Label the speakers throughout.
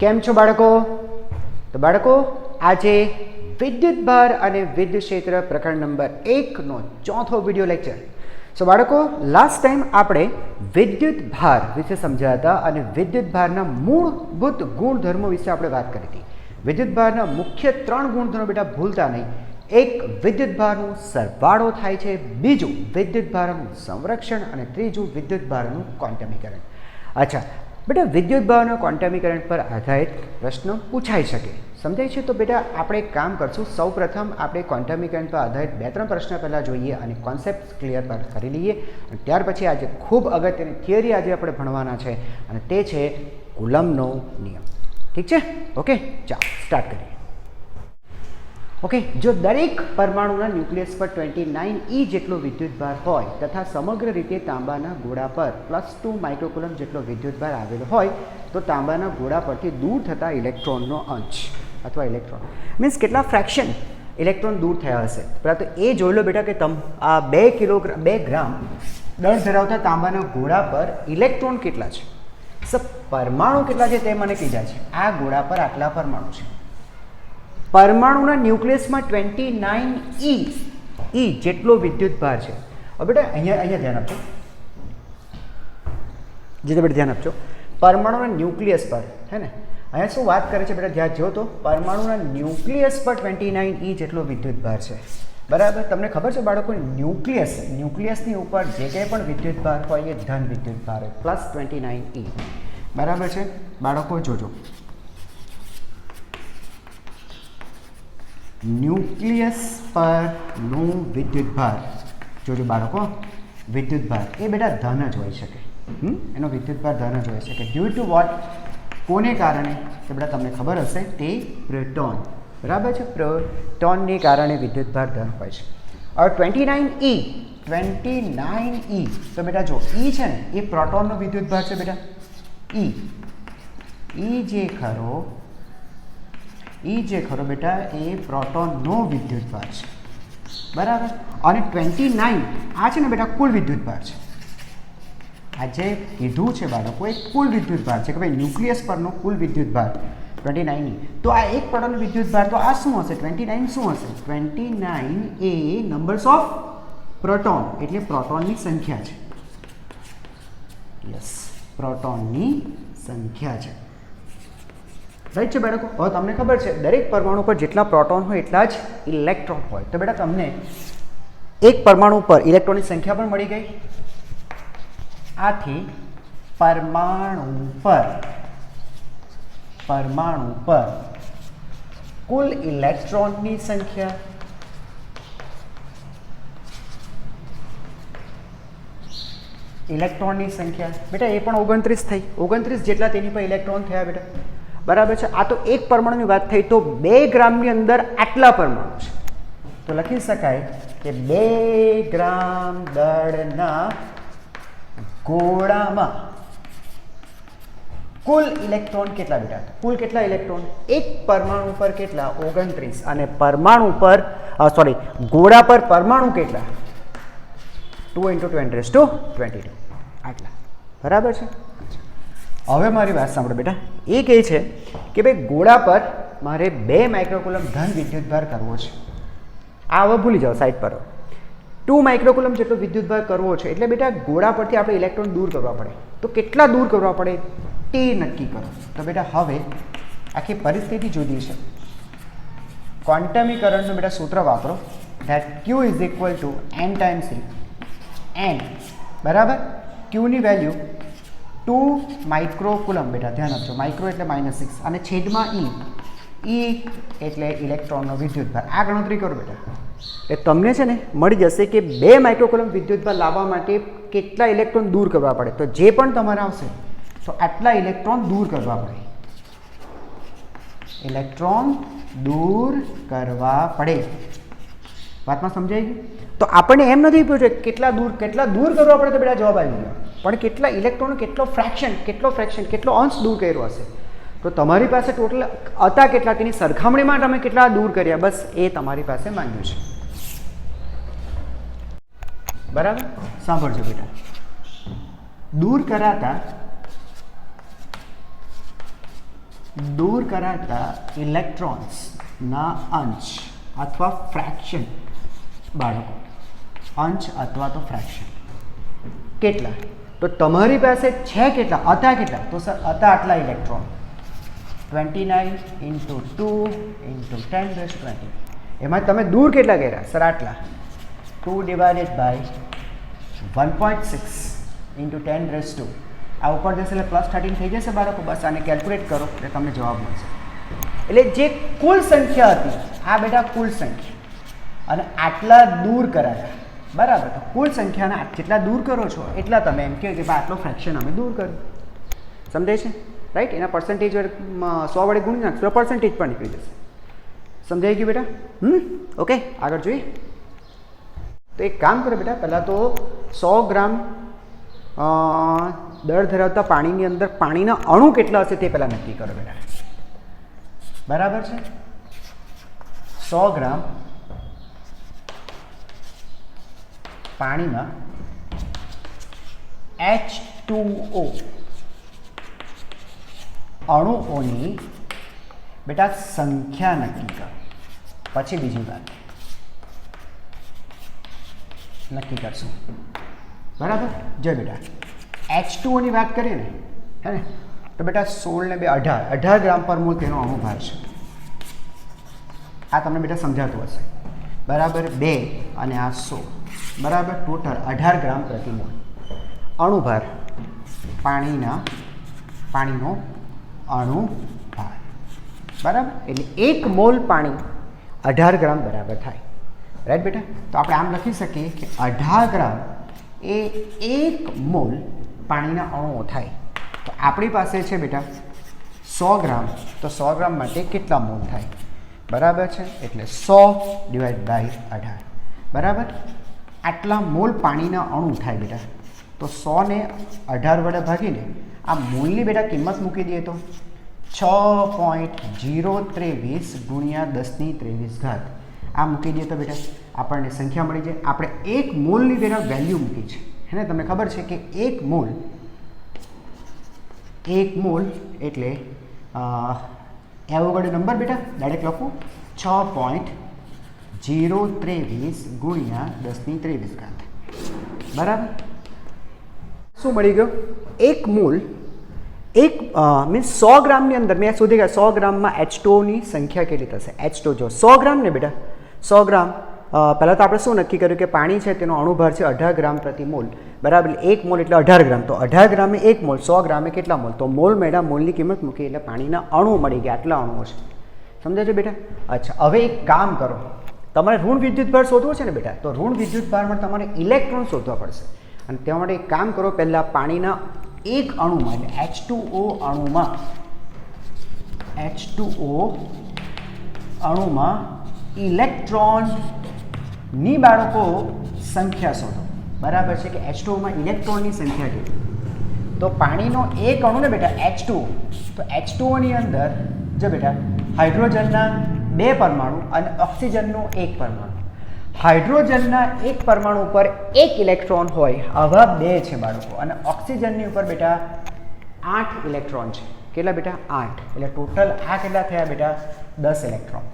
Speaker 1: કેમ છો બાળકો? તો બાળકો આજે વિદ્યુત ભાર અને વિદ્યુત ક્ષેત્ર પ્રકરણ નંબર 1 નો ચોથો વિડિયો લેક્ચર. સો બાળકો લાસ્ટ ટાઈમ આપણે વિદ્યુત ભાર વિશે સમજ્યા હતા અને વિદ્યુત ભારના મૂળભૂત ગુણધર્મો વિશે આપણે વાત કરી હતી. વિદ્યુત ભારના મુખ્ય 3 ગુણધર્મો બેટા ભૂલતા નહીં. એક, વિદ્યુત ભારનું સરવાળો થાય છે, બીજું વિદ્યુત ભારનું સંરક્ષણ અને ત્રીજું વિદ્યુત ભારનું ક્વોન્ટમીકરણ. અચ્છા બેટા, વિદ્યુત ભારના ક્વોન્ટમીકરણ પર આધારિત પ્રશ્નો પૂછાઈ શકે, સમજાય છે? તો બેટા આપણે એક કામ કરશું, સૌપ્રથમ આપણે ક્વોન્ટમીકરણ પર આધારિત 2-3 પ્રશ્ન પહેલાં જોઈએ અને કોન્સેપ્ટ ક્લિયર કરી લઈએ અને ત્યાર પછી આજે ખૂબ અગત્યની થિયરી આજે આપણે ભણવાના છે અને તે છે કુલમ્બનો નિયમ. ઠીક છે? ઓકે, ચાલો સ્ટાર્ટ કરીએ. ઓકે, જો દરેક પરમાણુના ન્યુક્લિયસ પર 29 જેટલો વિદ્યુત ભાર હોય તથા સમગ્ર રીતે તાંબાના ગોળા પર +2 માઇક્રોકુલમ જેટલો વિદ્યુત ભાર આવેલો હોય તો તાંબાના ગોળા પરથી દૂર થતા ઇલેક્ટ્રોનનો અંશ અથવા ઇલેક્ટ્રોન મીન્સ કેટલા ફ્રેક્શન ઇલેક્ટ્રોન દૂર થયા હશે. પહેલાં તો એ જોઈ લો બેટા કે આ 2 ગ્રામ દળ ધરાવતા તાંબાના ગોળા પર ઇલેક્ટ્રોન કેટલા છે, પરમાણુ કેટલા છે તે મને કીધા છે. આ ગોળા પર આટલા પરમાણુ છે. પરમાણુના ન્યુક્લિયસમાં 29 જેટલો વિદ્યુત ભાર છે. હવે બેટા અહીંયા ધ્યાન આપજો, જે બેટા ધ્યાન આપજો. પરમાણુના ન્યુક્લિયસ પર હે ને, અહીંયા શું વાત કરે છે બેટા, ધ્યાન જો તો પરમાણુના ન્યુક્લિયસ પર 29 જેટલો વિદ્યુત ભાર છે. બરાબર, તમને ખબર છે બાળકો, ન્યુક્લિયસની ઉપર જે કંઈ પણ વિદ્યુત ભાર હોય એ ધન વિદ્યુત ભાર હોય, +29 બરાબર છે બાળકો. જોજો, ન્યુક્લિયસ પરનું વિદ્યુત ભાર જોજો બાળકો, વિદ્યુત ભાર એ બેટા ધન જ હોઈ શકે. એનો વિદ્યુત ભાર ધન જ હોઈ શકે. Due to what? કોને કારણે? કે બેટા તમને ખબર હશે, તે પ્રોટોન. બરાબર છે, પ્રોટોનને કારણે વિદ્યુત ભાર ધન હોય છે. હવે 29 તો બેટા જો E છે ને, એ પ્રોટોનનો વિદ્યુત ભાર છે બેટા. E જે ખરો બેટા એ પ્રોટોનનો વિદ્યુત ભાર છે. બરાબર, અને 29 આ છે ને બેટા કુલ વિદ્યુત ભાર છે. આ જે કીધું છે બાળકો એ કુલ વિદ્યુત ભાર છે કે ભાઈ ન્યુક્લિયસ પરનો કુલ વિદ્યુત ભાર 29. તો આ એક પ્રોટોનનો વિદ્યુત ભાર તો આ શું હશે? 29 શું હશે? 29 એ નંબર્સ ઓફ પ્રોટોન એટલે પ્રોટોનની સંખ્યા છે. યસ, પ્રોટોનની સંખ્યા છે. રાઈટ છે બાળકો? હવે તમને ખબર છે દરેક પરમાણુ પર જેટલા પ્રોટોન હોય એટલા જ ઇલેક્ટ્રોન હોય. તો બેટા તમને એક પરમાણુ પર ઇલેક્ટ્રોનની સંખ્યા પણ મળી ગઈ. આથી પરમાણુ પર કુલ ઇલેક્ટ્રોનની સંખ્યા બેટા એ પણ 29 થઈ. 29 જેટલા તેની પર ઇલેક્ટ્રોન થયા બેટા. બરાબર છે. આ તો એક પરમાણુની વાત થઈ. તો 2 ગ્રામની અંદર આટલા પરમાણુ છે તો લખી શકાય કે 2 ગ્રામ દળના ગોળામાં કુલ ઇલેક્ટ્રોન કેટલા બેટા? કુલ કેટલા ઇલેક્ટ્રોન? એક પરમાણુ પર કેટલા? 29. અને ગોળા પર પરમાણુ કેટલા? 2 × 10⁻22 આટલા. બરાબર છે. હવે મારી વાત સાંભળો બેટા, એ કહે છે કે ભાઈ ગોળા પર મારે 2 માઇક્રોકુલમ ધન વિદ્યુત ભાર કરવો છે. આ હવે ભૂલી જાઓ, સાઈડ પર. 2 માઇક્રોકુલમ જેટલો વિદ્યુત ભાર કરવો છે એટલે બેટા ગોળા પરથી આપણે ઇલેક્ટ્રોન દૂર કરવા પડે. તો કેટલા દૂર કરવા પડે તે નક્કી કરો. તો બેટા હવે આખી પરિસ્થિતિ જુદી છે. ક્વોન્ટમીકરણનું બેટા સૂત્ર વાપરો, that Q = n × C. n બરાબર, Qની વેલ્યુ 2 માઇક્રોકુલમ બેટા ધ્યાન આપજો. માઇક્રો એટલે -6 અને છેદમાં E એટલે ઇલેક્ટ્રોનનો વિદ્યુત ભાર. આ ગણતરી કરો બેટા. એ તમને છે ને મળી જશે કે 2 માઇક્રોકુલમ વિદ્યુત ભાર લાવવા માટે કેટલા ઇલેક્ટ્રોન દૂર કરવા પડે. તો જે પણ તમારે આવશે તો આટલા ઇલેક્ટ્રોન દૂર કરવા પડે. વાતમાં સમજાઈ ગયું? તો આપણને એમ નથી પૂછ્યું કેટલા દૂર કરવા પડે, તો બેટા જવાબ આવી ગયો. પણ કેટલા ઇલેક્ટ્રોન, કેટલો અંશ દૂર કર્યો હશે. તો તમારી પાસે ટોટલ હતા કેટલા, તેની સરખામણીમાં તમે કેટલા દૂર કર્યા, બસ એ તમારી પાસે માંગ્યું છે. બરાબર, સાંભળજો બેટા. દૂર કરાતા દૂર કરાતા ઇલેક્ટ્રોન્સના અંશ અથવા ફ્રેક્શન બાળકો, અંશ અથવા તો ફ્રેક્શન કેટલા? તો તમારી પાસે છે કેટલા? હતા કેટલા? તો સર હતા આટલા ઇલેક્ટ્રોન, 29 × 2 × 10⁻20. એમાં તમે દૂર કેટલા કર્યા? સર આટલા, 2 / 1.6 × 10⁻². આ ઉપર જશે એટલે +13 થઈ જશે બાળકો. બસ આને કેલ્ક્યુલેટ કરો એટલે તમને જવાબ મળશે. એટલે જે કુલ સંખ્યા હતી આ બેટા કુલ સંખ્યા અને આટલા દૂર કરાયા, બરાબર. તો કુલ સંખ્યાના જેટલા દૂર કરો છો એટલા તમે એમ કહો કે ભાઈ આટલો ફ્રેક્શન અમે દૂર કર્યું. સમજાય છે? રાઈટ. એના પર્સન્ટેજ 100 વડે ગુણી નાખશો તો પર્સન્ટેજ પણ નીકળી જશે. સમજાઈ ગયું બેટા? ઓકે, આગળ જોઈએ. તો એક કામ કરો બેટા, પહેલાં તો 100 ગ્રામ દળ ધરાવતા પાણીની અંદર પાણીના અણુ કેટલા હશે તે પહેલાં નક્કી કરો બેટા. બરાબર છે? 100 ગ્રામ પાણીમાં H2O અણુઓની બેટા સંખ્યા નક્કી કરો. પછી બીજી વાત નક્કી કરશું. બરાબર? જો બેટા H2O ની વાત કરીએ ને, હે ને, તો બેટા 16 ને 2 18 ગ્રામ પર મોલ તેનો અણુભાર છે. આ તમને બેટા સમજાતું હશે. બરાબર? 2 અને આ 100, બરાબર, ટોટલ 18 ગ્રામ પ્રતિ મોલ અણુભાર. પાણીનો અણુભાર, બરાબર. એટલે 1 મોલ પાણી 18 ગ્રામ બરાબર થાય. રાઈટ બેટા? તો આપણે આમ લખી શકીએ કે 18 ગ્રામ એ 1 મોલ પાણીના અણુઓ થાય. તો આપણી પાસે છે બેટા 100 ગ્રામ, તો 100 ગ્રામ માટે કેટલા મોલ થાય? બરાબર છે? એટલે 100 / 18, બરાબર. આટલા મોલ પાણીના અણુ થાય બેટા. તો 100 ને 18 વડે ભાગીને આ મોલની બેટા કિંમત મૂકી દઈએ તો 6.023 × 10⁻23. આ મૂકી દઈએ તો બેટા આપણને સંખ્યા મળી જાય. આપણે 1 મોલની બેટા વેલ્યુ મૂકી છે, હે ને? તમને ખબર છે કે 1 મોલ એટલે એવોગાડ્રો નંબર બેટા ડાયરેક્ટ લખું 6.023 × 10⁻23. બરાબર? શું મળી ગયું? 1 મોલ મીન્સ 100 ગ્રામની અંદર મેં શોધી ગયા 100 ગ્રામમાં H2O ની સંખ્યા કેટલી થશે? H2O જો 100 ગ્રામ ને બેટા 100 ગ્રામ પહેલાં તો આપણે શું નક્કી કર્યું કે પાણી છે તેનો અણુભાર છે 18 ગ્રામ પ્રતિ મોલ. બરાબર? 1 મોલ એટલે 18 ગ્રામ. તો 18 ગ્રામે 1 મોલ, 100 ગ્રામે કેટલા મોલ? તો મોલ મેળા મોલની કિંમત મૂકી એટલે પાણીના અણુ મળી ગયા. આટલા અણુઓ છે. સમજાય છે બેટા? અચ્છા, હવે એક કામ કરો, તમારે ઋણ વિદ્યુતભાર શોધવો છે ને બેટા, તો ઋણ વિદ્યુતભારમાં તમારે ઇલેક્ટ્રોન શોધવા પડશે. અને તે માટે એક કામ કરો, પહેલાં પાણીના એક અણુમાં એટલે H2O અણુમાં ઇલેક્ટ્રોનની બાળકો સંખ્યા શોધો. બરાબર છે? કે H2Oમાં ઇલેક્ટ્રોનની સંખ્યા કેટલી? તો પાણીનો એક અણુ ને બેટા H2O, તો H2Oની અંદર જો બેટા હાઇડ્રોજનના 2 પરમાણુ અને ઓક્સિજનનો 1 પરમાણુ. હાઇડ્રોજનના 1 પરમાણુ ઉપર 1 ઇલેક્ટ્રોન હોય, આવા 2 છે બાળકો. અને ઓક્સિજનની ઉપર બેટા 8 ઇલેક્ટ્રોન છે. કેટલા બેટા? 8. એટલે ટોટલ આ કેટલા થયા બેટા? 10 ઇલેક્ટ્રોન.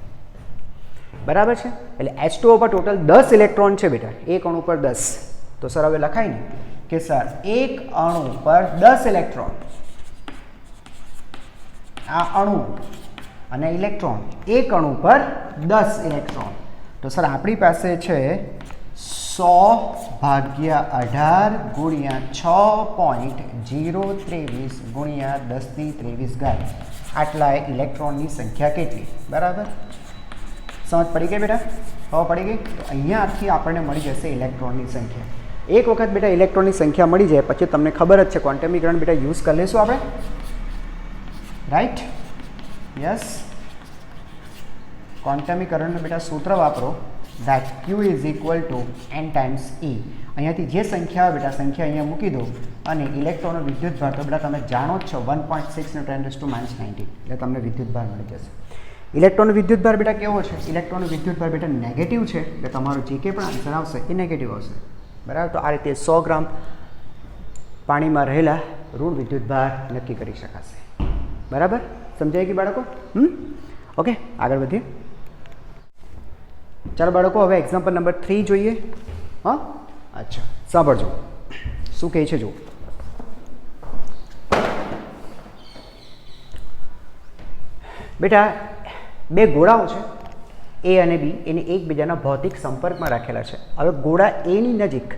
Speaker 1: બરાબર છે? એટલે H2O પર ટોટલ 10 ઇલેક્ટ્રોન છે બેટા, એક અણુ પર 10. તો સર હવે લખાય ને કે સર એક અણુ પર 10 ઇલેક્ટ્રોન, આ અણુ અને ઇલેક્ટ્રોન, એક અણુ પર 10 ઇલેક્ટ્રોન. તો સર આપણી પાસે છે 100/18 × 6.023 × 10⁻23. આટલા ઇલેક્ટ્રોનની સંખ્યા કેટલી? બરાબર? સમજ પડી ગઈ બેટા? હવે પડી ગઈ? તો અહીંયાથી આપણને મળી જશે ઇલેક્ટ્રોનની સંખ્યા. એક વખત બેટા ઇલેક્ટ્રોનની સંખ્યા મળી જાય પછી તમને ખબર જ છે ક્વોન્ટમીકરણ બેટા યુઝ કરી લઈશું આપણે. રાઈટ? યસ. ક્વોન્ટમીકરણનું બેટા સૂત્ર વાપરો, that Q = n × E. અહીંયાથી જે સંખ્યા આવે બેટા સંખ્યા અહીંયા મૂકી દો અને ઇલેક્ટ્રોનનો વિદ્યુતભાર તો બેટા તમે જાણો જ છો 1.6 × 10⁻19. એટલે તમને વિદ્યુતભાર મળી જશે. ઇલેક્ટ્રોનનો વિદ્યુતભાર બેટા કેવો છે? ઇલેક્ટ્રોનનો વિદ્યુતભાર બેટા નેગેટિવ છે, એટલે તમારો જે કંઈ પણ આન્સર આવશે એ નેગેટિવ આવશે. બરાબર? તો આ રીતે 100 ગ્રામ પાણીમાં રહેલા ઋણ વિદ્યુતભાર નક્કી કરી શકાશે. બરાબર? સમજાય ગઈ બાળકો? ઓકે, આગળ વધીએ. ચાલો બાળકો, હવે એક્ઝામ્પલ નંબર 3 જોઈએ. હા, અચ્છા, સાંભળજો શું કહે છે. જો બેટા, બે ગોળાઓ છે એ અને બી, એને એકબીજાના ભૌતિક સંપર્કમાં રાખેલા છે. હવે ગોળા એની નજીક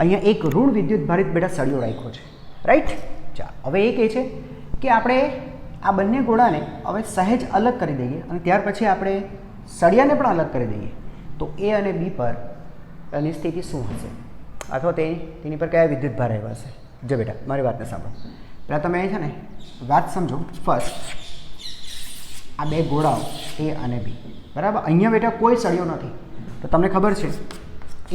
Speaker 1: અહીંયા એક ઋણ વિદ્યુત ભારિત બેટા સળિયો રાખ્યો છે, રાઈટ? ચાલો, હવે એ કહે છે કે આપણે આ બંને ગોળાને હવે સહેજ અલગ કરી દઈએ અને ત્યાર પછી આપણે સળિયાને પણ અલગ કરી દઈએ તો એ અને બી પર એની સ્થિતિ શું હશે, અથવા તેની પર કયા વિદ્યુત ભાર આવ્યા હશે. જો બેટા, મારી વાતને સાંભળો. પહેલાં તમે અહીં છે ને વાત સમજો. ફર્સ્ટ, આ બે ગોળાઓ એ અને બી, બરાબર? અહીંયા બેટા કોઈ સળિયો નથી, તો તમને ખબર છે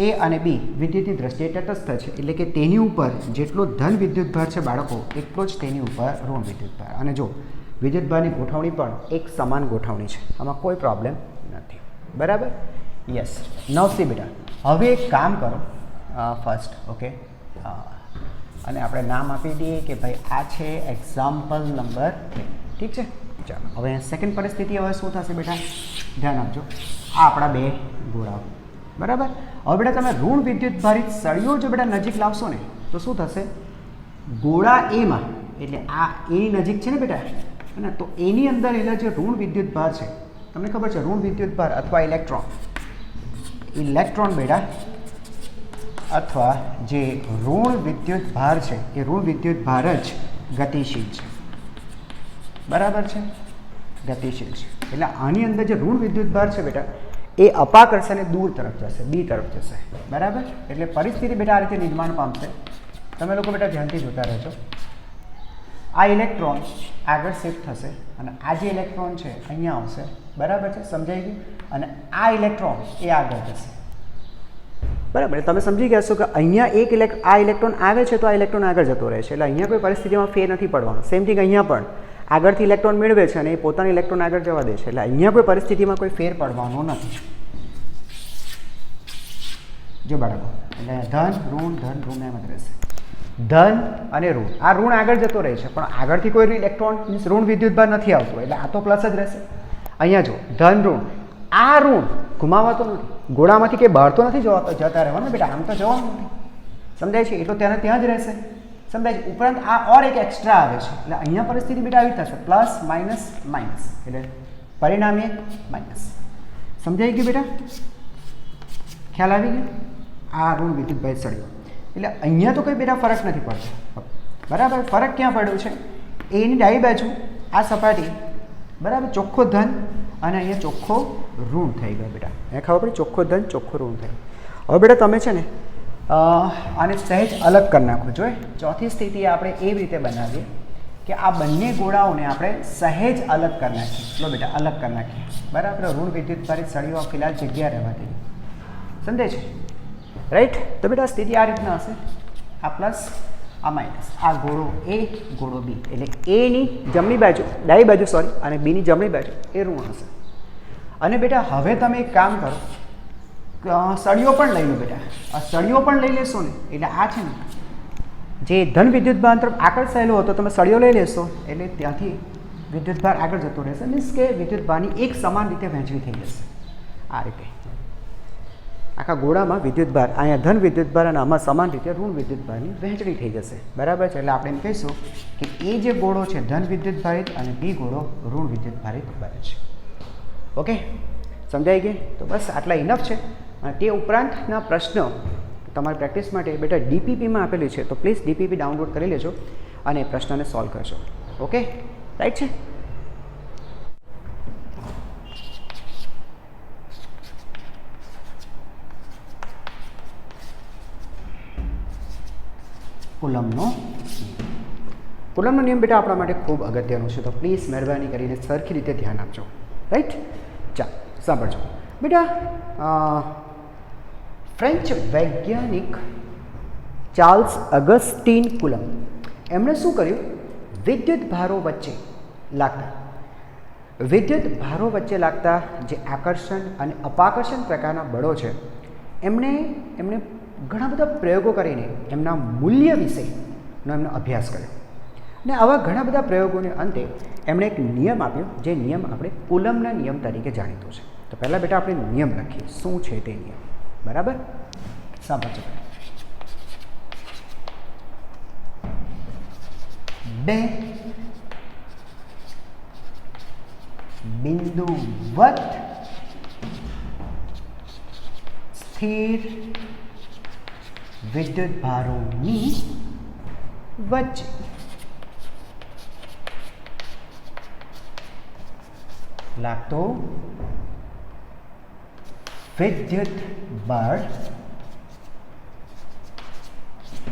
Speaker 1: એ અને બી વિદ્યુતની દ્રષ્ટિએ તટસ્થ છે, એટલે કે તેની ઉપર જેટલો ધન વિદ્યુત ભાર છે બાળકો, એટલો જ તેની ઉપર ઋણ વિદ્યુત ભાર. અને જો વિદ્યુત ભારની ગોઠવણી પણ એક સમાન ગોઠવણી છે, આમાં કોઈ પ્રોબ્લેમ નથી, બરાબર? યસ. નવસી બેટા, હવે એક કામ કરો. ફર્સ્ટ, ઓકે, અને આપણે નામ આપી દઈએ કે ભાઈ આ છે એક્ઝામ્પલ નંબર 3, ઠીક છે? ચાલો, હવે સેકન્ડ પરિસ્થિતિ હવે શું થશે બેટા? ધ્યાન આપજો. આ આપણા બે ગોળાઓ, બરાબર? હવે બેટા તમે ઋણ વિદ્યુત ભારિત સળિયો જો બેટા નજીક લાવશો ને તો શું થશે? ગોળા એમાં, એટલે આ એની નજીક છે ને બેટા, હે ને? તો એની અંદર એટલે જે ઋણ વિદ્યુત ભાર છે, તમને ખબર છે ઋણ વિદ્યુત ભાર અથવા ઇલેક્ટ્રોન બેટા, અથવા જે ઋણ વિદ્યુત ભાર છે એ ઋણ વિદ્યુત ભાર જ ગતિશીલ છે, બરાબર છે? ગતિશીલ છે. એટલે આની અંદર જે ઋણ વિદ્યુત ભાર છે બેટા એ અપાકર્ષણે દૂર તરફ જશે, બી તરફ જશે, બરાબર? એટલે પરિસ્થિતિ બેટા આ રીતે નિર્માણ પામશે. તમે લોકો બેટા ધ્યાનથી જોતા રહેજો. આ ઇલેક્ટ્રોન આગળ શિફ્ટ થશે અને આ જે ઇલેક્ટ્રોન છે અહીંયા આવશે, બરાબર છે? સમજાઈ ગયું? અને આ ઇલેક્ટ્રોન એ આગળ જશે, બરાબર? તમે સમજી ગયા છો કે અહીંયા આ ઇલેક્ટ્રોન આવે છે તો આ ઇલેક્ટ્રોન આગળ જતો રહે છે, એટલે અહીંયા કોઈ પરિસ્થિતિમાં ફેર નથી પડવાનો. સેમ થિંગ અહીંયા પણ આગળથી ઇલેક્ટ્રોન મેળવે છે અને એ પોતાની ઇલેક્ટ્રોન આગળ જવા દે છે, એટલે અહીંયા કોઈ પરિસ્થિતિમાં કોઈ ફેર પડવાનો નથી. જો બાળકો, એટલે ધન ઋણ એમ જ રહેશે. ધન અને ઋણ, આ ઋણ આગળ જતો રહે છે પણ આગળથી કોઈ ઇલેક્ટ્રોન મીન્સ ઋણ વિદ્યુતભાર નથી આવતો, એટલે આ તો પ્લસ જ રહેશે. અહીંયા જો ધન ઋણ, આ ઋણ ઘુમાવાતો નથી, ગોળામાંથી કે બહાર તો નથી જતા રહેવાનું બેટા, આમ તો જવાનું નથી, સમજાય છે? એટલો ત્યાં ત્યાં જ રહેશે, સમજાય છે? ઉપરાંત આ ઓર એક એક્સ્ટ્રા આવે છે, એટલે અહીંયા પરિસ્થિતિ બેટા આવી થશે પ્લસ માઇનસ માઇનસ, એટલે પરિણામે માઇનસ. સમજાઈ ગયું બેટા? ખ્યાલ આવી ગયો? આ ઋણ વિદ્યુત ભારિત સળિયો, એટલે અહીંયા તો કોઈ બેટા ફરક નથી પડતો, બરાબર? ફરક ક્યાં પડ્યો છે? એની ડાબી બાજુ આ સપાટી, બરાબર, ચોખ્ખો ધન અને અહીંયા ચોખ્ખો ઋણ થઈ ગયો બેટા. એ ખબર પડી? ચોખ્ખો ધન ચોખ્ખો ઋણ થયું. હવે બેટા તમે છે ને આને સહેજ અલગ કરી નાખો. જોઈએ ચોથી સ્થિતિ આપણે એવી રીતે બનાવીએ કે આ બંને ગોળાઓને આપણે સહેજ અલગ કરી નાખીએ. લો બેટા, અલગ કરી નાખીએ, બરાબર? ઋણ વિદ્યુત ભારિત સળિયો ફિલહાલ જગ્યા રહેવા દઈએ, સમજે છે? રાઈટ? તો બેટા સ્થિતિ આ રીતના હશે, આ પ્લસ આ માઇનસ, આ ગોળો એ ગોળો બી, એટલે એની જમણી બાજુ, ડાબી બાજુ સોરી, અને બીની જમણી બાજુ એ ઋણ હશે. અને બેટા હવે તમે એક કામ કરો, સળિયો પણ લઈ લો બેટા. આ સળિયો પણ લઈ લેશો ને એટલે આ છે ને જે ધન વિદ્યુતભાર તરફ આકર્ષાયેલો હતો, તમે સળિયો લઈ લેશો એટલે ત્યાંથી વિદ્યુતભાર આગળ જતો રહેશે, મીન્સ કે વિદ્યુતભારની એક સમાન રીતે વહેંચવી થઈ જશે. આ રીતે આખા ગોળામાં વિદ્યુતભાર, અહીંયા ધન વિદ્યુતભાર અને આમાં સમાન રીતે ઋણ વિદ્યુતભારની વહેંચણી થઈ જશે, બરાબર છે? એટલે આપણે એમ કહીશું કે એ જે ગોળો છે ધન વિદ્યુત ભારિત અને બી ગોળો ઋણ વિદ્યુત ભારિત બને છે. ઓકે, સમજાઈ ગઈ? તો બસ આટલા ઇનફ છે. અને તે ઉપરાંતના પ્રશ્નો તમારી પ્રેક્ટિસ માટે બેટા ડીપીપીમાં આપેલી છે, તો પ્લીઝ ડીપીપી ડાઉનલોડ કરી લેજો અને પ્રશ્નને સોલ્વ કરજો. ઓકે, રાઈટ છે? કુલમનો નિયમ બેટા આપણા માટે ખૂબ અગત્યનો છે, તો પ્લીઝ મહેરબાની કરીને સરખી રીતે ધ્યાન આપજો. રાઈટ? ચાલો સાંભળજો બેટા. ફ્રેન્ચ વૈજ્ઞાનિક ચાર્લ્સ અગસ્ટીન કુલમ એમણે શું કર્યું? વિદ્યુત ભારો વચ્ચે લાગતા જે આકર્ષણ અને અપાકર્ષણ પ્રકારના બળો છે એમણે ઘણા બધા પ્રયોગો કરીને એમના મૂલ્ય વિશેનો એમનો અભ્યાસ કર્યો. અને આવા ઘણા બધા પ્રયોગોને અંતે એમણે એક નિયમ આપ્યો, જે નિયમ આપણે કુલમના નિયમ તરીકે જાણીતો છે. તો પહેલાં બેટા આપણે નિયમ લખીએ, શું છે તે નિયમ. બરાબર, સાંભળજો. બે બિંદુવત સ્થિર વિદ્યુતભારોની વચ્ચે લાગતો વિદ્યુત બળ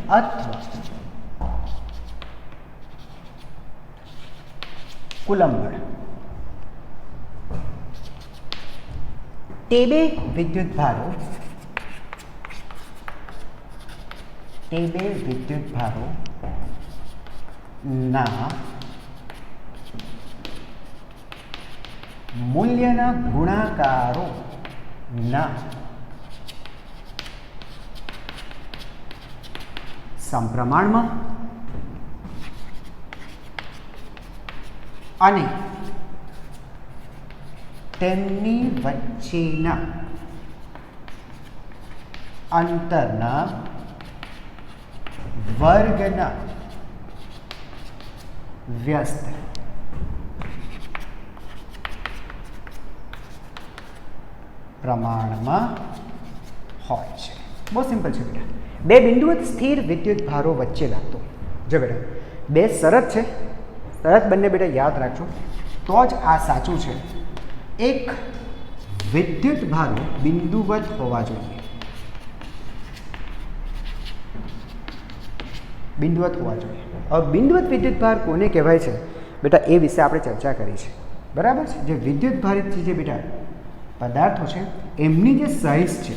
Speaker 1: અથવા કુલંબ બળ, તે બે વિદ્યુતભારો ના મૂલ્યના ગુણાકારોના સમપ્રમાણમાં અને તેમની વચ્ચેના અંતરના વર્ગના વ્યસ્ત પ્રમાણમાં હોય છે. બહુ સિમ્પલ છે બેટા. બે બિંદુવત સ્થિર વિદ્યુત ભારો વચ્ચે લાગતો, જો બેટા બે શરત છે, શરત બંને બેટા યાદ રાખજો તો જ આ સાચું છે. એક વિદ્યુત ભારો બિંદુવત હોવા જોઈએ, બિંદુવત હોવા જોઈએ. હવે બિંદુવત વિદ્યુત ભાર કોને કહેવાય છે બેટા, એ વિશે આપણે ચર્ચા કરી છે. બરાબર છે. જે વિદ્યુત ભારિત જે બેટા પદાર્થો છે એમની જે સાઇઝ છે,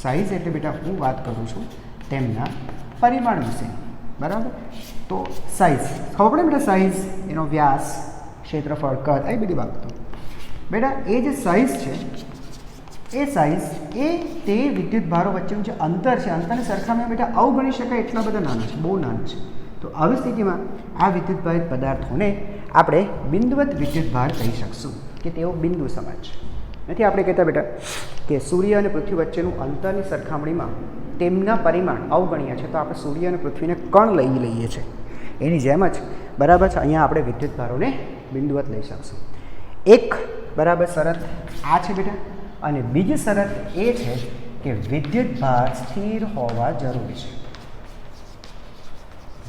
Speaker 1: સાઇઝ એટલે બેટા હું વાત કરું છું તેમના પરિમાણ વિશે. બરાબર, તો સાઇઝ ખબર પડે બેટા, સાઇઝ એનો વ્યાસ, ક્ષેત્રફળ, કદ, એ બધી બાબતો બેટા. એ જે સાઇઝ છે એ સાઇઝ એ તે વિદ્યુત ભારો વચ્ચેનું જે અંતર છે, અંતરની સરખામણીમાં બેટા અવગણી શકાય એટલા બધા નાના છે, બહુ નાના છે. તો આવી સ્થિતિમાં આ વિદ્યુત ભારિત પદાર્થોને આપણે બિંદુવત વિદ્યુત ભાર કહી શકશું કે તેઓ બિંદુ સમાન છે. નથી આપણે કહેતા બેટા કે સૂર્ય અને પૃથ્વી વચ્ચેનું અંતરની સરખામણીમાં તેમના પરિમાણ અવગણ્ય છે, તો આપણે સૂર્ય અને પૃથ્વીને કણ લઈ લઈએ છીએ. એની જેમ જ બરાબર છે, અહીંયા આપણે વિદ્યુત ભારોને બિંદુવત લઈ શકશું. એક બરાબર શરત આ છે બેટા, અને બીજી શરત એ છે કે વિદ્યુત ભાર સ્થિર હોવા જરૂરી છે.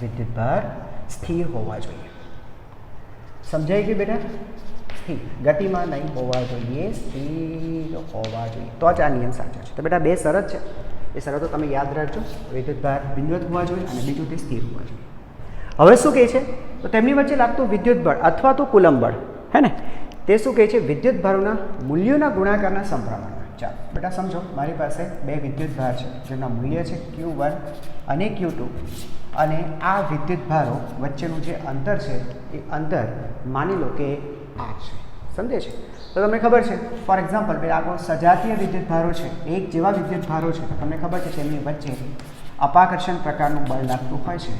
Speaker 1: વિદ્યુત ભાર સ્થિર હોવા જોઈએ. સમજાઈ ગયું બેટા? સ્થિર, ગતિમાં નહીં હોવા જોઈએ, સ્થિર હોવા જોઈએ, તો જ આ નિયમ સાચો છે. તો બેટા બે શરત છે, એ શરતો તમે યાદ રાખજો. વિદ્યુત ભાર બિંદુવત હોવા જોઈએ અને બીજું તે સ્થિર હોવા જોઈએ. હવે શું કહે છે, તો તેમની વચ્ચે લાગતું વિદ્યુત બળ અથવા તો કુલંબ બળ, હે ને, તે શું કહે છે, વિદ્યુત ભારોના મૂલ્યોના ગુણાકારના સમપ્રમાણમાં. ચાલો બેટા સમજો, મારી પાસે બે વિદ્યુત ભાર છે જેમના મૂલ્ય છે Q1 અને Q2, અને આ વિદ્યુત ભારો વચ્ચેનું જે અંતર છે એ અંતર માની લો કે આ છે. સમજે છે? તો તમને ખબર છે, ફોર એક્ઝામ્પલ બે આગળ સજાતીય વિદ્યુત ભારો છે, એક જેવા વિદ્યુત ભારો છે, તો તમને ખબર છે તેમની વચ્ચે અપાકર્ષણ પ્રકારનું બળ લાગતું હોય છે.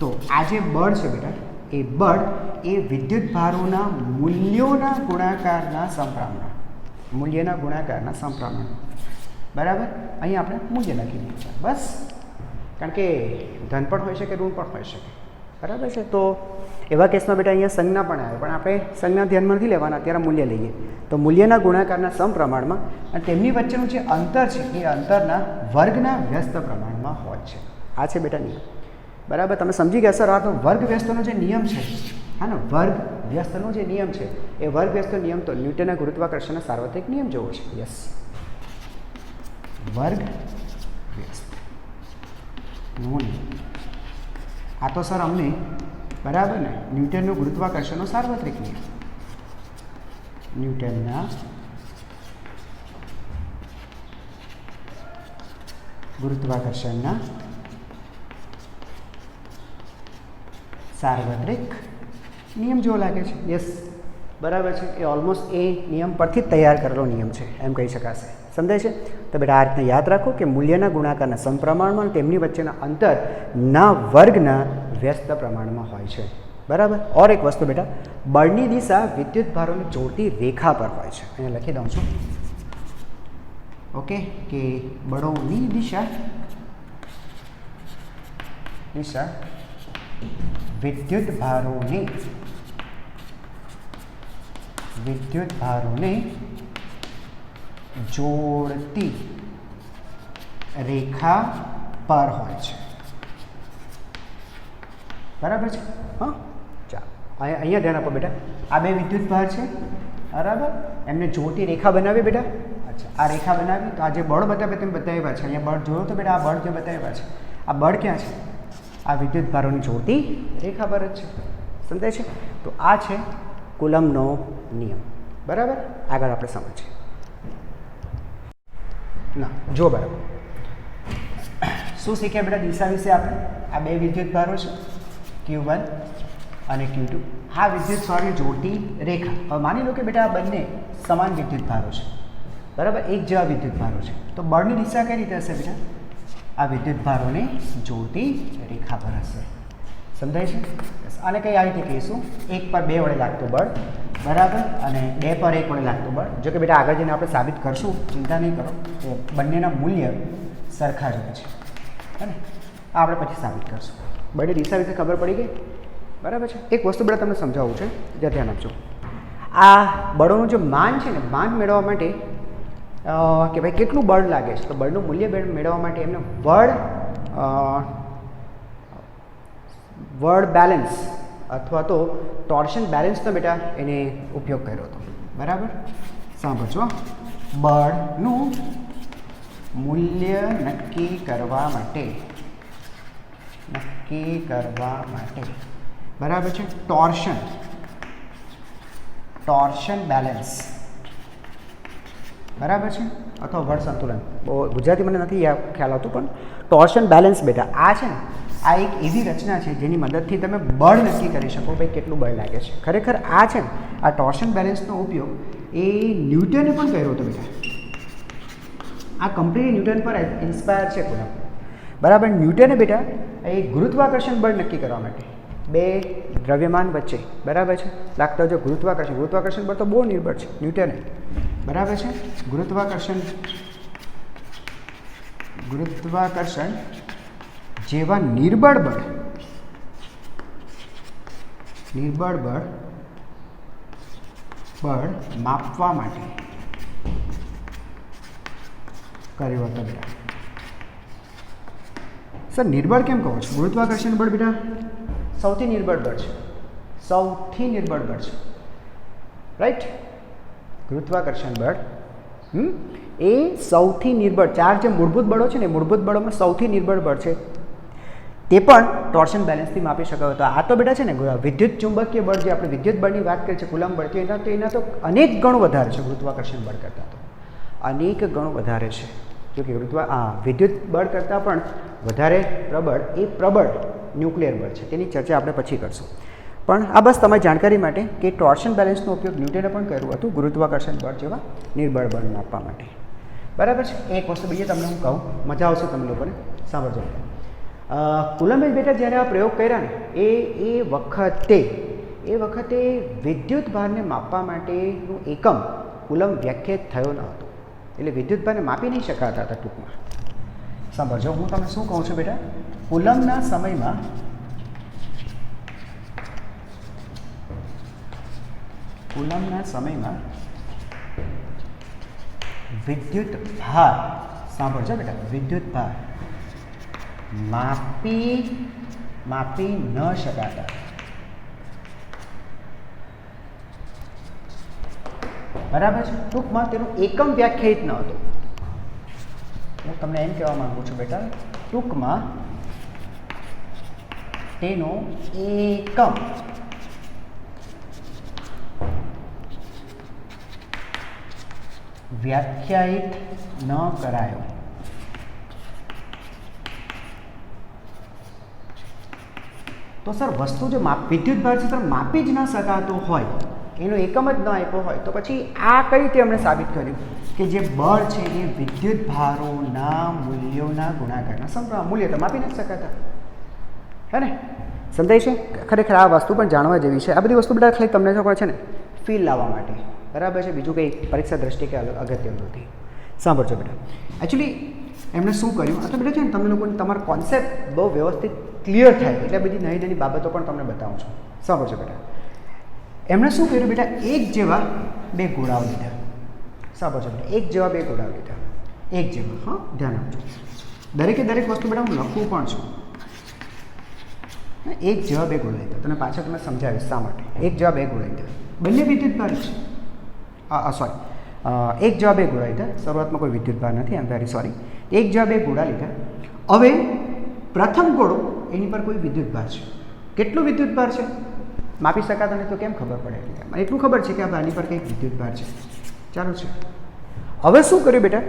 Speaker 1: તો આ જે બળ છે બેટા, એ બળ એ વિદ્યુત ભારોના મૂલ્યોના ગુણાકારના સમપ્રમાણ, મૂલ્યના ગુણાકારના સમપ્રમાણ. બરાબર, અહીં આપણે મૂલ્ય લખી દઈએ બસ, કારણ કે ધન પણ હોઈ શકે, ઋણ પણ હોઈ શકે. બરાબર છે. તો એવા કેસમાં બેટા અહીંયા સંજ્ઞા પણ આવે, પણ આપણે સંજ્ઞા ધ્યાનમાં નથી લેવાના, અત્યારે મૂલ્ય લઈએ. તો મૂલ્યના ગુણાકારના સમપ્રમાણમાં અને તેમની વચ્ચેનું જે અંતર છે એ અંતરના વર્ગના વ્યસ્ત પ્રમાણમાં હોય છે. આ છે બેટા નિયમ. બરાબર, તમે સમજી ગયા સર? આ તો વર્ગ વ્યસ્તનો જે નિયમ છે, હા ને, વર્ગ વ્યસ્તનો જે નિયમ છે એ વર્ગ વ્યસ્ત નિયમ તો ન્યૂટનના ગુરુત્વાકર્ષણના સાર્વત્રિક નિયમ જેવો છે. યસ, વર્ગ વ્યસ્ત. આ તો સર અમને બરાબર ને ન્યૂટનનો ગુરુત્વાકર્ષણનો સાર્વત્રિક નિયમ, ન્યૂટનના ગુરુત્વાકર્ષણના સાર્વત્રિક નિયમ જેવો લાગે છે. યસ, બરાબર છે. એ ઓલમોસ્ટ એ નિયમ પરથી જ તૈયાર કરેલો નિયમ છે એમ કહી શકાશે. સમજાય છે? તો બેટા આ રીતના યાદ રાખો કે મૂલ્યના ગુણાકારના સમપ્રમાણમાં તેમની વચ્ચેના અંતરના વર્ગના વ્યસ્ત પ્રમાણમાં હોય છે. બરાબર. ઓર એક વસ્તુ બેટા, બળની દિશા વિદ્યુત ભારોને જોડતી રેખા પર હોય છે. અહીંયા લખી દઉં છું, ઓકે, કે બળોની દિશા વિદ્યુત ભારોને જોડતી રેખા પર હોય છે. બરાબર છે. હા, ચાલો અહીંયા ધ્યાન આપો બેટા. આ બે વિદ્યુત ભાર છે, બરાબર, એમને જોડતી રેખા બનાવી બેટા. અચ્છા, આ રેખા બનાવી તો આ જે બળ બતાવ્યા તેમ બતાવ્યા છે. અહીંયા બળ જોયો તો બેટા, આ બળ જે બતાવ્યા છે, આ બળ ક્યાં છે? આ વિદ્યુત ભારોની જોડતી રેખા પર જ છે. સમજાય છે? તો આ છે કુલમ્બનો નિયમ. બરાબર. આગળ આપણે સમજીએ. ના જો બરાબર શું શીખ્યા બેટા દિશા વિશે આપણે? આ બે વિદ્યુત ભારો છે, Q1 અને Q2. આ વિદ્યુત ભારોની જોડતી રેખા. હવે માની લો કે બેટા આ બંને સમાન વિદ્યુત ભારો છે, બરાબર, એક જેવા વિદ્યુત ભારો છે. તો બળની દિશા કઈ રીતે હશે બેટા? આ વિદ્યુત ભારોને જોડતી રેખા પર હશે. સમજાય છે? આને કઈ આ રીતે કહીશું, 1 પર 2 વડે લાગતું બળ, બરાબર, અને 2 પર 1 વડે લાગતું બળ. જો કે બેટા આગળ જઈને આપણે સાબિત કરશું, ચિંતા નહીં કરો, કે બંનેના મૂલ્ય સરખા જ હોય છે, હે ને? આ આપણે પછી સાબિત કરશું. બળની દિશા વિશે ખબર પડી ગઈ? બરાબર છે. એક વસ્તુ બેટા તમને સમજાવવું છે, જ્યાં ધ્યાન આપજો. આ બળોનું જે માન છે ને, માન મેળવવા માટે કે ભાઈ કેટલું બળ લાગે છે, તો બળનું મૂલ્ય મેળવવા માટે એમને વર્ડ બેલેન્સ અથવા તો ટોર્શન બેલેન્સનો બેટા એને ઉપયોગ કર્યો હતો. બરાબર. સાંભળજો, બળનું મૂલ્ય નક્કી કરવા માટે બરાબર છે, ટોર્શન બેલેન્સ, બરાબર છે, અથવા વર્ડ સંતુલન. બહુ ગુજરાતી મને નથી ખ્યાલ આવતું, પણ ટોર્શન બેલેન્સ બેટા આ છે ને, આ એક એવી રચના છે જેની મદદથી તમે બળ નક્કી કરી શકો, ભાઈ કેટલું બળ લાગે છે. ખરેખર આ છે ને, આ ટોર્શન બેલેન્સનો ઉપયોગ એ ન્યૂટને પણ કર્યો હતો બેટા. આ કમ્પ્લીટ ન્યૂટન પર ઇન્સ્પાયર છે કુલમ્બ. બરાબર. ન્યૂટને બેટા એ ગુરુત્વાકર્ષણ બળ નક્કી કરવા માટે બે દ્રવ્યમાન વચ્ચે, બરાબર છે, લાગતા જો ગુરુત્વાકર્ષણ બળ તો બહુ નિર્બળ છે ન્યૂટને, બરાબર છે. ગુરુત્વાકર્ષણ જેવા નિર્બળ બળ માપવા માટે કર્યો હતો બેટા. સર નિર્બળ કેમ કહો છો? ગુરુત્વાકર્ષણ બળ બેટા સૌથી નિર્બળ બળ છે, રાઈટ. ગુરુત્વાકર્ષણ બળ એ સૌથી નિર્બળ, ચાર જે મૂળભૂત બળો છે ને, મૂળભૂત બળોમાં સૌથી નિર્બળ બળ છે. તે પણ ટોર્શન બેલેન્સથી માપી શકાયો હતો. આ તો બેટા છે ને વિદ્યુત ચુંબકીય બળ, જે આપણે વિદ્યુત બળની વાત કરીએ છીએ, કુલમ્બ બળ, એના તો અનેક ગણું વધારે છે ગુરુત્વાકર્ષણ બળ કરતાં, તો અનેક ગણું વધારે છે. જોકે વિદ્યુત બળ કરતાં પણ વધારે પ્રબળ એ પ્રબળ ન્યુક્લિયર બળ છે. તેની ચર્ચા આપણે પછી કરશું. પણ આ બસ તમારી જાણકારી માટે કે ટોર્શન બેલેન્સનો ઉપયોગ ન્યૂટને પણ કર્યું હતું ગુરુત્વાકર્ષણ બળ જેવા નિર્બળ બળ માપવા માટે. બરાબર છે. એક વસ્તુ બીજી તમને હું કહું, મજા આવશે તમને લોકોને, સાંભળજો. કુલમ્બે બેટા જ્યારે આ પ્રયોગ કર્યા ને એ વખતે વિદ્યુત ભારને માપવા માટેનું એકમ કુલમ્બ વ્યાખ્યાયિત થયો ન હતો. એટલે વિદ્યુત ભારને માપી નહીં શકાતા હતા ટૂંકમાં. સાંભળજો, હું તમને શું કહું છું બેટા, કુલમ્બના સમયમાં વિદ્યુત ભાર, સાંભળજો બેટા, વિદ્યુત ભાર માપી ન શકાતા. બરાબર છે. ટૂંકમાં તેનું એકમ વ્યાખ્યાયિત ન હતો. હું તમને એમ કહેવા માંગુ છું બેટા, ટૂંકમાં તેનો એકમ વ્યાખ્યાયિત ન કરાયો. તો સર વસ્તુ જે વિદ્યુત ભાર છે સર માપી જ ન શકાતો હોય, એનો એકમ જ ન આપ્યો હોય, તો પછી આ કઈ રીતે અમને સાબિત કર્યું કે જે બળ છે એ વિદ્યુત ભારોના મૂલ્યોના ગુણાકારના સમપ્રમાણ. મૂલ્ય તો માપી નથી શકાતા, હે ને? સમજાય છે? ખરેખર આ વસ્તુ પણ જાણવા જેવી છે. આ બધી વસ્તુ બેટા ખાલી તમને શું છે ને ફીલ લાવવા માટે, બરાબર છે, બીજું કંઈ પરીક્ષા દ્રષ્ટિએ કે અગત્યનું નથી. સાંભળજો બેટા, એકચ્યુઅલી એમણે શું કર્યું, આ તો બેટા છે ને તમે લોકોને તમારો કોન્સેપ્ટ બહુ વ્યવસ્થિત ક્લિયર થાય એટલે બધી નાની નાની બાબતો પણ તમને બતાવું છું. સાંભળજો બેટા, એમણે શું કર્યું બેટા, એક જેવા બે ઘોડાઓ લીધા. સાંભળજો બેટા, એક જેવા બે ઘોડાઓ લીધા, એક જેવા. હા, ધ્યાન આપજો, દરેકે દરેક વસ્તુ બેટા હું લખું પણ છું. એક જેવા બે ઘોડા લીધા, તને પાછળ તમે સમજાવીશ શા માટે. એક જેવા બે ઘોડા લીધા, બંને વિદ્યુતભાર છે. સોરી, એક જેવા બે ઘોડા લીધા, શરૂઆતમાં કોઈ વિદ્યુતભાર નથી, આમ વેરી સોરી. એક જેવા બે ઘોડા લીધા. હવે પ્રથમ ઘોડો એની પર કોઈ વિદ્યુતભાર છે. કેટલું વિદ્યુતભાર છે માપી શકાતો નહીં તો કેમ ખબર પડે? એટલે મને એટલું ખબર છે કે આ આની પર કંઈક વિદ્યુતભાર છે. ચાલુ છે. હવે શું કર્યું બેટા,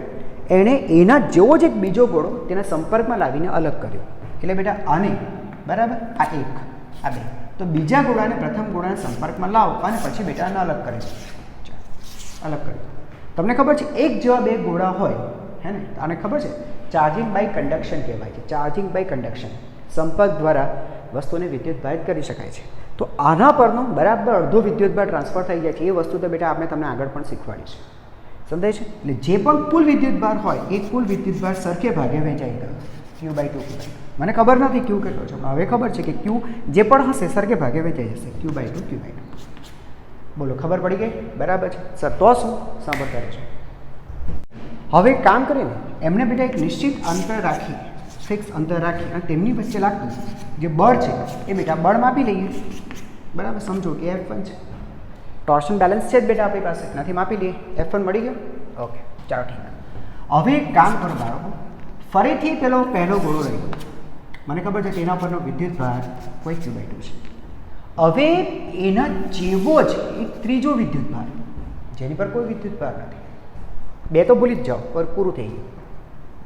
Speaker 1: એણે એના જેવો જ એક બીજો ઘોડો તેના સંપર્કમાં લાવીને અલગ કર્યો. એટલે બેટા આને બરાબર, આ એક, આ બે, તો બીજા ઘોડાને પ્રથમ ઘોડાના સંપર્કમાં લાવો અને પછી બેટા આને અલગ કરે છે. અલગ કર્યો. તમને ખબર છે એક જેવા બે ઘોડા હોય, હે ને, આને ખબર છે ચાર્જિંગ બાય કન્ડક્શન કહેવાય છે. ચાર્જિંગ બાય કન્ડક્શન, સંપર્ક દ્વારા વસ્તુને વિદ્યુતભારિત કરી શકાય છે. તો આના પરનો બરાબર અડધો વિદ્યુતભાર ટ્રાન્સફર થઈ જાય છે. એ વસ્તુ તો બેટા આપણે તમને આગળ પણ શીખવાડી છે. સમજાય છે? એટલે જે પણ કુલ વિદ્યુતભાર હોય એ કુલ વિદ્યુતભાર સરખે ભાગે વહેંચાઈ ગયો, Q/2 Q/2. મને ખબર નથી ક્યુ કેટલો છે, પણ હવે ખબર છે કે ક્યુ જે પણ હશે સરખે ભાગે વહેંચાઈ જશે, Q/2 Q/2. બોલો, ખબર પડી ગઈ? બરાબર છે સર. તો શું સાંભળતા રહેજો. હવે કામ કરીને એમને બેટા એક નિશ્ચિત અંતર રાખી, ફિક્સ અંતર રાખી અને તેમની વચ્ચે લાગતું જે બળ છે એ બેટા બળ માપી લઈએ. બરાબર, સમજો કે F1 છે, ટોર્શન બેલેન્સ છે જ બેટા આપણી પાસે, નથી માપી લઈએ. F1 મળી ગયો. ઓકે, ચાલો ઠીક. હવે એક કામ કરો બાળકો, ફરીથી પહેલો ઘોડો લઈ લો. મને ખબર છે કે એના પરનો વિદ્યુતભાર કોઈ Q/2 છે. હવે એના જેવો જ એક ત્રીજો વિદ્યુતભાર જેની પર કોઈ વિદ્યુતભાર નથી, બે તો ભૂલી જ જાઓ, પર પૂરું થઈ ગયું.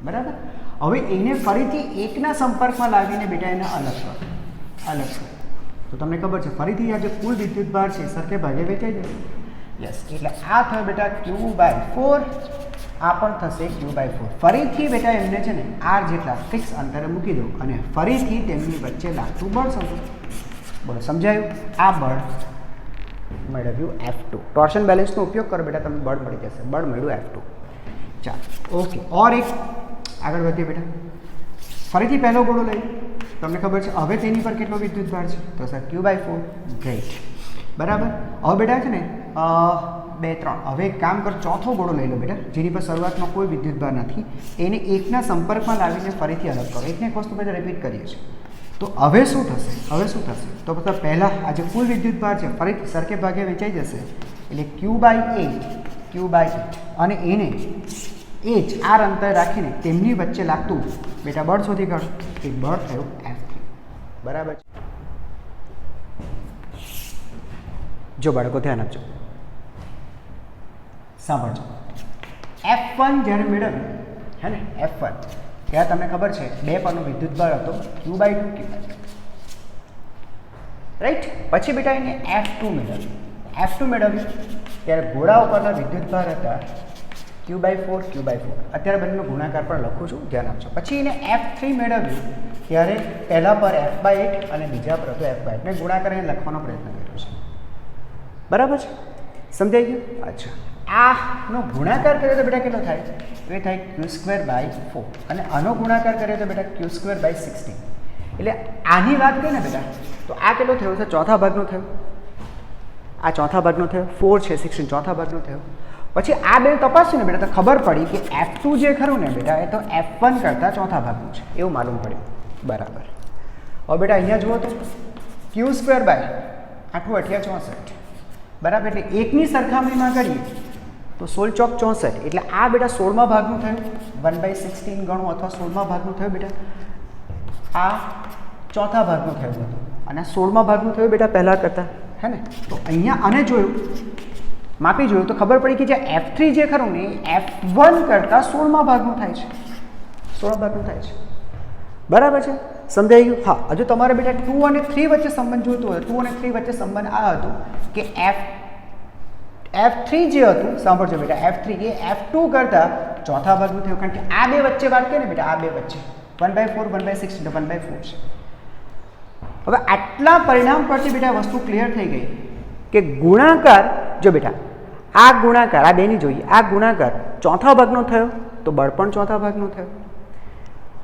Speaker 1: બરાબર, હવે એને ફરીથી એકના સંપર્કમાં લાવીને બેટા એને અલગ કરો, અલગ કરો. તો તમને ખબર છે ફરીથી આ જે કુલ વિદ્યુતભાર છે સરખે ભાગે વેચાઈ જશે. યસ, એટલે આ થયો બેટા Q/4, આ પણ થશે Q/4. ફરીથી બેટા એમને છે ને R જેટલા ફિક્સ અંતરે મૂકી દો અને ફરીથી તેમની વચ્ચે લાગતું બળ સમજો. બોલો, સમજાયું? આ બળ મેળવ્યું F2. ટોર્શન બેલેન્સનો ઉપયોગ કરો બેટા, તમને બળ મળી જશે. બળ મળ્યું F2. ચાલો, ઓકે. ઓર એક આગળ વધીએ બેટા, ફરીથી પહેલો ઘોડો લઈ. તમને ખબર છે હવે તેની પર કેટલો વિદ્યુતભાર છે? તો સર Q/4. ગ્રેટ. બરાબર, હવે બેટા છે ને 2 3. હવે એક કામ કરો, ચોથો ઘોડો લઈ લો બેટા, જેની પર શરૂઆતમાં કોઈ વિદ્યુતભાર નથી. એને એકના સંપર્કમાં લાવીને ફરીથી અલગ કરો. એકને એક વસ્તુ બેટા રિપીટ કરીએ છીએ. તો હવે શું થશે? હવે શું થશે? તો બધા પહેલાં આ જે કુલ વિદ્યુતભાર છે ફરીથી સરખે ભાગે વેચાઈ જશે. એટલે Q/8 અને એને એ જ R અંતર રાખીને તેમની વચ્ચે લાગતું બેટા બળ શોધી કાઢો. એ બળ થયું F3. બરાબર છે? જો બાળકો ધ્યાન આપજો, સાંભળજો. F1 જ્યારે મેળવ્યું, હે ને, F1 ત્યારે તમને ખબર છે બે પરનો વિદ્યુતભાર હતો Q/2 રાઈટ. પછી બેટા એને F2 મેળવ્યું ત્યારે ઘોડા ઉપરના વિદ્યુતભાર હતા Q/4. અત્યારે બંનેનો ગુણાકાર પણ લખું છું, ધ્યાન આપજો. પછી એને F3 મેળવ્યું ત્યારે પહેલા પર F/8 અને બીજા પર હતો F/8 ને ગુણાકાર એને લખવાનો પ્રયત્ન કર્યો છે. બરાબર છે? સમજાઈ ગયું? અચ્છા, આનો ગુણાકાર કરીએ તો બેટા કેટલો થાય? એ થાય Q²/4 અને આનો ગુણાકાર કરીએ તો બેટા Q²/16. એટલે આની વાત કરીએ ને બેટા તો આ કેટલો થયો છે? ચોથા ભાગનો થયો. આ ચોથા ભાગનો થયો. 4 છે 16 ચોથા ભાગનો થયો. પછી આ બે તપાસ્યું ને બેટા તો ખબર પડી કે F2 જે ખરું ને બેટા એ તો F1 કરતાં ચોથા ભાગનું છે, એવું માલુમ પડ્યું. બરાબર. હવે બેટા અહીંયા જુઓ તો Q²/8 બરાબર, એટલે એકની સરખામણીમાં કરીએ તો 16 ચોક 64. એટલે આ બેટા 16મા ભાગનું થયું, 1/16 ગણું અથવા 16મા ભાગનું થયું બેટા. આ ચોથા ભાગનું થયું હતું અને આ 16મા ભાગનું થયું બેટા પહેલાં કરતાં, હે ને. તો અહીંયા આને જોયું, માપી જોયું તો ખબર પડી કે જે F3 જે ખરું ને એ F1 કરતાં 16મા ભાગનું થાય છે, 16મા ભાગનું થાય છે. બરાબર છે? સમજાઈ ગયું? હા. હજુ તમારે બેટા 2 અને 3 વચ્ચે સંબંધ જોઈતો હોય, 2 અને 3 વચ્ચે સંબંધ આ હતો કે F3 જે હતું, સાંભળજો બેટા, F3 એ F2 કરતાં ચોથા ભાગનું થયું. કારણ કે આ બે વચ્ચે વાત કરીએ ને બેટા, આ બે વચ્ચે 1/4 1/6 1/4 છે. હવે આટલા પરિણામ પરથી બેટા વસ્તુ ક્લિયર થઈ ગઈ કે ગુણાકાર, જો બેટા આ ગુણાકાર, આ બેની જોઈએ, આ ગુણાકાર ચોથા ભાગનો થયો તો બળ પણ ચોથા ભાગનો થયો.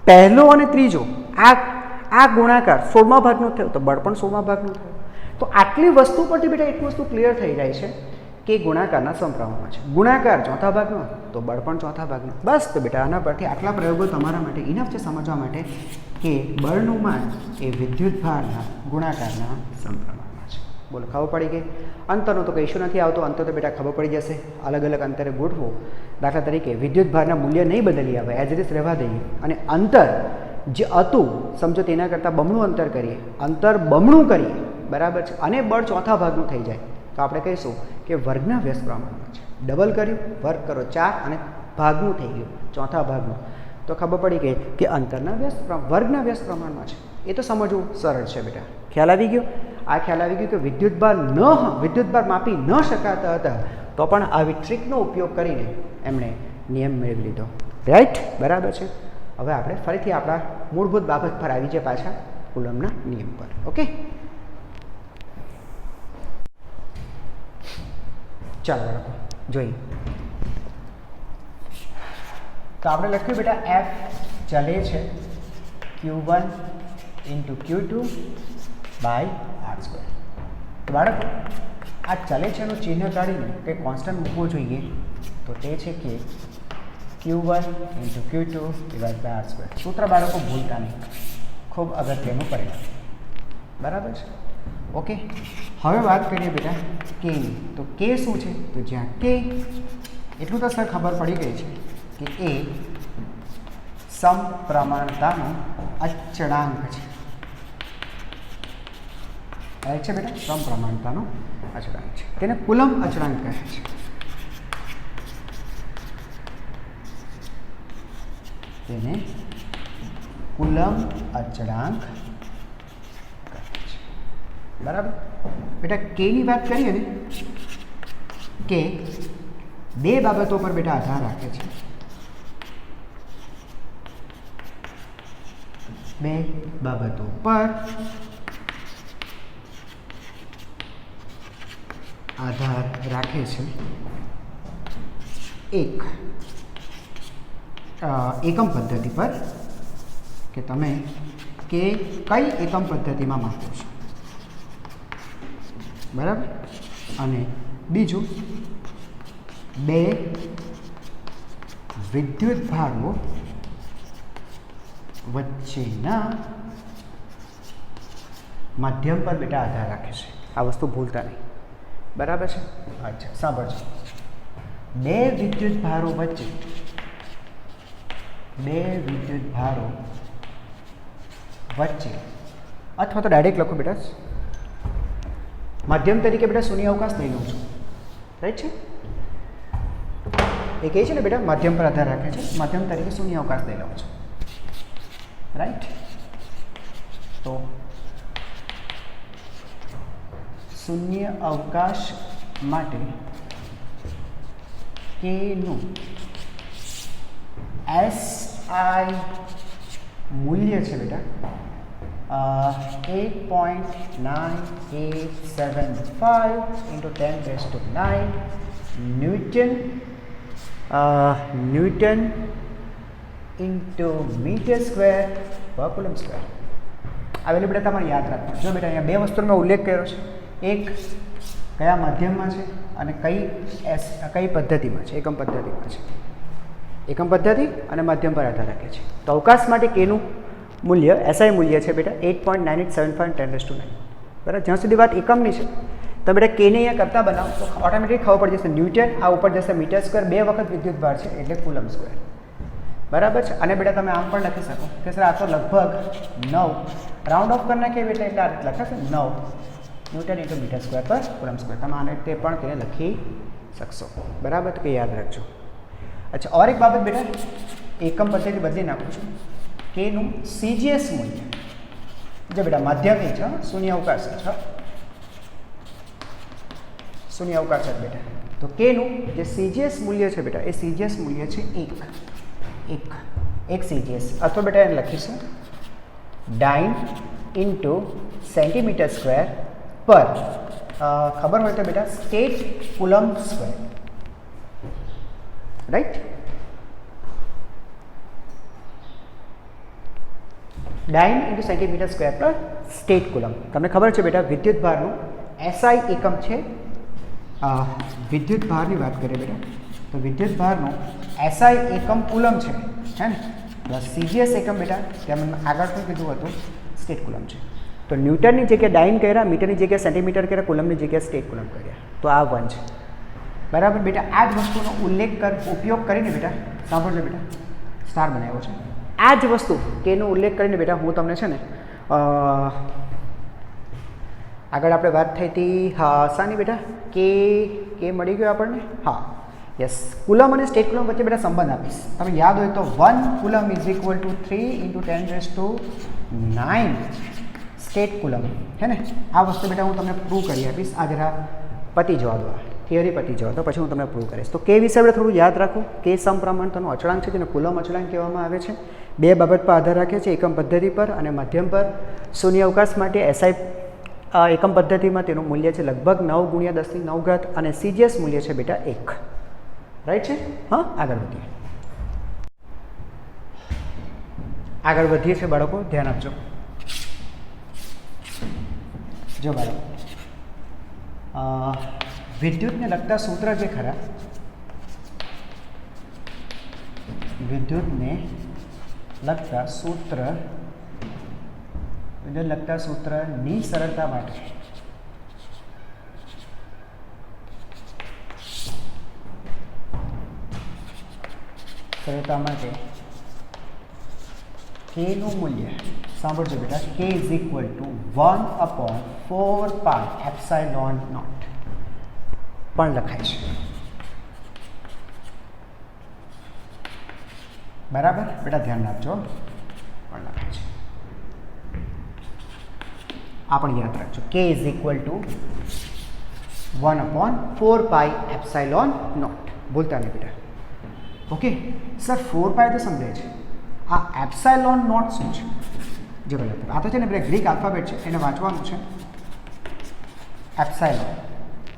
Speaker 1: પહેલો અને ત્રીજો આ ગુણાકાર 16મા ભાગનો થયો તો બળ પણ 16મા ભાગનો થયો. તો આટલી વસ્તુ પરથી બેટા એક વસ્તુ ક્લિયર થઈ જાય છે કે ગુણાકારના સમપ્રમાણમાં છે. ગુણાકાર ચોથા ભાગનો તો બળ પણ ચોથા ભાગનો. બસ તો બેટા આના પરથી આટલા પ્રયોગો તમારા માટે ઇનફ છે સમજવા માટે કે બળનું માન એ વિદ્યુતભારના ગુણાકારના સમપ્રમાણમાં છે. બોલો, ખબર પડી ગઈ? અંતરનો તો કંઈ ઇશ્યુ નથી આવતો. અંતર તો બેટા ખબર પડી જશે. અલગ અલગ અંતરે ગોઠવો. દાખલા તરીકે વિદ્યુતભારના મૂલ્ય નહીં બદલી આવે, એઝ ઇટ ઇઝ રહેવા દઈએ, અને અંતર જે હતું સમજો તેના કરતાં બમણું અંતર કરીએ, અંતર બમણું કરીએ, બરાબર છે, અને બળ ચોથા ભાગનું થઈ જાય તો આપણે કહીશું કે વર્ગના વ્યસ્ત પ્રમાણમાં છે. ડબલ કર્યું, વર્ગ કરો 4 અને ભાગનું થઈ ગયું ચોથા ભાગનું, તો ખબર પડી ગઈ કે અંતરના વર્ગના વ્યસ્ત પ્રમાણમાં છે. એ તો સમજવું સરળ છે બેટા. ખ્યાલ આવી ગયો? આ ખ્યાલ આવી ગયો કે વિદ્યુતભાર માપી ન શકાતા હતા તો પણ આવી ટ્રીકનો ઉપયોગ કરીને એમણે નિયમ મેળવી લીધો. રાઈટ? બરાબર છે. હવે આપણે ફરીથી આપણા મૂળભૂત બાબત પર આવી જઈએ, પાછા કુલમ્બના નિયમ પર. ઓકે, ચાલો બાળકો જોઈએ. તો આપણે લખ્યું બેટા F ચલે છે Q1 × Q2 / R². તો બાળકો આ ચલે છે એનું ચિહ્ન કાઢીને કંઈ કોન્સ્ટન્ટ મૂકવો જોઈએ, તો તે છે કે Q1 × Q2 / R². સૂત્ર બાળકો ભૂલતા નહીં, ખૂબ અગત્યનું પરિણામ. બરાબર છે? ઓકે, હવે વાત કરીએ બેટા Kની. તો K શું છે? તો જ્યાં K એટલું તો સર ખબર પડી ગઈ છે કે એ સમપ્રમાણતાનો અચળાંક છે. છે બેટા, સમપ્રમાણતાનો અચળાંક છે. તેને કુલમ્બ અચળાંક કહે છે. તેને કુલમ્બ અચળાંક કહે છે. બરાબર બેટા? Kની વાત કરીએ ને, કે બે બાબતો પર બેટા આધાર રાખે છે. બે બાબતો પર આધાર રાખે છે. એક એકમ પદ્ધતિ પર, કે તમે કે કઈ એકમ પદ્ધતિમાં માપો છો, બરાબર, અને બીજું બે વિદ્યુતભારો વચ્ચેના માધ્યમ પર બેટા આધાર રાખે છે. આ વસ્તુ ભૂલતા નહીં. બરાબર છે? અચ્છા, સાંભળજો. બે વિદ્યુતભારો વચ્ચે અથવા તો ડાયરેક્ટ લખો બેટા, માધ્યમ તરીકે બેટા શૂન્ય અવકાશ લઈ લઉં છું. રાઈટ છે? એ કહે છે ને બેટા માધ્યમ પર આધાર રાખે છે, માધ્યમ તરીકે શૂન્ય અવકાશ લઈ લઉં છું. રાઈટ? તો શૂન્ય અવકાશ માટે Kનું SI મૂલ્ય છે બેટા 8.9875 × 10⁹ ન્યૂટન ×મીટર² પર કુલમ્બ સ્ક્વેર. આ વેલ્યુ બેટા તમારે યાદ રાખવાનું. જો બેટા અહીંયા બે વસ્તુનો મેં ઉલ્લેખ કર્યો છે. એક કયા માધ્યમમાં છે અને કઈ પદ્ધતિમાં છે, એકમ પદ્ધતિમાં છે. એકમ પદ્ધતિ અને માધ્યમ પર આધાર રાખે છે. તો અવકાશ માટે Kનું મૂલ્ય SI મૂલ્ય છે બેટા 8.9875 × 10⁹. બરાબર? જ્યાં સુધી વાત એકમની છે તો બેટા Kને અહીંયા કરતાં બનાવો તો ઓટોમેટિક ખબર પડી જશે ન્યૂટન, આ ઉપર જશે મીટર², બે વખત વિદ્યુતભાર છે એટલે કુલમ્બ સ્ક્વેર. બરાબર છે? અને બેટા તમે આમ પણ લખી શકો કે સર આ તો લગભગ 9 રાઉન્ડ ઓફ કરી નાખીએ બેટા એટલે આ રીતે લખાશે 9 ન્યૂટન × મીટર² પર કુલમ્બ સ્ક્વેર. તમે આને તે પણ તેને લખી શકશો. બરાબર? તો કે યાદ રાખજો. અચ્છા, ઓર એક બાબત બેટા, એકમ પદ્ધતિ બદલી નાખું છું. Kનું CGS મૂલ્ય, જો બેટા માધ્યમિક છે, શૂન્ય અવકાશ છે, શૂન્ય અવકાશ છે બેટા. તો Kનું જે CGS મૂલ્ય છે બેટા, એ CGS મૂલ્ય છે 1 CGS, અથવા બેટા એને લખીશું ડાઇન ઇન્ટુ સેન્ટીમીટર સ્ક્વેર પર ખબર હોય તો બેટા statcoulomb square, right. Dyne into centimetre square પર સ્ટેટ કુલમ. તમને ખબર છે બેટા વિદ્યુત ભારનું એસઆઈ એકમ છે. વિદ્યુત ભારની વાત કરીએ બેટા તો વિદ્યુત ભારનું એસઆઈ એકમ કુલમ છે, હે ને. પ્લસ સીજીએસ એકમ બેટા તેમ આગળ પણ કીધું હતું સ્ટેટ કુલમ છે. તો ન્યૂટનની જગ્યાએ ડાઇન કર્યા, મીટરની જગ્યાએ સેન્ટીમીટર કર્યા, કુલમની જગ્યાએ સ્ટેટ કુલમ કર્યા, તો આ 1 છે. બરાબર બેટા. આ જ વસ્તુનો ઉપયોગ કરીને બેટા સાંભળજો બેટા સ્ટાર બનાવ્યો છે. આ જ વસ્તુ કેનો ઉલ્લેખ કરીને બેટા હું તમને છે ને આગળ આપણે વાત થઈ હતી શાની બેટા કે મળી ગયો આપણને. હા યસ, કુલમ અને સ્ટેટ કુલમ વચ્ચે બેટા સંબંધ આપીશ. તમે યાદ હોય તો 1 coulomb is equal two 3 into 10⁹ state coulomb, હે ને. આ વસ્તુ બેટા હું તમને પ્રૂવ કરી આપીશ. આ જરા પતી જવા દો, થિયરી પતી જવા દો, પછી હું તમને પ્રૂવ કરીશ. તો કે વિશે આપણે થોડું યાદ રાખો. કે સમપ્રમાણતાનો અચળાંક છે જેને કુલમ અચળાંક કહેવામાં આવે છે. 2 બાબત પર આધાર રાખે છે, એકમ પદ્ધતિ પર અને માધ્યમ પર. શૂન્ય અવકાશ માટે એસઆઈ એકમ પદ્ધતિમાં તેનું મૂલ્ય છે લગભગ 9 × 10⁹ અને સીજીએસ મૂલ્ય છે બેટા 1, રાઈટ છે. હા, આગળ વધીએ છીએ બાળકો, ધ્યાન આપજો. જો બાળકો વિદ્યુતને લગતા સૂત્ર જે ખરા, વિદ્યુતને લગતા સૂત્રની સરળતા માટે કે નું મૂલ્ય સાંભળજો બેટા, કે ઇઝ ઇક્વલ ટુ 1/4πε0 પણ લખાય છે. બરાબર બેટા, ધ્યાન રાખજો, પણ લખાય છે. આ પણ યાદ રાખજો, કે ઇઝ ઇક્વલ ટુ 1/4πε0. ભૂલતા નહીં બેટા. ઓકે સર, 4π તો સમજાય છે, આ એપ્સાઇલોન નોટ શું છે? જો બરાબર, આ તો છે ને પેલા ગ્રીક આલ્ફાબેટ છે, એને વાંચવાનું છે એપ્સાઇલોન,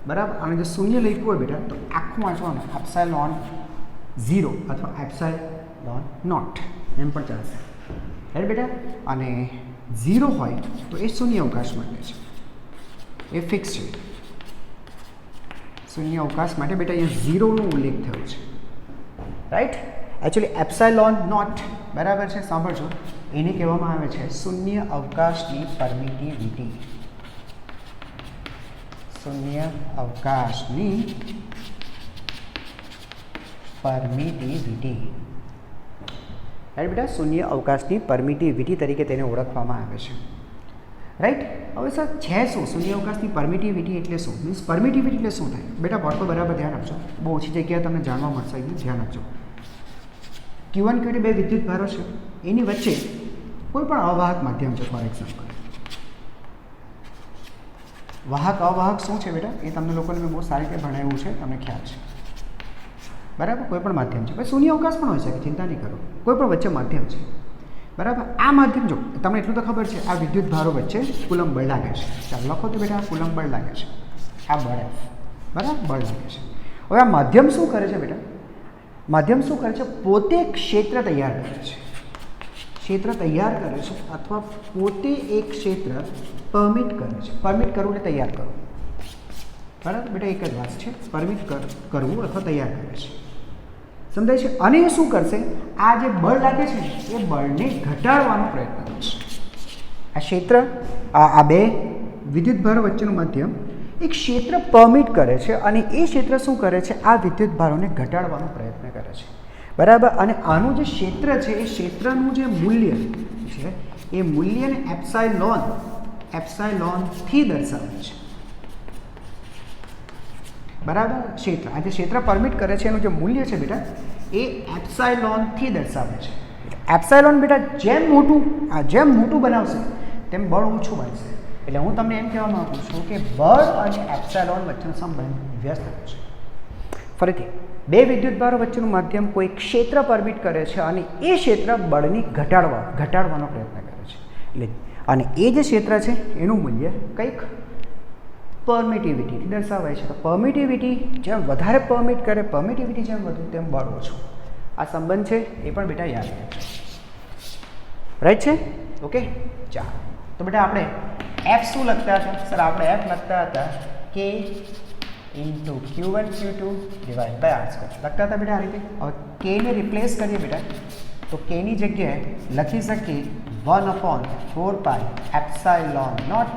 Speaker 1: બરાબર. અને જો શૂન્ય લખ્યું હોય બેટા તો આખું વાંચવાનું એપ્સાઇલોન 0 અથવા એપ્સાઇલોન નોટ એમ પણ ચાલશે, રાઈટ બેટા. અને 0 હોય તો એ શૂન્ય અવકાશ માટે છે, એ ફિક્સ છે. શૂન્ય અવકાશ માટે બેટા અહીંયા 0નો ઉલ્લેખ થયો છે, રાઈટ. એકચ્યુઅલી એપ્સાઇલોન નોટ, બરાબર છે, સાંભળજો, એને કહેવામાં આવે છે શૂન્ય અવકાશની પરમિટિવિટી. શૂન્ય અવકાશની પરમિટિવિટી, રાઈટ બેટા. શૂન્ય અવકાશની પરમિટિવિટી તરીકે તેને ઓળખવામાં આવે છે, રાઈટ. હવે સર છે શું શૂન્ય અવકાશની પરમિટિવિટી એટલે શું? મીન્સ પરમિટિવિટી એટલે શું થાય બેટા? બોર્ડ પર બરાબર ધ્યાન આપજો, બહુ ઓછી જગ્યાએ તમને જાણવા મળશે, અહીં ધ્યાન આપજો. Q1 Q2 બે વિદ્યુત ભારો છે, એની વચ્ચે કોઈ પણ અવાહક માધ્યમ છે. ફોર એક્ઝામ્પલ, વાહક અવાહક શું છે બેટા? એ તમને લોકોને મેં બહુ સારી રીતે ભણાવ્યું છે, તમને ખ્યાલ છે, બરાબર. કોઈ પણ માધ્યમ છે, પછી શૂન્ય અવકાશ પણ હોય છે, ચિંતા નહીં કરો, કોઈ પણ વચ્ચે માધ્યમ છે, બરાબર. આ માધ્યમ, જો તમને એટલું તો ખબર છે, આ વિદ્યુત ભારો વચ્ચે કુલમ બળ લાગે છે. ચાલો લખો તો બેટા, આ કુલમ બળ લાગે છે, આ બળ F, બરાબર, બળ લાગે છે. હવે આ માધ્યમ શું કરે છે બેટા? માધ્યમ શું કરે છે? પોતે ક્ષેત્ર તૈયાર કરે છે, ક્ષેત્ર તૈયાર કરે છે, અથવા પોતે એક ક્ષેત્ર પરમિટ કરે છે. પરમિટ કરવું એટલે તૈયાર કરવું, બરાબર બેટા, એક જ વાત છે, પરમિટ કરવું અથવા તૈયાર કરે છે, સમજાય છે. અને એ શું કરશે? આ જે બળ લાગે છે એ બળને ઘટાડવાનો પ્રયત્ન કરશે. આ ક્ષેત્ર, આ બે વિદ્યુત ભારો વચ્ચેનું માધ્યમ એક ક્ષેત્ર પરમિટ કરે છે, અને એ ક્ષેત્ર શું કરે છે? આ વિદ્યુત ભારોને ઘટાડવાનો પ્રયત્ન કરે છે, બરાબર. અને આનું જે ક્ષેત્ર છે, એ ક્ષેત્રનું જે મૂલ્ય છે, એ મૂલ્યને એપ્સાઇલોનથી દર્શાવે છે, બરાબર. ક્ષેત્ર, આ જે ક્ષેત્ર પરમિટ કરે છે એનું જે મૂલ્ય છે બેટા, એ એપ્સાઇલોનથી દર્શાવે છે. એપ્સાઇલોન બેટા જેમ મોટું બનાવશે તેમ બળ ઓછું બનશે. એટલે હું તમને એમ કહેવા માગું છું કે બળ અને એપ્સાઇલોન વચ્ચેનો સંબંધ વ્યસ્ત છે. ફરીથી, બે વિદ્યુત ભારો વચ્ચેનું માધ્યમ કોઈ ક્ષેત્ર પરમિટ કરે છે, અને એ ક્ષેત્ર બળની ઘટાડવાનો પ્રયત્ન કરે છે. એટલે અને એ જે ક્ષેત્ર છે એનું મૂલ્ય કંઈક પરમિટિવિટી દર્શાવાય છે. તો પરમિટિવિટી જેમ વધારે પરમિટ કરે, પરમિટિવિટી જેમ વધુ તેમ બળ ઓછું. આ સંબંધ છે એ પણ બેટા યાદ રાખજો. રાઈટ છે? ઓકે, ચાલો. તો બેટા આપણે એફ શું લખતા હતા? સર આપણે એફ લખતા હતા કે into Q1 Q2 divide by R square લખતા હતા બેટા આ રીતે. હવે કેને રિપ્લેસ કરીએ બેટા, તો કેની જગ્યાએ લખી શકીએ 1/4 epsilon not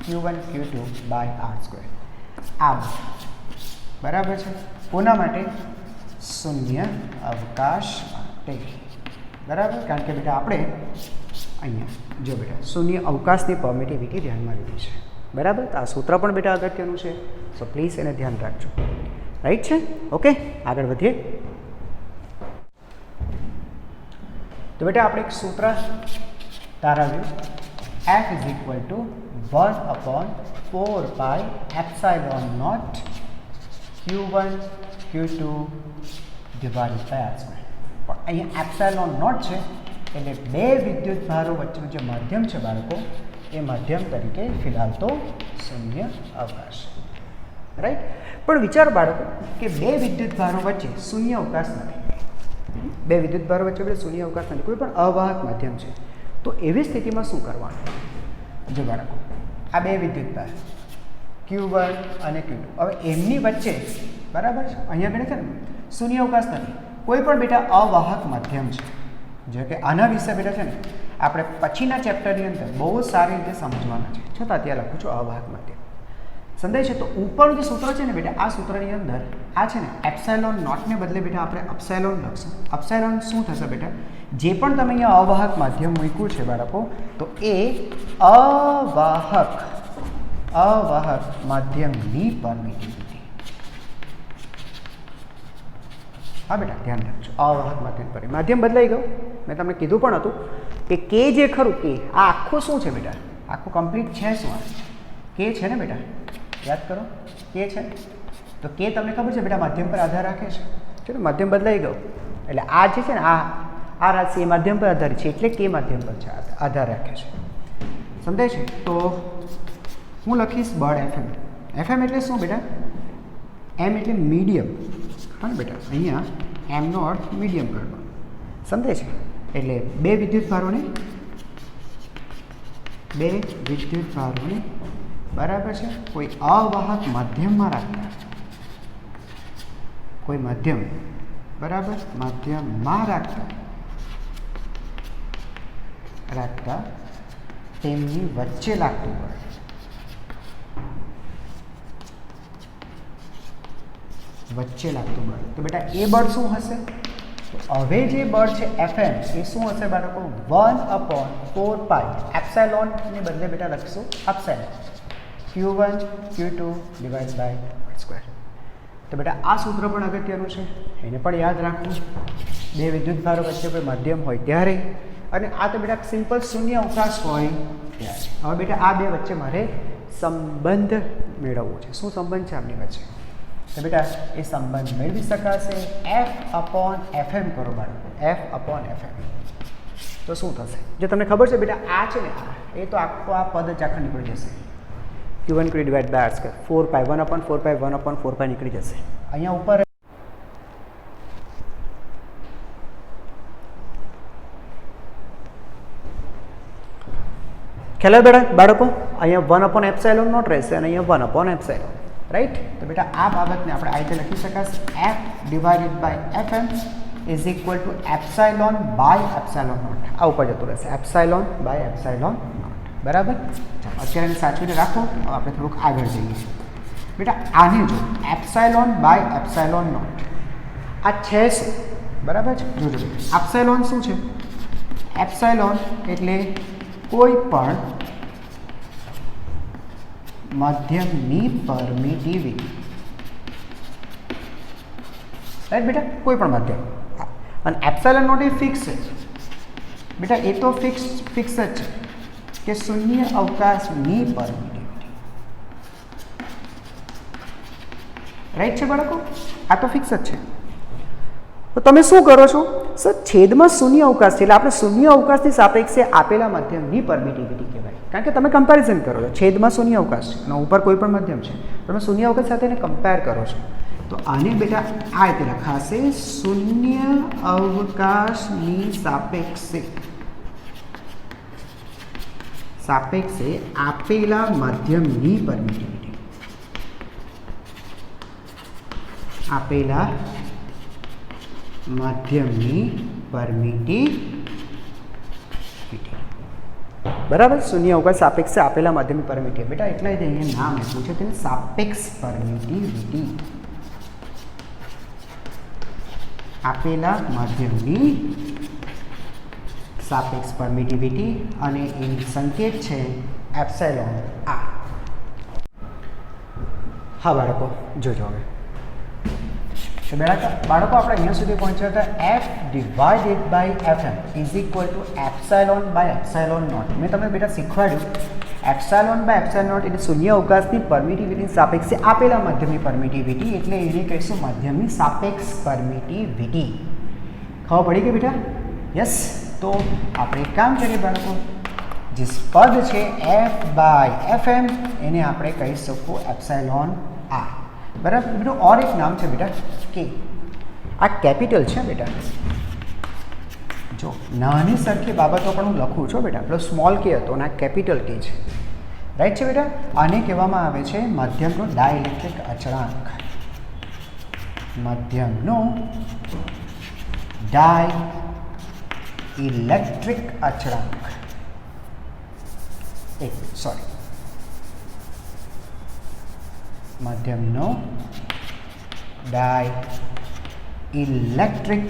Speaker 1: Q1 Q2 by R square. આ બરાબર છે. કોના માટે? શૂન્ય અવકાશ માટે. બરાબર, કારણ કે બેટા આપણે અહીંયા જો બેટા શૂન્ય અવકાશની પરમિટિવિટી ધ્યાનમાં લીધી છે. બરાબર, તો આ સૂત્ર પણ બેટા અગત્યનું છે. સો પ્લીઝ એને ધ્યાન રાખજો. રાઈટ છે? ઓકે, આગળ વધીએ. તો બેટા આપણે એક સૂત્ર તારાવ્યું, F is equal to 1/4 epsilon not Q1 Q2 divide by R square. પણ અહીંયા એપ્સાઇલોન નોટ છે એટલે બે વિદ્યુત ભારો વચ્ચેનું જે માધ્યમ છે બાળકો, એ માધ્યમ તરીકે ફિલહાલ તો શૂન્ય અવકાશ. રાઈટ? પણ વિચાર બાળકો કે બે વિદ્યુત ભારો વચ્ચે શૂન્ય અવકાશ નથી. બે વિદ્યુત ભારો વચ્ચે શૂન્ય અવકાશ નથી, કોઈ પણ અવાહક માધ્યમ છે. તો એવી સ્થિતિમાં શું કરવાનું? જો બાળકો આ બે વિદ્યુત ભાર Q1 અને Q2, હવે એમની વચ્ચે બરાબર છે અહીંયા ગણે છે ને શૂન્ય અવકાશ નથી, કોઈ પણ બેટા અવાહક માધ્યમ છે. જો કે આના વિશે બેટા છે ને આપણે પછીના ચેપ્ટરની અંદર બહુ સારી રીતે સમજવાના છે, છતાં ત્યાં લખું છું અવાહક માધ્યમ. સમજાય છે? તો ઉપરનું જે સૂત્ર છે ને બેટા, આ સૂત્રની અંદર આ છે ને એપ્સાઇલોન નોટને બદલે બેટા આપણે અપ્સાઇલોન લખશું. અપ્સાઇલોન શું થશે બેટા? જે પણ તમે અહીંયા અવાહક માધ્યમ મૂક્યું છે બાળકો, તો એ અવાહક માધ્યમની પરમિટિવિટી. હા બેટા ધ્યાન રાખજો, અવાહક માધ્યમ પર માધ્યમ બદલાઈ ગયું. મેં તમને કીધું પણ હતું કે કે જે ખરું કે આ આખું શું છે બેટા? આખું કમ્પ્લીટ છે શું? આ કે છે ને બેટા, યાદ કરો કે છે. તો કે તમને ખબર છે બેટા માધ્યમ પર આધાર રાખે છે. ચલો માધ્યમ બદલાઈ ગયું એટલે આ જે છે ને આ રાશિ એ માધ્યમ પર આધારિત છે, એટલે કે માધ્યમ પર છે આધાર રાખે છે. સમજાય છે? તો હું લખીશ બળ FM. FM એટલે શું બેટા? M એટલે મીડિયમ. હા ને બેટા, અહીંયા M નો અર્થ મીડિયમ કરવાનો. સમજાય છે? એટલે બે વિદ્યુત ભારોને બરાબર છે કોઈ અવાહક માધ્યમમાં રાખતા, કોઈ માધ્યમ બરાબર માધ્યમમાં રાખતા તેમની વચ્ચે લાગતું બળ. વચ્ચે લાગતું બળ. તો બેટા એ બળ શું હશે? તો હવે જે બળ છે FM એ શું હશે બાળકો? 1/4 એપ્સાઇલોન ને બદલે બેટા લખશું અપ્સાઇલોન Q1 Q2 divide by square. તો બેટા આ સૂત્ર પણ અગત્યનું છે, એને પણ યાદ રાખવું. બે વિદ્યુત ભારો વચ્ચે કોઈ માધ્યમ હોય ત્યારે, અને આ તો બેટા સિમ્પલ શૂન્ય અવકાશ હોય ત્યારે. હવે બેટા આ બે વચ્ચે મારે સંબંધ મેળવવો છે. શું સંબંધ છે આમની વચ્ચે? તો બેટા એ સંબંધ મેળવી શકાશે F/FM કરો બાળકો, F/FM. તો શું થશે? જો તમને ખબર છે બેટા આ છે ને એ તો આખો આ પદ જ આખા નીકળી જશે. Q1 Q2 divide by R square 4 1/4 નીકળી જશે. અહીંયા ઉપર ખ્યાલ બેટા બાળકો, અહીંયા 1/ε નોટ રહેશે અને અહીંયા 1/ε. રાઈટ? તો બેટા આ બાબતને આપણે આ રીતે લખી શકાશે F divided by FM is equal to epsilon by epsilon not. આ ઉપર જતું રહેશે એપ્સાઇલોન બાય એપ્સાઇલોન નોટ. બરાબર? અત્યારે સાચવીને રાખો. હવે આપણે થોડુંક આગળ જઈએ. બેટા આને જો એપ્સાઇલોન બાય એપ્સાઇલોન નોટ આ છે શું? બરાબર છે? જોજો એપ્સાઇલોન શું છે? એપ્સાઇલોન એટલે કોઈ પણ માધ્યમની પરમિટિવિટી. રાઈટ બેટા? કોઈ પણ માધ્યમ. અને એપ્સાઇલોન નોટ એ ફિક્સ છે બેટા, એ તો ફિક્સ જ છે કે શૂન્ય અવકાશની પરમિટિવિટી. રાઈટ છે બાળકો? આ તો ફિક્સ જ છે. તો તમે શું કરો છો સર, છેદમાં શૂન્ય અવકાશ છે એટલે આપણે શૂન્ય અવકાશની સાપેક્ષે આપેલા મધ્યમની પરમિટિવિટી કહેવાય, કારણ કે તમે કમ્પેરિઝન કરો છો. છેદમાં શૂન્ય અવકાશ છે અને ઉપર કોઈ પણ મધ્યમ છે, તમે શૂન્ય અવકાશ સાથે એને કમ્પેર કરો છો. તો આને બેટા આ રીતે લખાશે, શૂન્ય અવકાશની સાપેક્ષે આપેલા મધ્યમની પરમિટિવિટી, આપેલા મધ્યમની પરમિટિવિટી. બરાબર, શૂન્ય અવકાશ સાપેક્ષે આપેલા મધ્યમની પરમિટિવિટી. બેટા એટલે જ અહીંયા નામ આપ્યું છે તેને સાપેક્ષ પરમિટિવિટી, આપેલા મધ્યમની સાપેક્ષ પરમિટિવિટી, અને એની સંકેત છે એપ્સિલોન આર. હા બાળકો જોજો હવે. તો બાળકો આપણે અહીંયા સુધી પહોંચ્યા હતા. F divided by FM is equal to epsilon by epsilon not. મેં તમને બેટા શીખવાડ્યું એપ્સિલોન બાય એપ્સિલોન નોટ એટલે શૂન્ય અવકાશની પરમિટિવિટીની સાપેક્ષે આપેલા મધ્યમની પરમિટિવિટી, એટલે એને કહીશું મધ્યમની સાપેક્ષ પરમિટિવિટી. ખબર પડી ગઈ બેટા? યસ. તો આપણે એક કામ કરીએ બાળકો, જે પદ છે એફ બાય એફએમ એને આપણે કહી શકું એપ્સિલોન આર. બરાબર બેટો? ઓર એક નામ છે બેટા કે. આ કેપિટલ છે બેટા, જો નાની સરખી બાબતો પણ હું લખું છું બેટા. પેલો સ્મોલ કે હતો અને આ કેપિટલ કે છે, રાઈટ છે બેટા? આને કહેવામાં આવે છે મધ્યમનો ડાઇલેક્ટ્રિક અચળાંક. મધ્યમનો ડાઇલેક્ટ્રિક અચળાંક. મધ્યમનો ડાઇલેક્ટ્રિક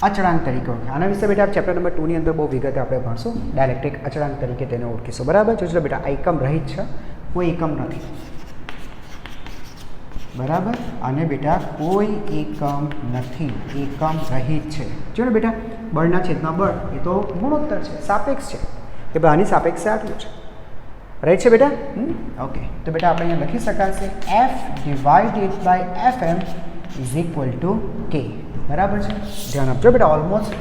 Speaker 1: અચળાંક તરીકે ઓળખાય. આના વિશે બેટા ચેપ્ટર નંબર 2 ની અંદર બહુ વિગતે આપણે ભણશું. ડાઇલેક્ટ્રિક અચળાંક તરીકે તેને ઓળખીશું. બરાબર? જોજો બેટા, આ એકમ રહિત છે, કોઈ એકમ નથી. બરાબર? અને બેટા કોઈ એકમ નથી, એકમ રહિત છે. જો ને બેટા, બળના છેદમાં બળ એ તો ગુણોત્તર છે, સાપેક્ષ છે, કે ભાઈ આની સાપેક્ષે આટલું છે. રાઈટ છે બેટા? ઓકે. તો બેટા આપણે અહીંયા લખી શકાશે F divided by FM is equal to K. બરાબર છે? ધ્યાન આપજો બેટા, ઓલમોસ્ટ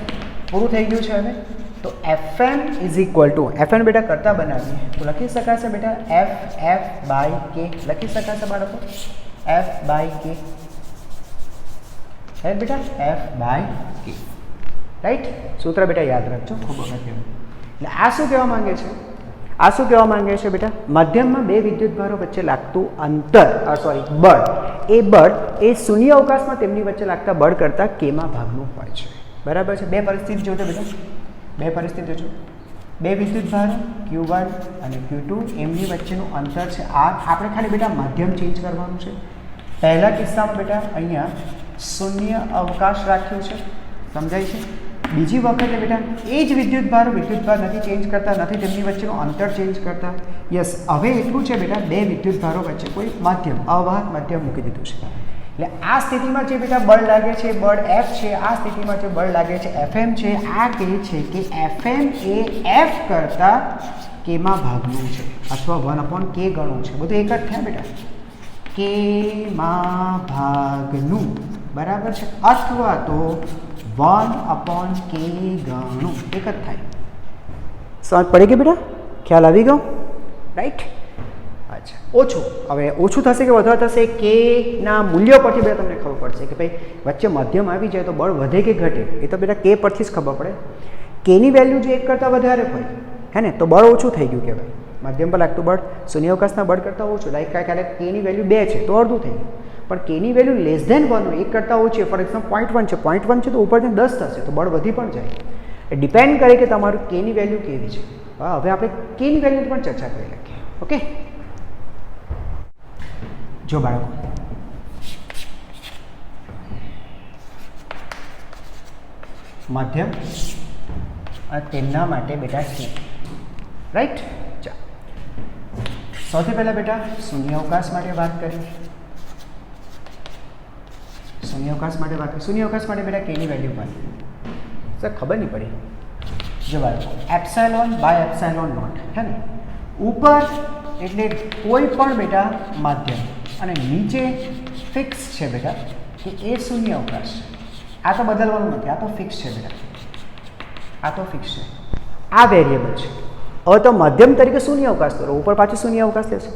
Speaker 1: પૂરું થઈ ગયું છે હવે. તો FM is equal two, FM બેટા કરતા બનાવીએ તો લખી શકાશે બેટા એફ બાય કે. લખી શકાશે બાળકો એફ બાય કે. રાઈટ બેટા? એફ બાય કે. રાઈટ? સૂત્ર બેટા યાદ રાખજો, ખૂબ અગત્યનું. એટલે આ શું કહેવા માંગે છે? આ શું કહેવા માંગે છે બેટા? મધ્યમમાં બે વિદ્યુતભારો વચ્ચે લાગતું અંતર, બળ, એ બળ એ શૂન્ય અવકાશમાં તેમની વચ્ચે લાગતા બળ કરતાં કેમાં ભાગનું હોય છે. બરાબર છે? બે પરિસ્થિતિ જોજો બેટા, બે પરિસ્થિતિ જો. બે વિદ્યુતભારો Q1 અને Q2 એમની વચ્ચેનું અંતર છે આ. આપણે ખાલી બેટા માધ્યમ ચેન્જ કરવાનું છે. પહેલા કિસ્સામાં બેટા અહીંયા શૂન્ય અવકાશ રાખ્યું છે, સમજાય છે? બીજી વખતે બેટા એ જ વિદ્યુતભાર નથી ચેન્જ કરતા, નથી તેમની વચ્ચેનું અંતર ચેન્જ કરતા. યસ. હવે એટલું છે બેટા, બે વિદ્યુતભારો વચ્ચે કોઈ માધ્યમ, અવાહક માધ્યમ મૂકી દીધું છે. એટલે આ સ્થિતિમાં જે બેટા બળ લાગે છે, બળ F છે. આ સ્થિતિમાં જે બળ લાગે છે FM છે. આ કહે છે કે FM એ F કરતાં કેમાં ભાગનું છે, અથવા 1/k ગણું છે. બધું એક જ થયા બેટા, કેમાં ભાગનું. બરાબર છે? અથવા તો 1/k ગણું, એક જ થાય. સમજ પડી ગઈ બેટા? ખ્યાલ આવી ગયો? રાઈટ? અચ્છા. ઓછું, હવે ઓછું થશે કે વધારે થશે, કે ના મૂલ્યો પરથી બેટા તમને ખબર પડશે કે ભાઈ વચ્ચે મધ્યમ આવી જાય તો બળ વધે કે ઘટે. એ તો બેટા કે પરથી જ ખબર પડે. કેની વેલ્યુ જો 1 કરતાં વધારે હોય, હે ને, તો બળ ઓછું થઈ ગયું કહેવાય. મધ્યમ પર લાગતું બળ શૂન્યાવકાશના બળ કરતાં ઓછું. લાઈક ક્યારેક કેની વેલ્યુ 2 છે તો અડધું થઈ ગયું. પણ કેની વેલ્યુ લેસ ધેન 1 હોય, 1 કરતાં ઓછી, ફોર એક્ઝામ્પલ 0.1 છે, 0.1 છે તો ઉપરથી 10 થશે તો બળ વધી પણ જાય. એ ડિપેન્ડ કરે કે તમારું કેની વેલ્યુ કેવી છે. હવે આપણે કેની વેલ્યુની પણ ચર્ચા કરી લખીએ. ઓકે? જો બાળકો, મધ્યમ અને તેમના માટે બેટા કે. રાઈટ? ચાલો, સૌથી પહેલાં બેટા શૂન્યાવકાશ માટે વાત કરીએ. શૂન્યાવકાશ માટે વાત કરીએ. શૂન્યાવકાશ માટે બેટા કેની વેલ્યુ મળે? સર ખબર નહીં પડી. જો બાળકો, એપ્સિલોન બાય એપ્સિલોન નોટ, હે ને? ઉપર એટલે કોઈ પણ બેટા માધ્યમ, અને નીચે ફિક્સ છે બેટા કે એ શૂન્ય અવકાશ છે. આ તો બદલવાનું નથી, આ તો ફિક્સ છે બેટા, આ તો ફિક્સ છે, આ વેરિયેબલ છે. હવે તો મધ્યમ તરીકે શૂન્ય અવકાશ કરો, ઉપર પાછું શૂન્ય અવકાશ લેશો,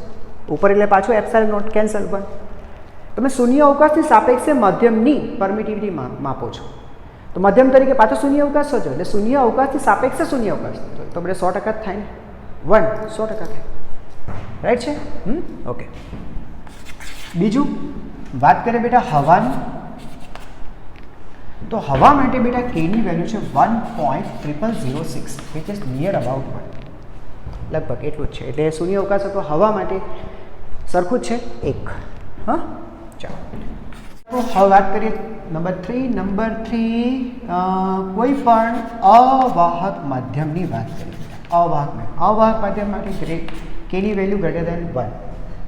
Speaker 1: ઉપર એટલે પાછું એપ્સિલોન નોટ કેન્સલ. પણ તમે શૂન્ય અવકાશની સાપેક્ષે મધ્યમની પરમિટિવિટી માપો છો, તો મધ્યમ તરીકે પાછો શૂન્ય અવકાશ શોધો, એટલે શૂન્ય અવકાશની સાપેક્ષે શૂન્ય અવકાશ તો આપણે 100% જ થાય ને, 100% થાય, રાઈટ છે. ઓકે, બીજું વાત કરીએ બેટા હવાની, તો હવા માટે બેટા કેની વેલ્યુ છે 1.0006 વિચ ઇઝ નિયર અબાઉટ 1, લગભગ એટલું જ છે. એટલે શૂન્ય અવકાશ હતો હવા માટે સરખું જ છે 1. હા, ચાલો તો હવે વાત કરીએ નંબર 3. કોઈ પણ અવાહક માધ્યમની વાત કરીએ. અવાહક માધ્યમ માટે કેની વેલ્યુ ગ્રેટર દેન 1,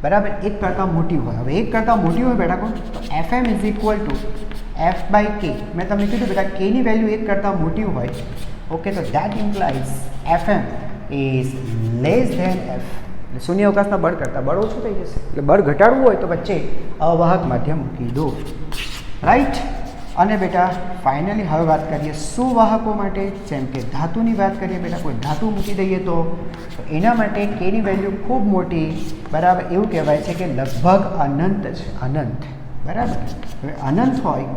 Speaker 1: બરાબર, 1 કરતાં મોટી હોય. હવે 1 કરતાં મોટી હોય બેટા કોણ, તો Fm is equal two F/K. મેં તમને કીધું બેટા કેની વેલ્યુ 1 કરતાં મોટી હોય, ઓકે, તો that implies Fm is less than F. એટલે શૂન્ય અવકાશના બળ કરતાં બળ ઓછું થઈ જશે. એટલે બળ ઘટાડવું હોય તો વચ્ચે અવાહક માધ્યમ મૂકી દો, રાઈટ. અને બેટા ફાઇનલી હવે વાત કરીએ સુવાહકો માટે. જેમ કે ધાતુની વાત કરીએ બેટા, કોઈ ધાતુ મૂકી દઈએ તો એના માટે કેની વેલ્યુ ખૂબ મોટી, બરાબર, એવું કહેવાય છે કે લગભગ અનંત છે, અનંત, બરાબર. હવે અનંત હોય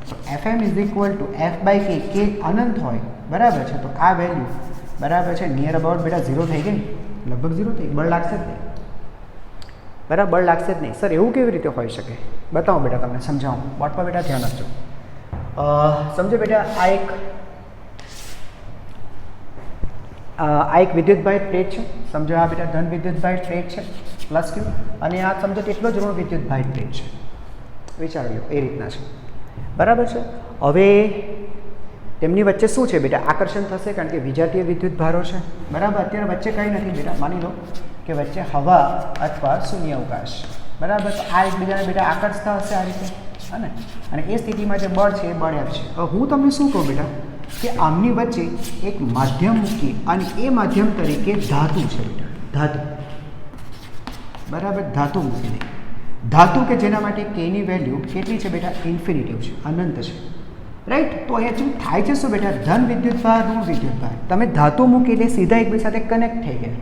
Speaker 1: તો Fm is equal two F/K, કે અનંત હોય, બરાબર છે, તો આ વેલ્યુ બરાબર છે નિયર અબાઉટ બેટા 0 થઈ ગઈ, લગભગ 0 થઈ, બળ લાગશે જ નહીં, બરાબર, બળ લાગશે જ નહીં. સર એવું કેવી રીતે હોઈ શકે, બતાવો બેટા, તમને સમજાવું, બોર્ડ પર બેટા ધ્યાન આપજો. સમજો બેટા, આ એક વિદ્યુતભારિત પ્લેટ છે, સમજો આ બેટા ધન વિદ્યુતભારિત પ્લેટ છે પ્લસ Q, અને આ સમજો તેટલો જ ઋણ વિદ્યુતભારિત પ્લેટ છે, વિચારી લો, એ રીતના છે, બરાબર છે. હવે તેમની વચ્ચે શું છે બેટા, આકર્ષણ થશે, કારણ કે વિજાતીય વિદ્યુત ભારો છે, બરાબર. અત્યારે વચ્ચે કંઈ નથી બેટા, માની લો કે વચ્ચે હવા અથવા શૂન્ય અવકાશ, બરાબર. તો આ એકબીજાને બેટા આકર્ષતા હશે આ રીતે, અને એ સ્થિતિમાં જે બળ છે એ બળ F છે. હવે હું તમને શું કહું બેટા, કે આમની વચ્ચે એક માધ્યમ મૂકી અને એ માધ્યમ તરીકે ધાતુ છે બેટા, ધાતુ, બરાબર, ધાતુ મૂકી દે, ધાતુ કે જેના માટે કેની વેલ્યુ કેટલી છે બેટા, ઇન્ફિનિટિવ છે, અનંત છે, રાઈટ. તો અહીંયા શું થાય છે, શું બેટા, ધન વિદ્યુતભાર ઋણ વિદ્યુતભાર, તમે ધાતુ મૂકી એટલે સીધા એકબીજા સાથે કનેક્ટ થઈ ગયા,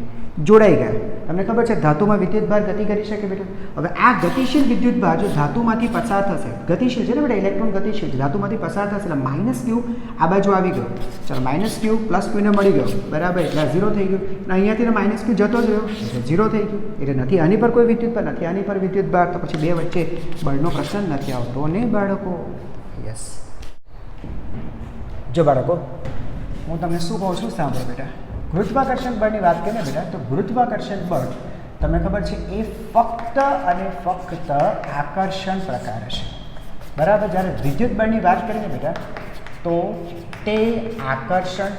Speaker 1: જોડાઈ ગયા. તમને ખબર છે ધાતુમાં વિદ્યુતભાર ગતિ કરી શકે બેટા. હવે આ ગતિશીલ વિદ્યુતભાર જો ધાતુમાંથી પસાર થશે, ગતિશીલ છે ને બેટા, ઇલેક્ટ્રોન ગતિશીલ છે, ધાતુમાંથી પસાર થશે એટલે માઇનસ Q આ બાજુ આવી ગયો, ચાલો માઇનસ Q પ્લસ Q ને મળી ગયો, બરાબર, એટલે 0 થઈ ગયું, અને અહીંયાથી માઇનસ Q જતો જ રહ્યો એટલે 0 થઈ ગયું. એટલે નથી આની પર કોઈ વિદ્યુતભાર, નથી આની પર વિદ્યુતભાર, તો પછી બે વચ્ચે બળનો પ્રશ્ન નથી આવતો ને બાળકો. યસ, જો બાળકો હું તમને શું કહું છું, સાંભળો બેટા. ગુરુત્વાકર્ષણ બળની વાત કરીએ બેટા, તો ગુરુત્વાકર્ષણ બળ તમને ખબર છે એ ફક્ત અને ફક્ત આકર્ષણ પ્રકારે છે, બરાબર. જ્યારે વિદ્યુત બળની વાત કરીએ બેટા, તો તે આકર્ષણ,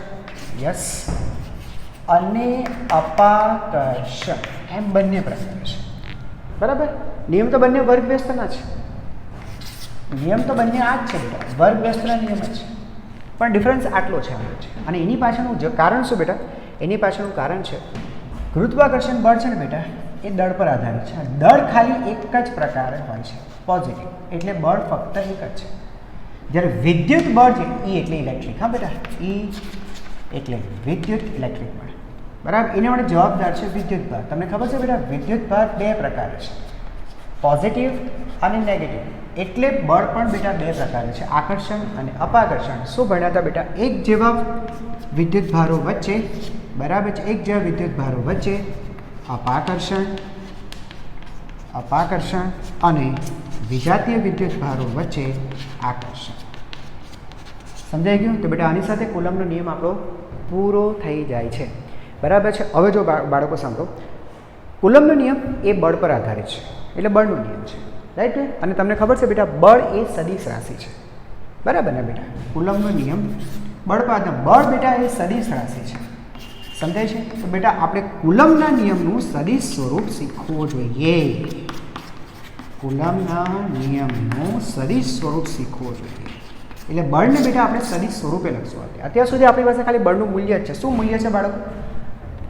Speaker 1: યસ, અને અપાકર્ષણ એમ બંને પ્રકારે છે, બરાબર. નિયમ તો બંને વર્ગ વ્યસ્તના છે, નિયમ તો બંને આ જ છે બેટા, વર્ગ વ્યસ્તના નિયમ જ છે, પણ ડિફરન્સ આટલો છે આનો છે. અને એની પાછળનું કારણ શું બેટા, એની પાછળનું કારણ છે ગુરુત્વાકર્ષણ બળ છે ને બેટા, એ દળ પર આધારિત છે. દળ ખાલી એક જ પ્રકારે હોય છે, પોઝિટિવ, એટલે બળ ફક્ત એક જ છે. જ્યારે વિદ્યુત બળ છે, E એટલે ઇલેક્ટ્રિક, હા બેટા, E એટલે વિદ્યુત ઇલેક્ટ્રિક બળ, બરાબર. એને માટે જવાબદાર છે વિદ્યુત ભાર. તમને ખબર છે બેટા, વિદ્યુત ભાર બે પ્રકારે છે, પોઝિટિવ અને નેગેટિવ. એટલે બળ પણ બેટા બે પ્રકારે છે, આકર્ષણ અને અપાકર્ષણ. શું ભણ્યા હતા બેટા, એક જેવા વિદ્યુત ભારો વચ્ચે, બરાબર છે, એક જેવા વિદ્યુત ભારો વચ્ચે અપાકર્ષણ અને વિજાતીય વિદ્યુત ભારો વચ્ચે આકર્ષણ. સમજાઈ ગયું? તો બેટા આની સાથે કુલમ્બનો નિયમ આપણો પૂરો થઈ જાય છે, બરાબર છે. હવે જો બાળકો સાંભળો, કુલમ્બનો નિયમ એ બળ પર આધારિત છે, એટલે બળનો નિયમ છે, રાઈટ. અને તમને ખબર છે બેટા, બળ એ સદિશ રાશિ છે, બરાબર ને બેટા. કુલમ્બનો નિયમ બળ પર આધારિત, બળ બેટા એ સદિશ રાશિ છે, સમજાય છે? તો બેટા આપણે કુલમ્બના નિયમનું સદિશ સ્વરૂપ શીખવું જોઈએ, કુલમ્બના નિયમનું સદિશ સ્વરૂપ શીખવું જોઈએ. એટલે બળને બેટા આપણે સદિશ સ્વરૂપે લખશું. અત્યાર સુધી આપણી પાસે ખાલી બળનું મૂલ્ય જ છે. શું મૂલ્ય છે બાળકો?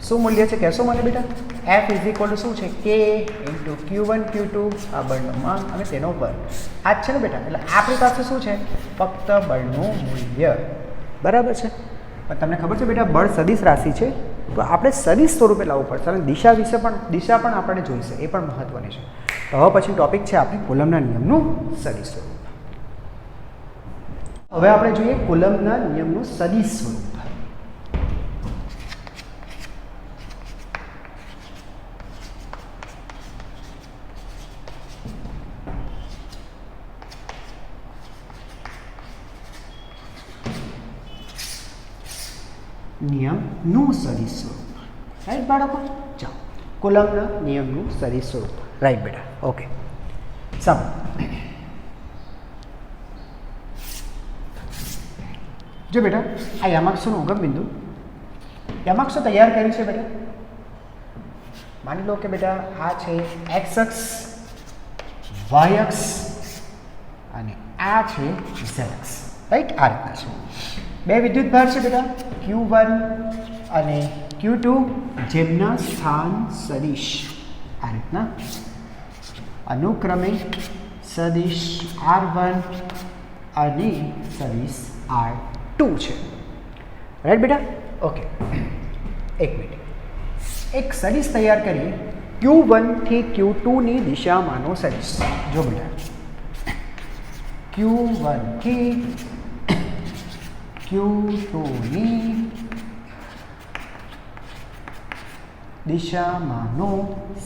Speaker 1: શું મૂલ્ય છે કહેશો મને બેટા? એફ ઇઝ ઇક્વલ ટુ શું છે? કે ઇન્ટુ Q1 Q2 આ બળનો માન અને તેનો વર્ગ. આ જ છે ને બેટા? એટલે આપણી પાસે શું છે? ફક્ત બળનું મૂલ્ય. બરાબર છે? પણ તમને ખબર છે બેટા બળ સદિશ રાશિ છે, તો આપણે સદિશ સ્વરૂપે લાવવું પડશે અને દિશા પણ આપણે જોઈશે, એ પણ મહત્વની છે. તો હવે પછી ટોપિક છે આપણે કુલમ્બના નિયમનું સદિશ સ્વરૂપ. હવે આપણે જોઈએ કુલમ્બના નિયમનું સદિશ સ્વરૂપ. નિયમનું સદિશ સ્વરૂપ. રાઈટ બાળકો? ચાલો કુલમ્બના નિયમનું સદિશ સ્વરૂપ. રાઈટ બેટા? ઓકે. સમ જો બેટા આ યામાક્ષનું ઉગમ બિંદુ યામાક્ષ તૈયાર કર્યું છે બેટા. માની લો કે બેટા આ છે એક્સ અક્ષ, વાય અક્ષ અને આ છે ઝેડ અક્ષ. રાઈટ? આ રીતના છે. બે વિદ્યુત ભાર છે બેટા Q1 અને Q2 જેમના સ્થાન સદિશ આ રીતના અનુક્રમે સદિશ R1 અને સદિશ R2 છે. રાઈટ બેટા? ઓકે. એક મિનિટ. એક સદિશ તૈયાર કરીએ Q1 થી Q2 ની દિશામાંનો સદિશ. જો બેટા Q1 થી Q2 ની દિશામાંનો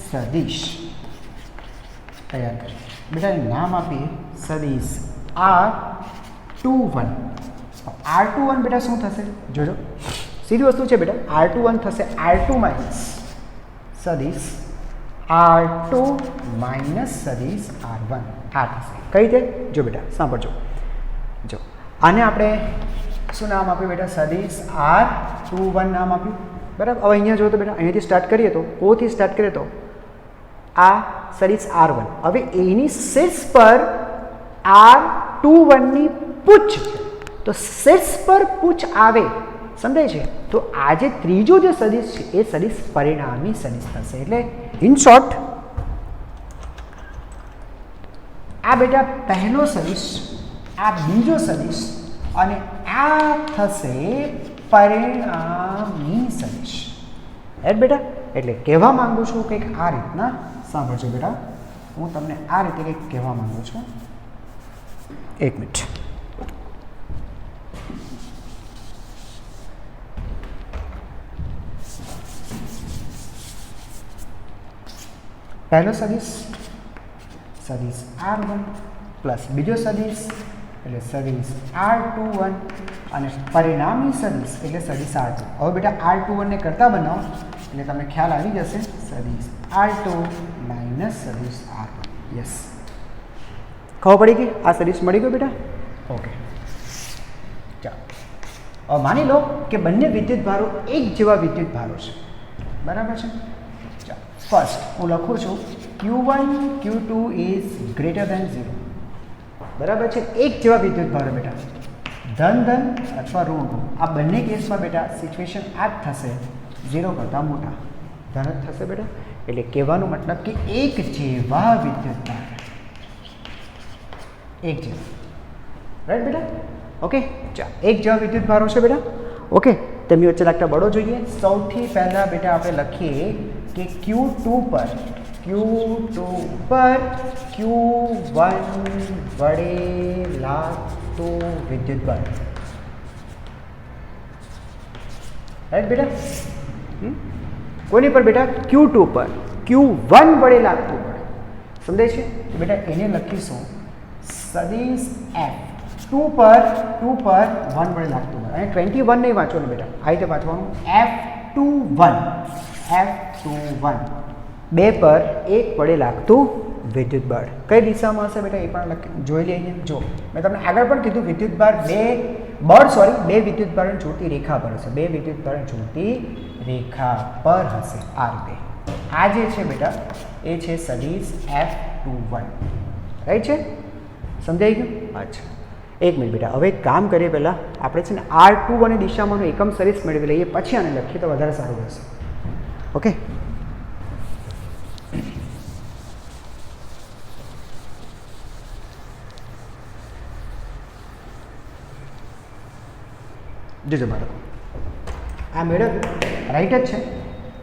Speaker 1: સદિશ તૈયાર કરીએ. બેટા નામ આપીએ સદિશ R21. R21 બેટા શું થશે? જોજો સીધી વસ્તુ છે બેટા. R21 થશે R2 માઇનસ સદિશ R2 માઇનસ સદિશ R1. આ થશે. કઈ રીતે? જો બેટા સાંભળજો. જો આને આપણે શું નામ આપ્યું બેટા? સદિશ R21 નામ આપ્યું. બરાબર? હવે અહીંયા જો તો બેટા અહીંયાથી સ્ટાર્ટ કરીએ તો O થી સ્ટાર્ટ કરીએ તો આ સદિશ R1. હવે એની શીર્ષ પર R21 ની પૂછ છે, તો શીર્ષ પર પૂછ આવે, સમજાય છે? તો આ જે ત્રીજો જે સદિશ છે એ સદિશ પરિણામી સદિશ થશે. એટલે ઇન શોર્ટ આ બેટા પહેલો સદિશ, આ બીજો સદિશ અને આ થશે પરિણામી સદિશ. રાઈટ બેટા? એટલે કહેવા માંગુ છું કંઈક આ રીતના. સાંભળજો બેટા, હું તમને આ રીતે કંઈક કહેવા માંગુ છું. એક મિનિટ. પહેલો સદિશ સદિશ R1 પ્લસ બીજો સદિશ એટલે સદિશ R21 અને પરિણામી સદિશ એટલે સદિશ R2. હવે બેટા R21 ને કરતા બનાવો એટલે તમને ખ્યાલ આવી જશે. સદિશ R2 માઇનસ સદિશ R1. યસ, ખબર પડી ગઈ? આ સદિશ મળી ગયો બેટા? ઓકે. ચાલો હવે માની લો કે બંને વિદ્યુત ભારો એક જેવા વિદ્યુત ભારો છે. બરાબર છે? ચાલો ફર્સ્ટ હું લખું છું Q1 Q2 is greater than 0. બરાબર છે? એક જેવા વિદ્યુત ભારો બેટા, ધન ધન અથવા ઋણ ઋણ, આ બંને કેસમાં બેટા સિચ્યુએશન આ જ થશે, 0 કરતાં મોટા. ધન જ થશે બેટા. એટલે કહેવાનો મતલબ કે એક જેવા વિદ્યુત ભાર, એક જેવા. રાઈટ બેટા? ઓકે. ચાલો એક જેવા વિદ્યુત ભારો છે બેટા. ઓકે. તેમની વચ્ચે લાગતા બળો જોઈએ. સૌથી પહેલાં બેટા આપણે લખીએ કે Q2 પર Q1 વડે લાગતું વિદ્યુત બળ. રાઈટ બેટા? કોની પર બેટા? Q2 પર Q1 વડે લાગતું બળ. સમજાય છે? તો બેટા એને લખીશું સદિશ F 2 પર 1 વડે લાગતું બળ. અને 21 નહીં વાંચવાનું બેટા, આ રીતે વાંચવાનું F21 2 પર 1 વડે લાગતું વિદ્યુત બળ. કઈ દિશામાં હશે બેટા એ પણ જોઈ લઈએ. જો મેં તમને આગળ પણ કીધું વિદ્યુત ભાર બે વિદ્યુત ભાર જોડતી રેખા પર હશે. બે વિદ્યુત ભાર જોડતી રેખા પર હશે. આ રીતે આ જે છે બેટા એ છે સદિશ F21. રાઈટ છે? સમજાઈ ગયું? અચ્છા એક મિનિટ બેટા, હવે એક કામ કરીએ. પહેલાં આપણે છે ને R21 દિશામાંનો એકમ સદિશ મેળવી લઈએ, પછી આને લખીએ તો વધારે સારું રહેશે. ઓકે, જોજો બાળકો, આ મેળવ રાઈટ જ છે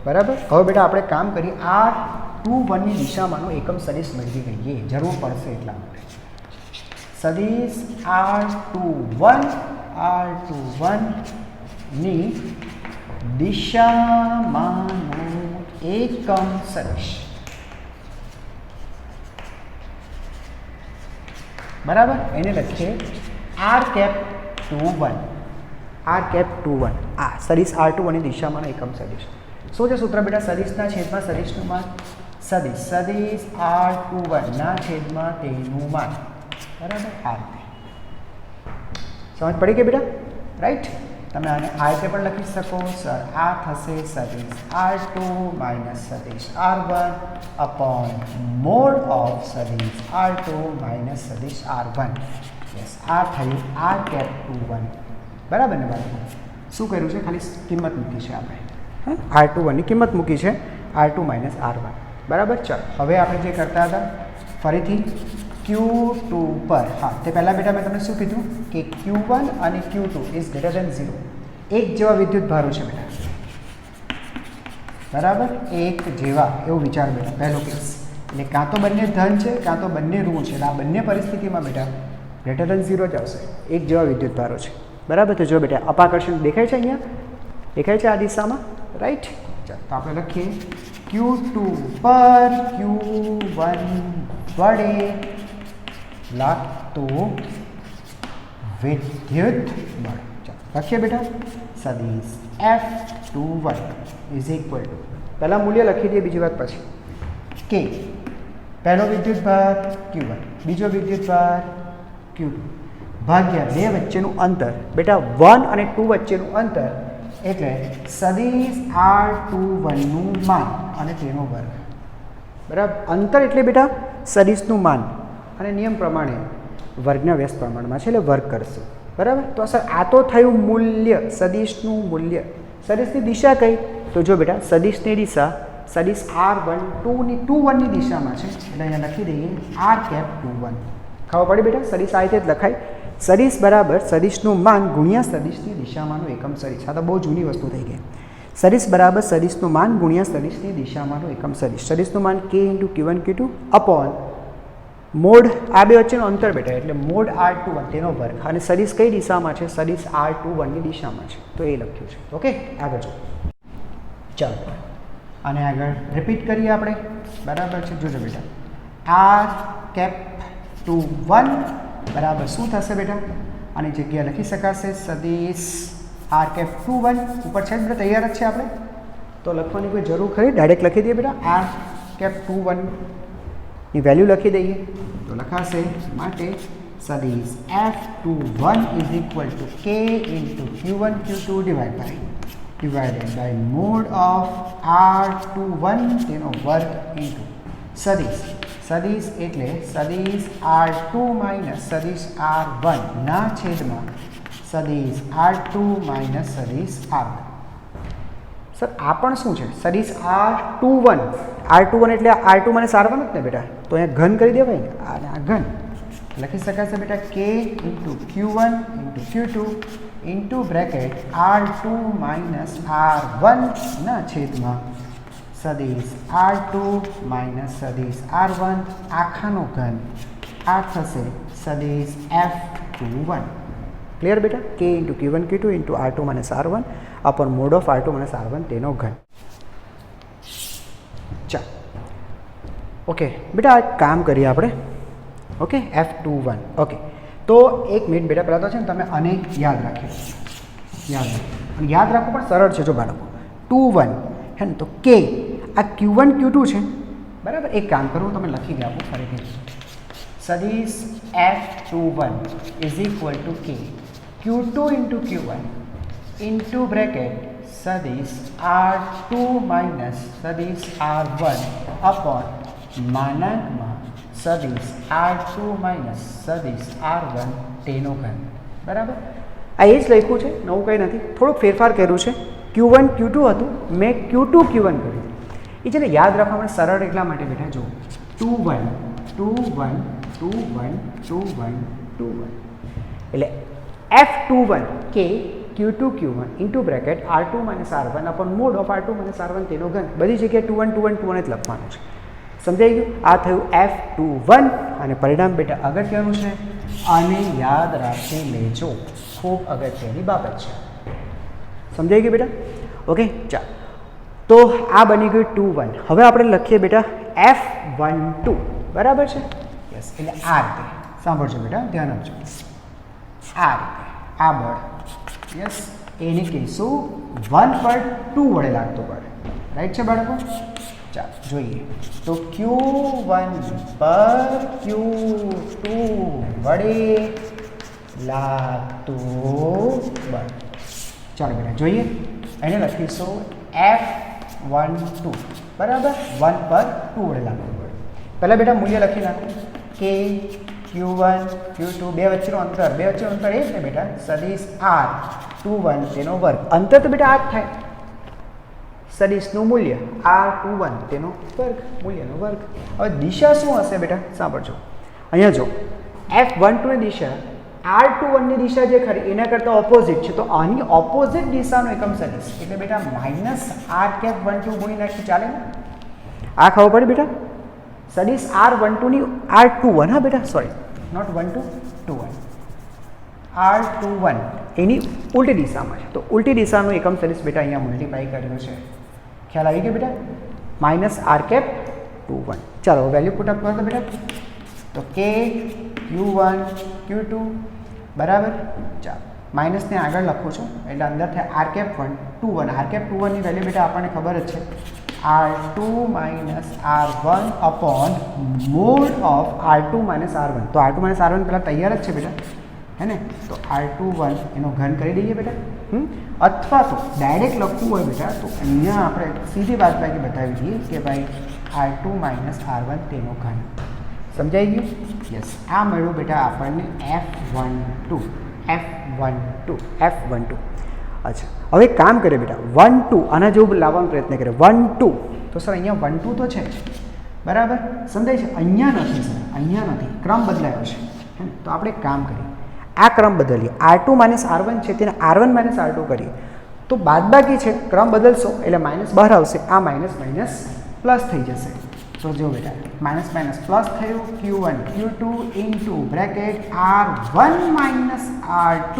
Speaker 1: બરાબર. હવે બેટા આપણે કામ કરીએ, R21ની દિશામાંનો એકમ સદિશ મેળવી લઈએ, જરૂર પડશે એટલા માટે. સદિશ R21ની દિશામાંનો એકમ સદિશ બરાબર, એને લખીએ R21. R21 આ સદિશ R21ની દિશામાંનો એકમ સદિશ. શું છે સૂત્ર બેટા? સદિશના છેદમાં સદિશનું માન. સદિશ R21ના છેદમાં તેનું માન બરાબર. આ રીતે સમજ પડી ગઈ બેટા? રાઈટ. તમે આને આ રીતે પણ લખી શકો સર. આ થશે સદિશ R2 માઇનસ સદિશ R1 અપોન મોડ ઓફ સદિશ R2 માઇનસ સદિશ R1. યસ, આ થયું R21 બરાબર ને બાળકો? શું કર્યું છે? ખાલી કિંમત મૂકી છે આપણે. R21ની કિંમત મૂકી છે, R2 માઇનસ R1 બરાબર. ચાલો હવે આપણે જે કરતા હતા ફરીથી Q2 પર. હા, તે પહેલાં બેટા મેં તમને શું કીધું કે Q1 અને Q2 ઇઝ ગ્રેટર દેન 0. એક જેવા વિદ્યુત ભારો છે બેટા બરાબર, એક જેવા એવું વિચાર બેટા. પહેલો કેસ એટલે કાં તો બંને ધન છે કાં તો બંને ઋણ છે. આ બંને પરિસ્થિતિમાં બેટા ગ્રેટર દેન 0 જ આવશે. એક જેવા વિદ્યુત ભારો છે બરાબર. તો જો બેટા અપાકર્ષણ દેખાય છે, અહીંયા દેખાય છે આ દિશામાં, રાઈટ. ચાલો તો આપણે લખીએ Q2 પર Q1 વડે લાગતો વિદ્યુત બળ. ચાલો લખીએ બેટા સદિશ F21 ઇઝ ઇક્વલ ટુ, પહેલાં મૂલ્ય લખી દઈએ બીજી વાત પછી, કે પહેલો વિદ્યુત ભાર Q1, બીજો વિદ્યુત ભાર Q2 ભાગ્યા બે વચ્ચેનું અંતર. બેટા 1 અને 2 વચ્ચેનું અંતર એટલે સદિશ R21નું માન અને તેનો વર્ગ બરાબર. અંતર એટલે બેટા સદિશનું માન અને નિયમ પ્રમાણે વર્ગના વ્યસ્ત પ્રમાણમાં છે એટલે વર્ગ કરશું બરાબર. તો સર આ તો થયું મૂલ્ય, સદિશનું મૂલ્ય. સદિશની દિશા કઈ? તો જો બેટા સદિશની દિશા સદિશ R21ની દિશામાં છે એટલે અહીંયા લખી દઈએ R21. ખબર પડી બેટા? સદિશ આ રીતે જ લખાય. સદિશ બરાબર સદિશનું માન ગુણ્યા સદિશની દિશામાંનો એકમ સદિશ. આ તો બહુ જૂની વસ્તુ થઈ ગઈ. સદિશ બરાબર સદિશનું માન ગુણ્યા સદિશની દિશામાંનો એકમ સદિશ. સદિશનું માન K × Q1 Q2 upon mode આ બે વચ્ચેનું અંતર બેટા એટલે મોડ R21 તેનો વર્ગ. અને સદિશ કઈ દિશામાં છે? સદિશ R21ની દિશામાં છે તો એ લખ્યું છે. ઓકે, આગળ જો. ચાલો અને આગળ રિપીટ કરીએ આપણે બરાબર છે. જોજો બેટા R21 બરાબર શું થશે બેટા? આની જગ્યા લખી શકાશે સદિશ R21 ઉપર છે બેટા, તૈયાર જ છે આપણે તો લખવાની કોઈ જરૂર ખરી? ડાયરેક્ટ લખી દઈએ બેટા. R21ની વેલ્યુ લખી દઈએ તો લખાશે માટે સદિશ F21 is equal to K × Q1 Q2 divided by mod of R21 તેનો વર્ગ ઇન્ટુ સદિશ એટલે સદિશ R2 માઇનસ સદિશ R1 ના છેદમાં સદિશ R2 માઇનસ સદિશ R1. સર આ પણ શું છે? સદિશ R21 એટલે R2 માઇનસ R1 જ ને બેટા? તો અહીંયા ઘન કરી દેવાય ને, આ ઘન લખી શકાશે બેટા K × Q1 × Q2 into bracket R2 minus R1 ના છેદમાં સદિશ R2 માઇનસ સદિશ R1 આખાનો ઘન. આ થશે સદિશ F21. ક્લિયર બેટા? K × Q1 Q2 into R2 minus R1 upon mode of R2 minus R1 તેનો ઘન. ચાલો ઓકે બેટા, આ કામ કરીએ આપણે. Okay, F21. ઓકે, તો એક મિનિટ બેટા, પહેલાં તો છે ને તમે આને યાદ રાખો અને યાદ રાખો પણ સરળ છે. જો બાળકો 21 હે ને, તો K આ Q1 Q2 છે બરાબર. એક કામ કરું તમે લખી દે આપું ફરીથી. સદિશ F21 is equal to K Q2 × Q1 into bracket સદિશ R2 માઇનસ સદિશ R1 અપોન માનાંકમાં સદિશ R2 માઇનસ સદિશ R1 તેનો ઘન બરાબર. આ એ જ લખ્યું છે, નવું કંઈ નથી. થોડુંક ફેરફાર કર્યું છે. Q Q1 Q2 હતું, મેં Q2 Q1 કર્યું. એ છે ને યાદ રાખવા માટે સરળ એટલા માટે બેટા જો 2 1 2 1 2 1 2 1 2 1 એટલે F21 કે Q2 Q1 into bracket R2 minus R1 upon mode of R2 minus R1 તેનો ઘન. બધી જગ્યાએ 2 1 2 1 2 1 જ લખવાનું છે. સમજાઈ ગયું? આ થયું F21 અને પરિણામ બેટા અગત્યનું છે અને યાદ રાખી લેજો, ખૂબ અગત્યની બાબત છે. સમજાઈ ગયું બેટા? ઓકે, ચાલો. તો આ બની ગયું 2 1. હવે આપણે લખીએ બેટા F12 બરાબર છે. યસ, એટલે આ રીતે સાંભળજો બેટા, ધ્યાન આપજો. આ રીતે આ બળ, યસ, એને કહીશું 1 પર 2 વડે લાગતું બળ. રાઈટ છે બાળકો? ચાલો જોઈએ. તો Q1 પર Q2 વડે લાગતું બળ. ચાલો બેટા જોઈએ. એને લખીશું F12 બરાબર, 1 પર 2 વડે લાગતું બળ. પહેલાં બેટા મૂલ્ય લખી નાખો કે Q1 Q2 બે વચ્ચેનું અંતર એ જ ને બેટા, સદિશ R21 તેનો વર્ગ. અંતર તો બેટા આ જ થાય, સદિશનું મૂલ્ય R21 તેનો વર્ગ, મૂલ્યનો વર્ગ. હવે દિશા શું હશે બેટા? સાંભળજો. અહીંયા જો F12 ની દિશા R21 ની દિશા જે ખરી એના કરતાં ઓપોઝિટ છે, તો આની ઓપોઝિટ દિશાનો એકમ સદિશ એટલે બેટા -R12 ગુણી નાખી ચાલે ને? આ ખબર પડી બેટા? સદિશ R12 ની R21, હા બેટા, સોરી, નોટ 12 21, R21 એની ઉલટી દિશામાં છે, તો ઉલટી દિશાનો એકમ સદિશ બેટા અહીંયા મલ્ટીપ્લાય કર્યો છે. ખ્યાલ આવી ગયો બેટા? -R21. ચાલો વેલ્યુ પુટ અપ કરો તો બેટા. તો K Q1 Q2 બરાબર. ચાલો માઇનસને આગળ લખું છું એટલે અંદર થાય R21. R21 ની વેલ્યુ બેટા આપણને ખબર જ છે, R2 minus R1 upon mode of R2 minus R1. તો R2 માઇનસ R1 પહેલાં તૈયાર જ છે બેટા, હે ને? તો R21 એનો ઘન કરી દઈએ બેટા. અથવા તો ડાયરેક્ટ લખવું હોય બેટા તો અહીંયા આપણે સીધી બાદબાકી બતાવી દઈએ કે ભાઈ R2 માઇનસ R1 તેનો ઘન. સમજાઈ ગયું? યસ. આ મળ્યું બેટા આપણને F12. અચ્છા, હવે એક કામ કરીએ બેટા, 1 2 આના જેવું લાવવાનો પ્રયત્ન કરીએ. 1 2 તો સર અહીંયા 1 2 તો છે જ બરાબર, સમજાય છે? અહીંયા નથી સર, અહીંયા નથી, ક્રમ બદલાયો છે. તો આપણે એક કામ કરીએ, આ ક્રમ બદલીએ. R2 માઇનસ R1 છે તેને R1 માઇનસ R2 કરીએ તો બાદબાકી છે, ક્રમ બદલશો એટલે માઇનસ બહાર આવશે, આ માઇનસ માઇનસ પ્લસ થઈ જશે. તો જો બેટા માઇનસ માઇનસ પ્લસ થયું, Q1 Q2 into bracket R1 minus R2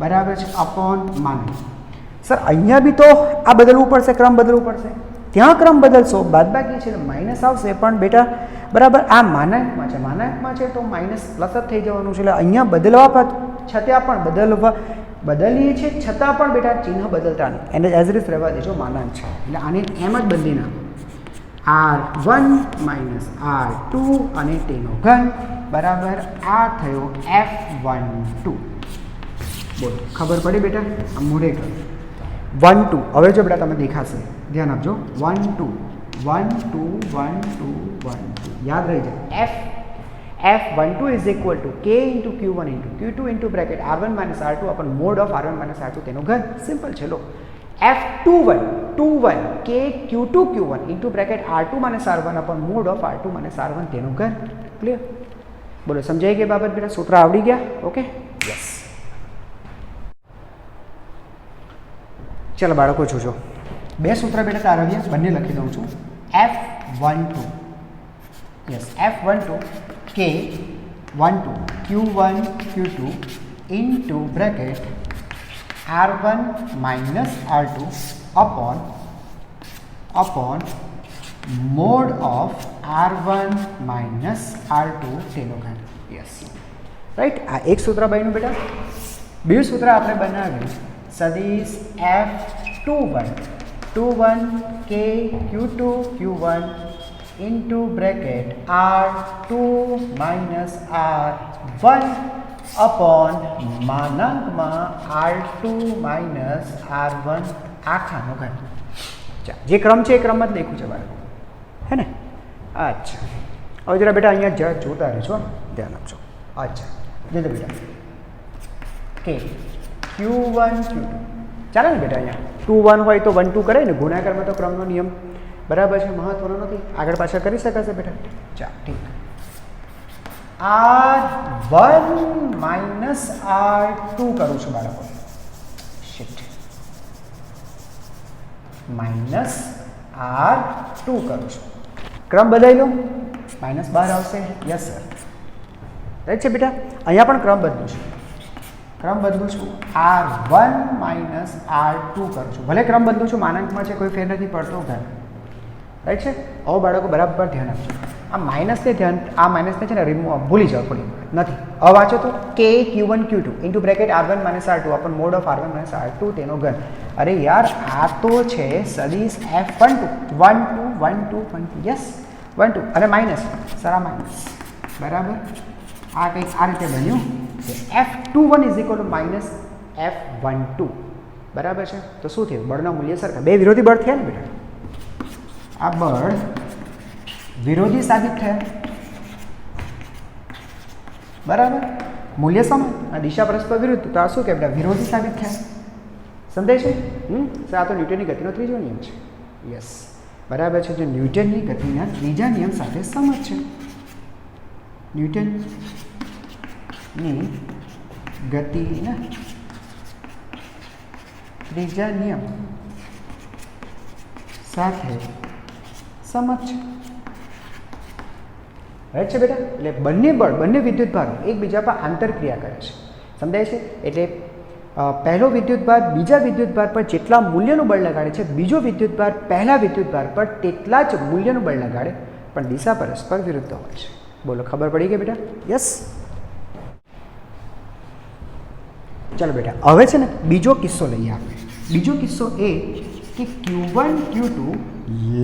Speaker 1: બરાબર છે અપોન માઇનસ. સર અહીંયા બી તો આ બદલવું પડશે, ક્રમ બદલવું પડશે. ત્યાં ક્રમ બદલશો બાદબાકી છે માઇનસ આવશે, પણ બેટા બરાબર આ માનાંકમાં છે તો માઇનસ પ્લસ જ થઈ જવાનું છે. એટલે અહીંયા બદલવા છતાં પણ બદલીએ છીએ છતાં પણ બેટા ચિહ્ન બદલતા નહીં, એને એઝ ઇટ ઇઝ રહેવા દેજો, માનાંક છે એટલે આને એમ જ બદલી નાખો. R1 માઇનસ R2 અને તેનો ઘન બરાબર આ થયો F12. બોલો, ખબર પડી બેટા? આ મોઢે કરો 1 2. હવે જો બેટા તમે દેખાશે, ધ્યાન આપજો. 1 2 1 2 1 2 1 2 યાદ રહી જાય. F12 is equal to K into Q1 into Q2 into bracket R1 minus R2 upon mod of R1 minus R2 તેનો ઘન. સિમ્પલ છે. લો F21 K Q2 Q1 into bracket R2 minus R1 upon mod of R2 minus R1 તેનો ઘન. Clear? બોલો, સમજાઈ ગઈ બાબત બેટા? સૂત્ર આવડી ગયા? Okay, yes. ચાલો બાળકો જોજો, બે સૂત્ર બેટા તારવ્યા, બંને લખી દઉં છું. F12 yes, F12 K12 Q1 Q2 into bracket R1 minus R2 upon mode of R1 minus R2 તેનો ઘન. Yes, right. આ એક સૂત્ર બન્યું બેટા. બીજું સૂત્ર આપણે બનાવ્યું સદિશ F21 K Q2 Q1 into bracket R2 minus R1 upon માનાંકમાં R2 માઇનસ R1 આખાનો ઘન. જે ક્રમ છે એ ક્રમ જ લખ્યું છે બાળકો, હે ને? અચ્છા, હવે જરા બેટા અહીંયા જોતા રહેજો, ધ્યાન આપજો. અચ્છા, જોજો બેટા, કે Q1 Q2 ચાલે ને બેટા? અહીંયા 2 1 હોય તો 1 2 કરે ને, ગુણાકારમાં તો ક્રમનો નિયમ બરાબર છે, મહત્વનો નથી, આગળ પાછળ કરી શકાશે બેટા. ચાલ ઠીક. R1 માઇનસ R2 કરું છું બાળકો, શિટ, માઇનસ R2 કરું છું, ક્રમ બદલાઈ લો, માઇનસ બહાર આવશે. યસ સર, રાઈટ છે બેટા? અહીંયા પણ ક્રમ બદલું છું, R1 માઇનસ R2 કરું છું, ભલે ક્રમ બદલું છું, માનાંકમાં છે, કોઈ ફેર નથી પડતો ઘર, રાઈટ છે? હવે બાળકો બરાબર ધ્યાન આપજો, આ માઇનસને આ માઇનસને છે ને રિમૂવ ભૂલી જાઓ, થોડી નથી. હવે વાંચો તો કે Q1 Q2 into bracket R1 minus R2 upon mod of R1 minus R2 તેનો ઘન. અરે યાર, આ તો છે સદીશ F12 1 2 1 2 1 2, યસ 1 2 અને માઇનસ, સર આ માઇનસ બરાબર, આ કંઈક આ રીતે બન્યું કે F21 is equal two minus F12 બરાબર છે. તો શું થયું? બળના મૂલ્ય સરખા, બે વિરોધી બળ થયા ને બેટા, આ બળ વિરોધી સાબિત થયા બરાબર, મૂલ્ય સમાન, આ દિશા પરસ્પર વિરુદ્ધ, તો આ શું કે બેટા? વિરોધી સાબિત થયા. સમજાય છે? સર આ તો ન્યૂટનની ગતિનો ત્રીજો નિયમ છે. યસ બરાબર છે, જે ન્યૂટનની ગતિના ત્રીજા નિયમ સાથે સમજ છે. ન્યૂટનની ગતિના ત્રીજા નિયમ સાથે સમજ છે, રાઈટ છે બેટા? એટલે બંને બળ, બંને વિદ્યુતભારો એકબીજા પર આંતરક્રિયા કરે છે, સમજાય છે? એટલે પહેલો વિદ્યુતભાર બીજા વિદ્યુતભાર પર જેટલા મૂલ્યનું બળ લગાડે છે, બીજો વિદ્યુતભાર પહેલા વિદ્યુતભાર પર તેટલા જ મૂલ્યનું બળ લગાડે, પણ દિશા પરસ્પર વિરુદ્ધ હોય છે. બોલો, ખબર પડી ગઈ બેટા? યસ. ચાલો બેટા, હવે છે ને બીજો કિસ્સો લઈએ આપણે. બીજો કિસ્સો એ કે Q1 Q2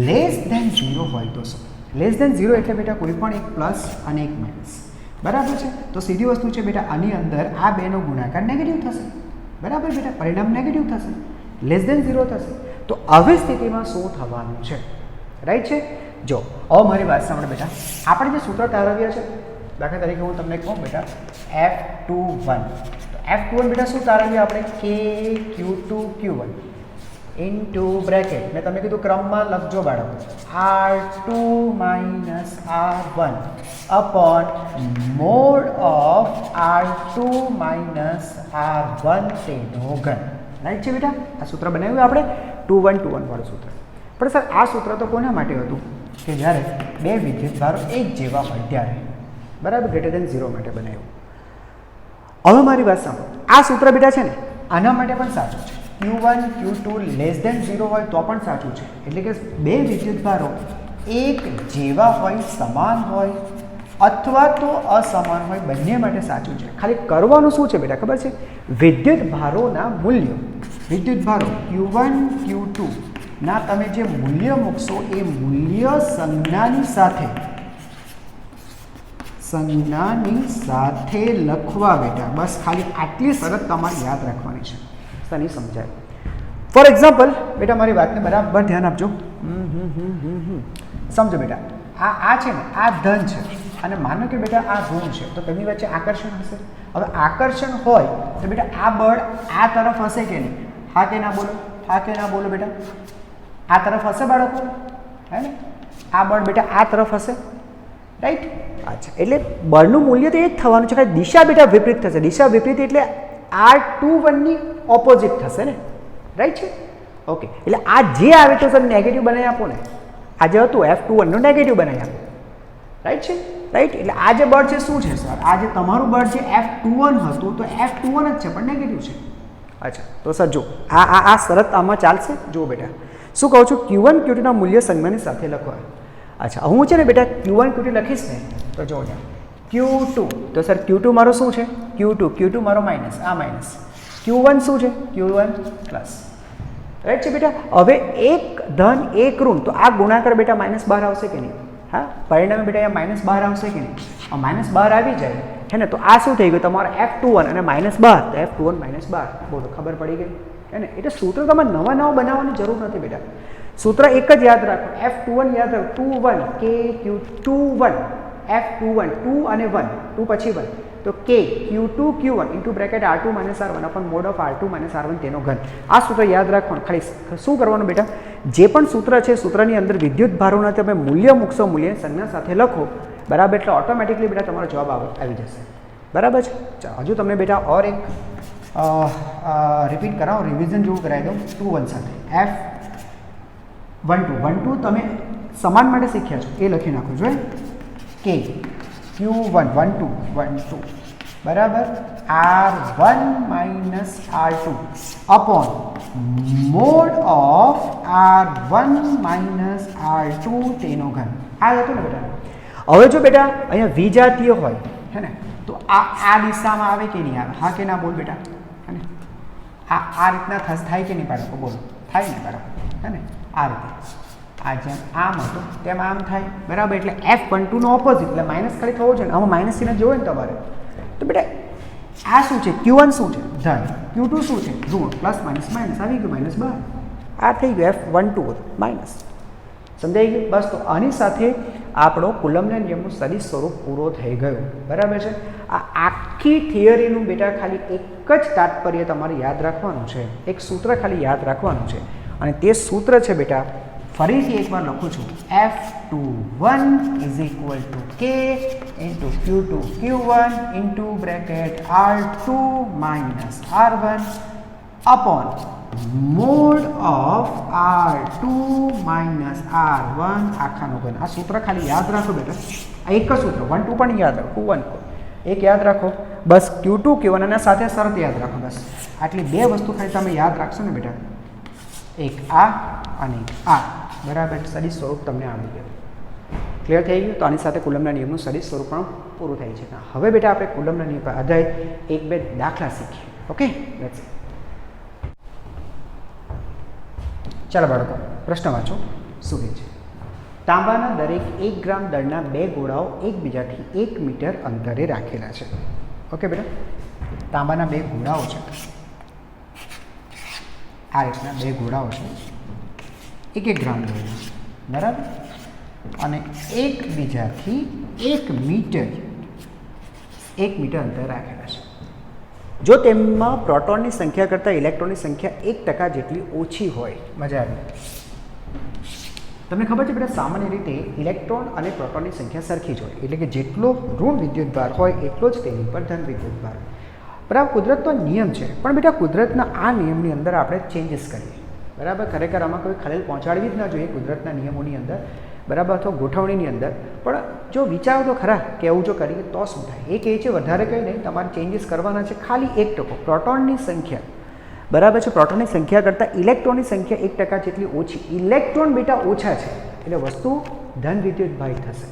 Speaker 1: લેસ ધેન 0 હોય તો શું? લેસ ધેન 0 એટલે બેટા કોઈ પણ એક પ્લસ અને એક માઇનસ, બરાબર છે? તો સીધી વસ્તુ છે બેટા, આની અંદર આ બેનો ગુણાકાર નેગેટિવ થશે, બરાબર બેટા? પરિણામ નેગેટિવ થશે, લેસ ધેન 0 થશે. તો આવી સ્થિતિમાં શું થવાનું છે? રાઈટ છે? જો હવે મારી વાત સાંભળો બેટા, આપણે જે સૂત્ર તારવ્યા છે, દાખલા તરીકે હું તમને કહું બેટા F21, તો F21 બેટા શું તારવ્યા આપણે? કે Q2 Q1 ઇન્ટુ બ્રેકેટ, મેં તમને કીધું ક્રમમાં લખજો બાળકો, R2 minus R1 upon mode of R2 minus R1 તેનો ઘન. રાઈટ છે બેટા? આ સૂત્ર બનાવ્યું આપણે 2 1 2 1 વાળું સૂત્ર. પણ સર આ સૂત્ર તો કોના માટે હતું? કે જ્યારે બે વિદ્યુતભારો એક જેવા હોય ત્યારે, બરાબર, ગ્રેટર ધેન 0 માટે બનાવ્યું. હવે મારી વાત સાંભળો, આ સૂત્ર બેટા છે ને આના માટે પણ સાચું છે. Q1 Q2 લેસ ધેન 0 હોય તો પણ સાચું છે, એટલે કે બે વિદ્યુતભારો એક જેવા હોય, સમાન હોય અથવા તો અસમાન હોય, બંને માટે સાચું છે. ખાલી કરવાનું શું છે બેટા ખબર છે? વિદ્યુતભારોના મૂલ્યો, વિદ્યુતભારો Q1 Q2 ના તમે જે મૂલ્ય મૂકશો એ મૂલ્ય સંજ્ઞાની સાથે લખવા બેટા. બસ ખાલી આટલી શરત તમારે યાદ રાખવાની છે, તને સમજાય. ફોર એક્ઝામ્પલ બેટા, મારી વાતને બરાબર ધ્યાન આપજો, સમજો બેટા, આ છે ને આ ધન છે અને માનો કે બેટા આ ઋણ છે, તો તેમની વચ્ચે આકર્ષણ હશે. હવે આકર્ષણ હોય તો બેટા આ બળ આ તરફ હશે કે નહીં? હા કે ના બોલો? હા કે ના બોલો બેટા? આ તરફ હશે બાળકો, હે ને? આ બળ બેટા આ તરફ હશે, રાઈટ? અચ્છા, એટલે બળનું મૂલ્ય તો એ જ થવાનું છે, ખાલી દિશા બેટા વિપરીત થશે. દિશા વિપરીત એટલે R21 ની ઓપોઝિટ થશે ને, રાઈટ છે? ઓકે, એટલે આ જે આવે તો સર નેગેટિવ બનાવી આપો ને, આ જે હતું F21 નું નેગેટિવ બનાવી આપો, રાઈટ છે? રાઈટ, એટલે આ જે બળ છે શું છે સર? આ જે તમારું બળ છે F21 હતું તો F21 જ છે પણ નેગેટિવ છે. અચ્છા, તો સર જો આ શરત આમાં ચાલશે. જો બેટા શું કહું છું? Q1 Q2 ના મૂલ્ય સંજ્ઞાની સાથે લખવા. અચ્છા, હું છે ને બેટા Q1 Q2 લખીશ ને તો જો Q2, તો સર Q2 મારો શું છે? Q2 મારો માઇનસ, આ માઇનસ. Q1 શું છે? Q1 પ્લસ, રાઈટ છે બેટા? હવે એક ધન એક ઋણ, તો આ ગુણાકાર બેટા માઇનસ બહાર આવશે કે નહીં? હા, પરિણામે બેટા અહીંયા માઇનસ બહાર આવશે કે નહીં? આ માઇનસ બહાર આવી જાય હે ને, તો આ શું થઈ ગયું તમારો F21 અને માઇનસ બહાર, તો F21 માઇનસ બહાર. બોલો, ખબર પડી ગઈ હે ને? એટલે સૂત્ર તમારે નવા બનાવવાની જરૂર નથી બેટા, સૂત્ર એક જ યાદ રાખો, F21 યાદ રાખો, 21 કે Q21 F21 2 અને 1, 2 પછી 1, તો તો કે Q2Q1 into bracket R2 minus R1 upon mode of R2 minus R1 તેનો ઘન. આ સૂત્ર યાદ રાખવાનું. ખાલી શું કરવાનું બેટા, જે પણ સૂત્ર છે સૂત્રની અંદર વિદ્યુત ભારોના તમે મૂલ્ય મૂકશો, મૂલ્ય સંજ્ઞા સાથે લખો, બરાબર, એટલે ઓટોમેટિકલી બેટા તમારો જવાબ આવી જશે. બરાબર છે. ચાલો હજુ તમને બેટા ઓર એક રિપીટ કરાવો, રિવિઝન જેવું કરાવી દઉં 2 1 સાથે. F12 તમે સમાન માટે શીખ્યા છો એ લખી નાખો જોઈએ. કે Q1 12 બરાબર R1 minus R2 upon mode of R1 minus R2 તેનો ઘન. આ હતું ને બેટા. હવે જો બેટા અહીંયા વિજાતીય હોય હે ને, તો આ દિશામાં આવે કે નહીં આવે? હા કે ના બોલ બેટા? હે ને, આ રીતના થાય કે નહીં બાળકો? બોલો. થાય ને બાળકો? હે ને, આ રીતે આ જેમ આમ હતું તેમ આમ થાય. બરાબર, એટલે F12 નો ઓપોઝિટ એટલે માઇનસ ખાલી થવો છે ને, આમાં માઇનસ સિગ્નલ જોવે ને તમારે. તો બેટા આ શું છે? Q1 શું છે? ધન. Q2 શું છે? ઋણ. પ્લસ માઇનસ માઇનસ આવી ગયું -12. આ થઈ ગયું F12 માઇનસ. સમજાઈ ગયું? બસ. તો આની સાથે આપણો કુલમ્બના નિયમનું સદિશ સ્વરૂપ પૂરો થઈ ગયું. બરાબર છે. આ આખી થિયરીનું બેટા ખાલી એક જ તાત્પર્ય તમારે યાદ રાખવાનું છે, એક સૂત્ર ખાલી યાદ રાખવાનું છે, અને તે સૂત્ર છે બેટા, ફરીથી એકવાર લખું છું, F21 is equal to K into Q2 Q1 into bracket R2 minus R1 upon mode of R2 minus R1 આખાનો ઘન. આ સૂત્ર ખાલી યાદ રાખો બેટા. આ એક જ સૂત્ર, 1 2 પણ યાદ રાખો, 1 એક યાદ રાખો બસ. Q2 Q1 અને સાથે શરત યાદ રાખો બસ. આટલી બે વસ્તુ ખાલી તમે યાદ રાખશો ને બેટા, એક આ અને આ, બરાબર, સદિશ સ્વરૂપ તમને આવડી ગયું. ક્લિયર થઈ ગયું? તો આની સાથે કુલમ્બના નિયમનું સદિશ સ્વરૂપ પણ પૂરું થાય છે. હવે બેટા આપણે કુલમ્બના નિયમ પર આધારિત એક બે દાખલા શીખીએ. Okay, let's see. ચાલો બાળકો, પ્રશ્ન વાંચો. શું કહે છે? તાંબાના દરેક 1 ગ્રામ દળના 2 ગોળાઓ એકબીજાથી 1 મીટર અંતરે રાખેલા છે. ઓકે બેટા, તાંબાના 2 ગોળાઓ છે, આ રીતના 2 ગોળાઓ છે, 1 ગ્રામ દળના, બરાબર, અને એકબીજાથી 1 મીટર અંતર રાખેલા છે. જો તેમાં પ્રોટોનની સંખ્યા કરતાં ઇલેક્ટ્રોનની સંખ્યા 1% જેટલી ઓછી હોય. મજા આવી? તમને ખબર છે બેટા, સામાન્ય રીતે ઇલેક્ટ્રોન અને પ્રોટોનની સંખ્યા સરખી જ હોય, એટલે કે જેટલો ઋણ વિદ્યુતભાર હોય એટલો જ તેની પર ધન વિદ્યુતભાર. બરાબર, કુદરતનો નિયમ છે. પણ બેટા કુદરતના આ નિયમની અંદર આપણે ચેન્જીસ કરીએ. બરાબર, ખરેખર આમાં કોઈ ખલેલ પહોંચાડવી જ ના જોઈએ કુદરતના નિયમોની અંદર, બરાબર, અથવા ગોઠવણીની અંદર. પણ જો વિચારો તો ખરા કે એવું જો કરીએ તો શું થાય? એ કહે છે વધારે કંઈ નહીં, તમારે ચેન્જીસ કરવાના છે ખાલી 1%. પ્રોટોનની સંખ્યા, બરાબર છે, પ્રોટોનની સંખ્યા કરતાં ઇલેક્ટ્રોનની સંખ્યા 1% જેટલી ઓછી. ઇલેક્ટ્રોન બેટા ઓછા છે એટલે વસ્તુ ધન વિદ્યુતભારિત થશે.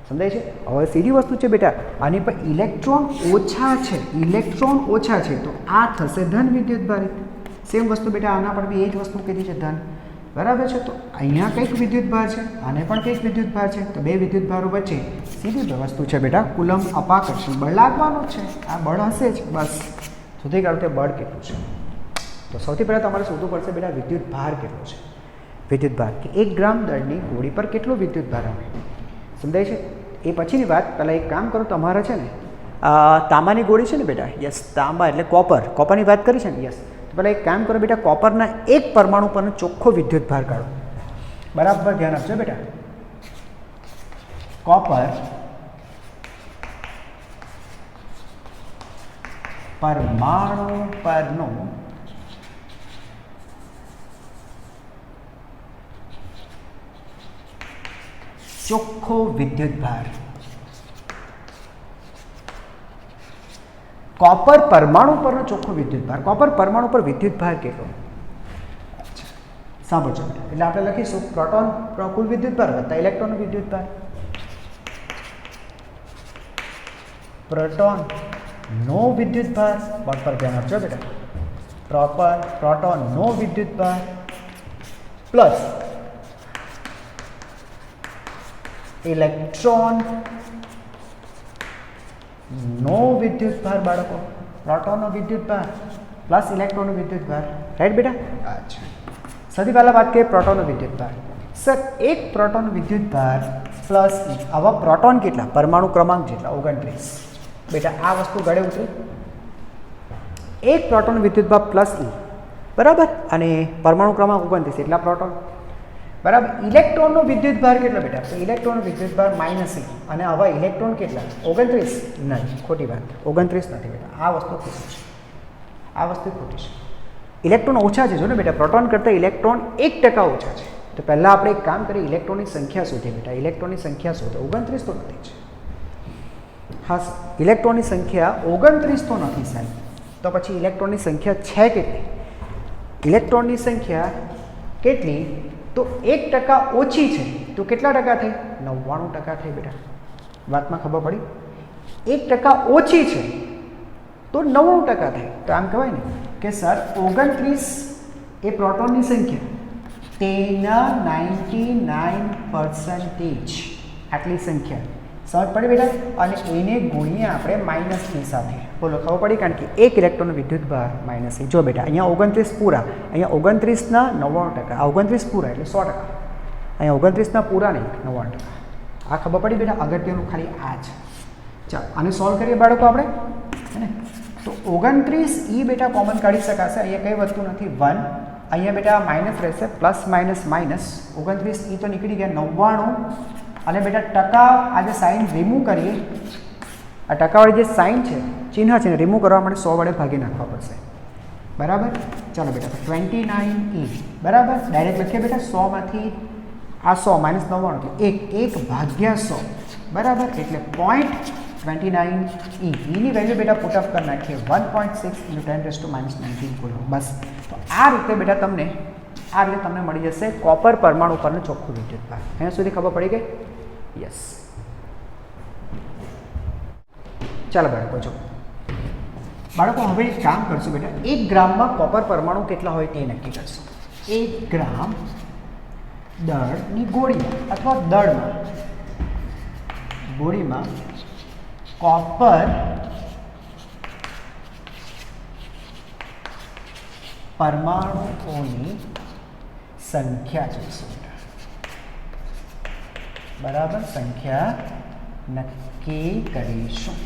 Speaker 1: સમજાય છે? હવે સીધી વસ્તુ છે બેટા, આની પર ઇલેક્ટ્રોન ઓછા છે, ઇલેક્ટ્રોન ઓછા છે તો આ થશે ધન વિદ્યુતભારિત. સેમ વસ્તુ બેટા આના પર બી એ જ વસ્તુ કીધી છે, ધન. બરાબર છે. તો અહીંયા કંઈક વિદ્યુતભાર છે, આને પણ કંઈક વિદ્યુતભાર છે, તો બે વિદ્યુતભારો વચ્ચે સીધી વસ્તુ છે બેટા, કુલમ્બ અપાકર્ષણ બળ લાગવાનું જ છે. આ બળ હશે જ. બસ સુધી કાઢો તે બળ કેટલું છે. તો સૌથી પહેલાં તમારે શોધવું પડશે બેટા વિદ્યુતભાર કેટલો છે. વિદ્યુતભાર કે 1 ગ્રામ દળની ગોળી પર કેટલો વિદ્યુતભાર આવે, સમજાય છે? એ પછીની વાત. પહેલાં એક કામ કરો, તમારે છે ને તાંબાની ગોળી છે ને બેટા, યસ, તાંબા એટલે કોપર, કોપરની વાત કરી છે ને, યસ. તો પહેલાં એક કામ કરો બેટા, કોપરના એક પરમાણુ પરનો ચોખ્ખો વિદ્યુતભાર કાઢો. બરાબર ધ્યાન આપજો બેટા. કોપર પરમાણુ પરનો ચોખ્ખો વિદ્યુતભાર. કોપર પરમાણુ પરનો ચોખ્ખો વિદ્યુતભાર. કોપર પરમાણુ પર વિદ્યુતભાર કેટલો? સાંભળજો, એટલે આપણે લખીશું પ્રોટોન કુલ વિદ્યુતભાર વત્તા ઇલેક્ટ્રોનનો વિદ્યુતભાર. પ્રોટોન નો વિદ્યુતભાર, બળ પર ધ્યાન આપજો બેટા, પ્રોટોન નો વિદ્યુતભાર પ્લસ ઇલેક્ટ્રોન નો વિદ્યુતભાર. બાળકો, પ્રોટોનનો વિદ્યુતભાર પ્લસ ઇલેક્ટ્રોનનો વિદ્યુતભાર. રાઈટ બેટા? અચ્છા, સૌથી પહેલાં વાત કરીએ પ્રોટોનનો વિદ્યુતભાર. સર, એક પ્રોટોનનો વિદ્યુતભાર પ્લસ આવા પ્રોટોન કેટલા? પરમાણુ ક્રમાંક જેટલા 29. બેટા આ વસ્તુ ગળે ઉતરી, એક પ્રોટોન વિદ્યુતભાર પ્લસ E, બરાબર, અને પરમાણુ ક્રમાંક 29 એટલા પ્રોટોન, બરાબર. ઇલેક્ટ્રોનનો વિદ્યુતભાર કેટલો બેટા? તો ઇલેક્ટ્રોનનો વિદ્યુતભાર -E, અને હવે ઇલેક્ટ્રોન કેટલા? 29. નહીં, ખોટી વાત, 29 નથી બેટા, આ વસ્તુ ખોટી છે, આ વસ્તુ ખોટી છે. ઇલેક્ટ્રોન ઓછા છે, જો ને બેટા, પ્રોટોન કરતાં ઇલેક્ટ્રોન 1% ઓછા છે. તો પહેલાં આપણે એક કામ કરીએ, ઇલેક્ટ્રોનની સંખ્યા શોધીએ બેટા. ઇલેક્ટ્રોનની સંખ્યા શોધો. 29 તો નથી છે. હા સર, ઇલેક્ટ્રોનની સંખ્યા 29 તો નથી સાહેબ. તો પછી ઇલેક્ટ્રોનની સંખ્યા છે કેટલી? ઇલેક્ટ્રોનની સંખ્યા કેટલી? તો 1% ઓછી છે. તો કેટલા ટકા થઈ? 99% થઈ બેટા. વાતમાં ખબર પડી? 1% ઓછી છે તો 99% થઈ. તો આમ કહેવાય ને કે સર 29 એ પ્રોટોનની સંખ્યા, તેના 99% આટલી સંખ્યા, સમજ પડી બેટા? અને એને ગુણીએ આપણે -E સાથે. બોલો, ખબર પડી? કારણ કે એક ઇલેક્ટ્રોનનો વિદ્યુતભાર -E. જો બેટા, અહીંયા 29 પૂરા, અહીંયા 29ના 99%, આ 29 પૂરા એટલે 100%, અહીંયા 29ના પૂરા નહીં, 99%. આ ખબર પડી બેટા? અગત્યનું ખાલી આ છે. ચાલો આને સોલ્વ કરીએ બાળકો આપણે, હે ને? તો 29E બેટા કોમન કાઢી શકાશે. અહીંયા કઈ વસ્તુ નથી, 1. અહીંયા બેટા માઇનસ રહેશે, પ્લસ માઇનસ માઇનસ. 29E તો નીકળી ગયા, 99. અને બેટા ટકા, આ જે સાઇન રિમૂવ કરીએ, આ ટકાવાળી જે સાઇન છે, ચિહ્ન છે ને, રિમૂવ કરવા માટે 100 વડે ભાગી નાખવા પડશે, બરાબર. ચાલો બેટા, 29E, બરાબર. ડાયરેક્ટ લખીએ બેટા, 100માંથી આ 100 -99 એટલે 1 ભાગ્યા 100, બરાબર, એટલે 0.29E. એની વેલ્યુ બેટા પુટઅપ કરી નાખીએ, 1.6 × 10⁻⁻19 કુલમ. બસ. તો આ રીતે બેટા તમને મળી જશે કોપર પરમાણુ પરનું ચોખ્ખું વિદ્યુતભાર. અહીંયા સુધી ખબર પડી ગઈ? યસ. ચાલો બાળકો, જો બાળકો હવે એક કામ કરશું બેટા, 1 ગ્રામમાં કોપર પરમાણુ કેટલા હોય તે નક્કી કરશું. 1 ગ્રામ દળની ગોળીમાં અથવા ગોળીમાં કોપર પરમાણુઓની સંખ્યા જોઈશું, બરાબર. સંખ્યા નક્કી કરીશું,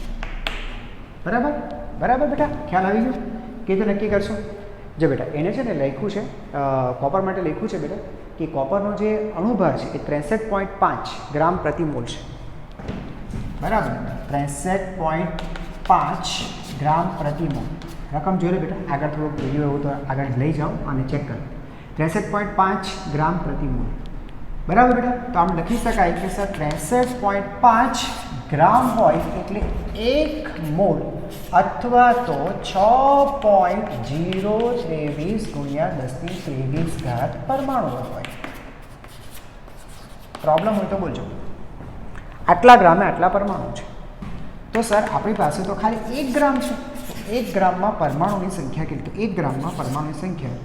Speaker 1: બરાબર. બરાબર બેટા, ખ્યાલ આવી ગયો? કે તો નક્કી કરશું. જો બેટા, એને છે ને લખ્યું છે, કોપર માટે લખ્યું છે બેટા, કે કોપરનો જે અણુભાર છે એ 63.5 ગ્રામ પ્રતિ મોલ છે, બરાબર. 63.5 ગ્રામ પ્રતિ મોલ. રકમ જોઈ લો બેટા, આગળ થોડુંક વિડીયો એવું તો આગળ લઈ જાઓ અને ચેક કરો. 63.5 ગ્રામ પ્રતિ મોલ, બરાબર બેટા. તો આમ લખી શકાય કે સર 63.5 ગ્રામ હોય એટલે 1 મોલ અથવા તો 6.023 × 10⁻23 પરમાણુ હોય. પ્રોબ્લેમ હોય તો બોલજો. આટલા ગ્રામે આટલા પરમાણુ છે. તો સર આપણી પાસે તો ખાલી 1 ગ્રામ છે. તો 1 ગ્રામમાં પરમાણુની સંખ્યા કેટલી? તો 1 ગ્રામમાં પરમાણુની સંખ્યા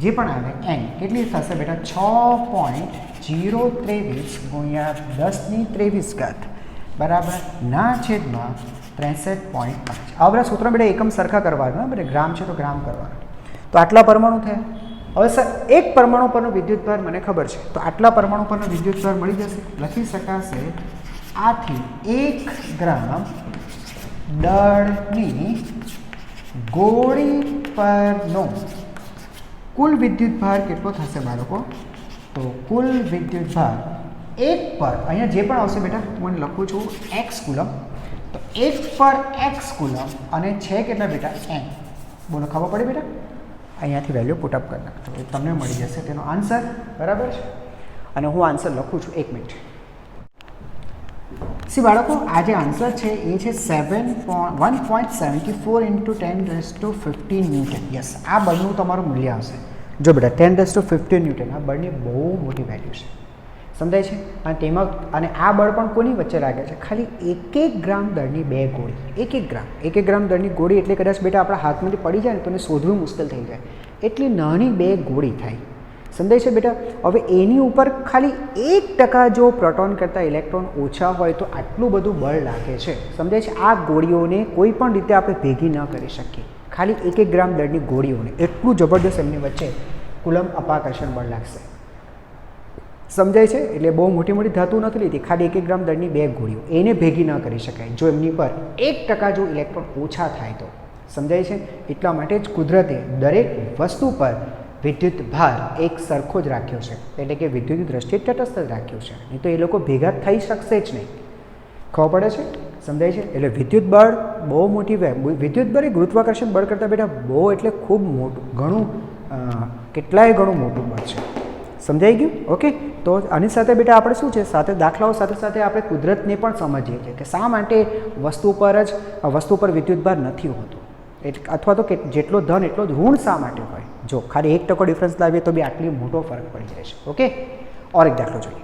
Speaker 1: જે પણ આવે n કેટલી થશે બેટા? 6.023 × 10⁻23 બરાબર ના છેદમાં 63.5. આ બધા સૂત્રો બેટા એકમ સરખા કરવાના, બરાબર. ગ્રામ છે તો ગ્રામ કરવાના. તો આટલા પરમાણુ થયા. હવે સર એક પરમાણુ પરનો વિદ્યુતભાર મને ખબર છે, તો આટલા પરમાણુ પરનો વિદ્યુતભાર મળી જશે. લખી શકાશે આથી 1 ગ્રામ દળની ગોળી પરનો કુલ વિદ્યુતભાર કેટલો થશે બાળકો? તો કુલ વિદ્યુતભાર 1 પર, અહીંયા જે પણ આવશે બેટા હું લખું છું x કુલમ, તો 1 પર x કુલમ અને છે કેટલા બેટા? n. બોલો, ખબર પડી બેટા? અહીંયાથી વેલ્યુ પુટઅપ કરી નાખતો તમને મળી જશે તેનો આન્સર, બરાબર છે. અને હું આન્સર લખું છું, 1 મિનિટ. સી બાળકો, આ જે આન્સર છે એ છે 1.74 × 10⁻15 ન્યૂટન. યસ, આ બળનું તમારું મૂલ્ય આવશે. જો બેટા 10⁻15 ન્યૂટન, આ બળની બહુ મોટી વેલ્યુ છે, સમજાય છે. અને તેમાં અને આ બળ પણ કોની વચ્ચે લાગે છે? ખાલી 1 ગ્રામ દળની 2 ગોળી. 1 ગ્રામ દળની ગોળી એટલે કદાચ બેટા આપણા હાથમાંથી પડી જાય ને તો એને શોધવું મુશ્કેલ થઈ જાય, એટલી નાની 2 ગોળી થાય, સમજાય છે બેટા. હવે એની ઉપર ખાલી 1% જો પ્રોટોન કરતાં ઇલેક્ટ્રોન ઓછા હોય તો આટલું બધું બળ લાગે છે, સમજાય છે. આ ગોળીઓને કોઈ પણ રીતે આપણે ભેગી ન કરી શકીએ. ખાલી 1 ગ્રામ દળની ગોળીઓને એટલું જબરદસ્ત એમની વચ્ચે કુલમ અપાકર્ષણ બળ લાગશે, સમજાય છે? એટલે બહુ મોટી મોટી ધાતુ નથી લીધી, ખાલી 1 ગ્રામ દળની 2 ગોળીઓ, એને ભેગી ન કરી શકાય જો એમની પર 1% જો ઇલેક્ટ્રોન ઓછા થાય તો. સમજાય છે? એટલા માટે જ કુદરતે દરેક વસ્તુ પર વિદ્યુત ભાર એક સરખો જ રાખ્યો છે, એટલે કે વિદ્યુતની દ્રષ્ટિએ તટસ્થ જ રાખ્યો છે, નહીં તો એ લોકો ભેગા થઈ શકશે જ નહીં. ખબર પડે છે? સમજાય છે? એટલે વિદ્યુત બળ બહુ મોટી વિદ્યુત બળ એ ગુરુત્વાકર્ષણ બળ કરતાં બેટા બહુ એટલે ખૂબ મોટું, ઘણું કેટલાય ઘણું મોટું બળ છે. સમજાઈ ગયું? ઓકે. તો આની સાથે બેટા આપણે શું છે, સાથે દાખલાઓ સાથે સાથે આપણે કુદરતને પણ સમજીએ છીએ કે શા માટે વસ્તુ પર વિદ્યુત ભાર નથી હોતો, અથવા તો જેટલો ધન એટલો જ ઋણ શા માટે હોય. જો ખાલી 1% ડિફરન્સ લાવીએ તો બી આટલી મોટો ફરક પડી જાય છે. ઓકે. ઓર એક દાખલો જોઈએ.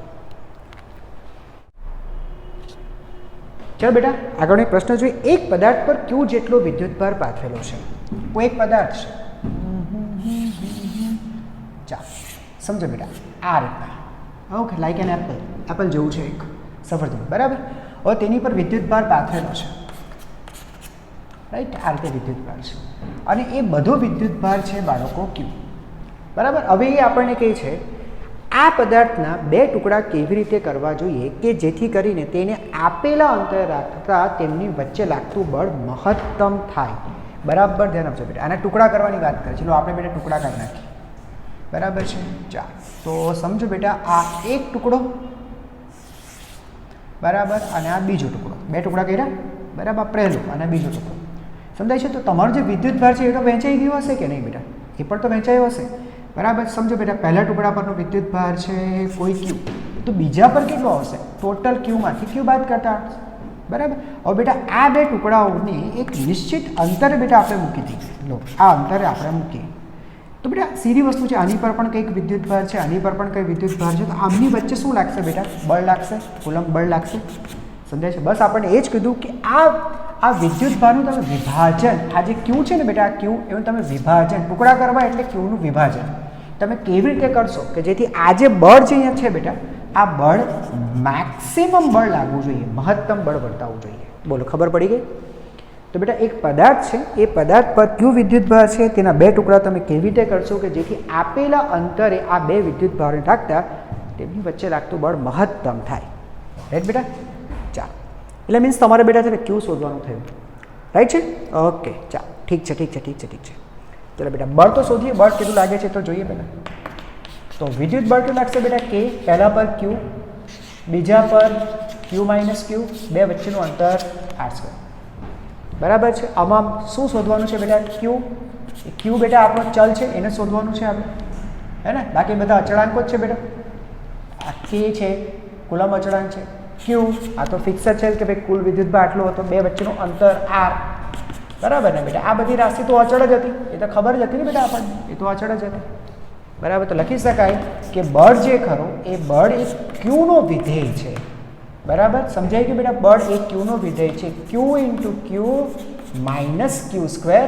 Speaker 1: ચાલો બેટા આગળનો એક પ્રશ્ન જોઈએ. એક પદાર્થ પર ક્યુ જેટલો વિદ્યુત ભાર પાથરેલો છે. કોઈ એક પદાર્થ છે. ચાલો સમજો બેટા આ રીતના. ઓકે, લાઈક એન એપલ જેવું છે એક સફરજન, બરાબર. હવે તેની પર વિદ્યુત ભાર પાથરેલો છે, રાઈટ. આ રીતે વિદ્યુત ભાર છે અને એ બધો વિદ્યુત ભાર છે બાળકો ક્યુ, બરાબર. હવે એ આપણને કહે છે આ પદાર્થના 2 ટુકડા કેવી રીતે કરવા જોઈએ કે જેથી કરીને તેને આપેલા અંતરે રાખતા તેમની વચ્ચે લાગતું બળ મહત્તમ થાય. બરાબર ધ્યાન આપજો બેટા. આના ટુકડા કરવાની વાત કરે છે. ચલો આપણે બેટા ટુકડા કરી નાખીએ, બરાબર છે. ચાલો તો સમજો બેટા આ એક ટુકડો, બરાબર, અને આ બીજો ટુકડો. 2 ટુકડા કર્યા, બરાબર. પહેલો અને બીજો ટુકડો. સમજાય છે? તો તમારો જે વિદ્યુત ભાર છે એ તો વહેંચાઈ ગયો હશે કે નહીં બેટા? એ પણ તો વહેંચાયો હશે, બરાબર. સમજો બેટા પહેલા ટુકડા પરનો વિદ્યુત ભાર છે કોઈ ક્યુ, તો બીજા પર કેટલો આવશે? ટોટલ ક્યુમાંથી ક્યુ બાદ કરતા, બરાબર. હવે બેટા આ 2 ટુકડાઓને એક નિશ્ચિત અંતરે બેટા આપણે મૂકી દઈએ. લો આ અંતરે આપણે મૂકીએ તો બેટા સીધી વસ્તુ છે. આની પર પણ કંઈક વિદ્યુત ભાર છે, આની પર પણ કંઈ વિદ્યુત ભાર છે, તો આમની વચ્ચે શું લાગશે બેટા? બળ લાગશે, કુલંબ બળ લાગશે. સમજાય છે? બસ આપણને એ જ કીધું કે આ વિદ્યુત ભારનું તમે વિભાજન, આ જે ક્યુ છે ને બેટા આ ક્યુ, એવું તમે વિભાજન, ટુકડા કરવા એટલે ક્યુનું વિભાજન તમે કેવી રીતે કરશો કે જેથી આ જે બળ છે અહીંયા છે બેટા, આ બળ મેક્સિમમ બળ લાગવું જોઈએ, મહત્તમ બળ વર્તાવવું જોઈએ. બોલો ખબર પડી ગઈ? તો બેટા એક પદાર્થ છે, એ પદાર્થ પર ક્યુ વિદ્યુત ભાર છે, તેના 2 ટુકડા તમે કેવી રીતે કરશો કે જેથી આપેલા અંતરે આ 2 વિદ્યુત ભારને રાખતા તેમની વચ્ચે લાગતું બળ મહત્તમ થાય. રાઈટ બેટા? ચાલો એટલે મીન્સ તમારે બેટા છે ને ક્યુ શોધવાનું થયું, રાઈટ છે? ઓકે ચાલો ઠીક છે ઠીક છે ઠીક છે ઠીક છે. ચલો બેટા બળ તો શોધીએ. બળ કેટલું લાગે છે તો જોઈએ પહેલાં. તો વિદ્યુત બળ કેટલું લાગશે બેટા? કે પહેલા પર ક્યુ, બીજા પર ક્યુ માઇનસ ક્યુ, 2 વચ્ચેનું અંતર r², બરાબર છે. આમાં શું શોધવાનું છે બેટા? ક્યુ. ક્યુ બેટા આપણો ચલ છે, એને શોધવાનું છે આપણે, હે ને? બાકી બધા અચળાંકો જ છે બેટા. આ કે છે કુલંબ અચળાંક છે, ક્યુ આ તો ફિક્સ જ છે કે ભાઈ કુલ વિદ્યુત ભાર આટલો હતો, 2 વચ્ચેનું અંતર r, બરાબર ને બેટા? આ બધી રાશિ તો અચળ જ હતી, એ તો ખબર જ હતી ને બેટા આપણને, એ તો અચળ જ હતી, બરાબર. તો લખી શકાય કે બળ જે ખરો એ બળ એ ક્યુનો વિધેય છે, બરાબર. સમજાય કે બેટા બળ એ ક્યુનો વિધેય છે. Q into Q minus Q square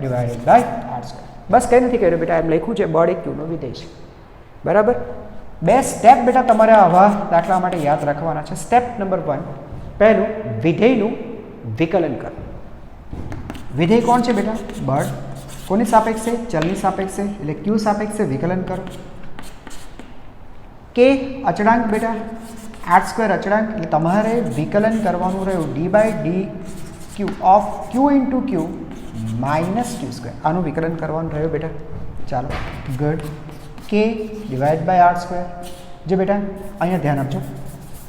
Speaker 1: divided by r². બસ કંઈ નથી કર્યું બેટા, એમ લખ્યું છે બળ એ ક્યુનો વિધેય છે, બરાબર. 2 સ્ટેપ બેટા તમારે આવા દાખલા માટે યાદ રાખવાના છે. સ્ટેપ નંબર 1, પહેલું વિધેયનું વિકલન કરો. વિધેય કોણ છે બેટા? બળ. કોની સાપેક્ષે? ચલની સાપેક્ષે, એટલે ક્યુ સાપેક્ષે વિકલન કરો. કે અચળાંક બેટા, r² અચળાંક, એટલે તમારે વિકલન કરવાનું રહ્યું d/dq of q into q minus q². આનું વિકલન કરવાનું રહ્યું બેટા. ચાલો ગુડ. કે ડિવાઇડ બાય r². જે બેટા અહીંયા ધ્યાન આપજો,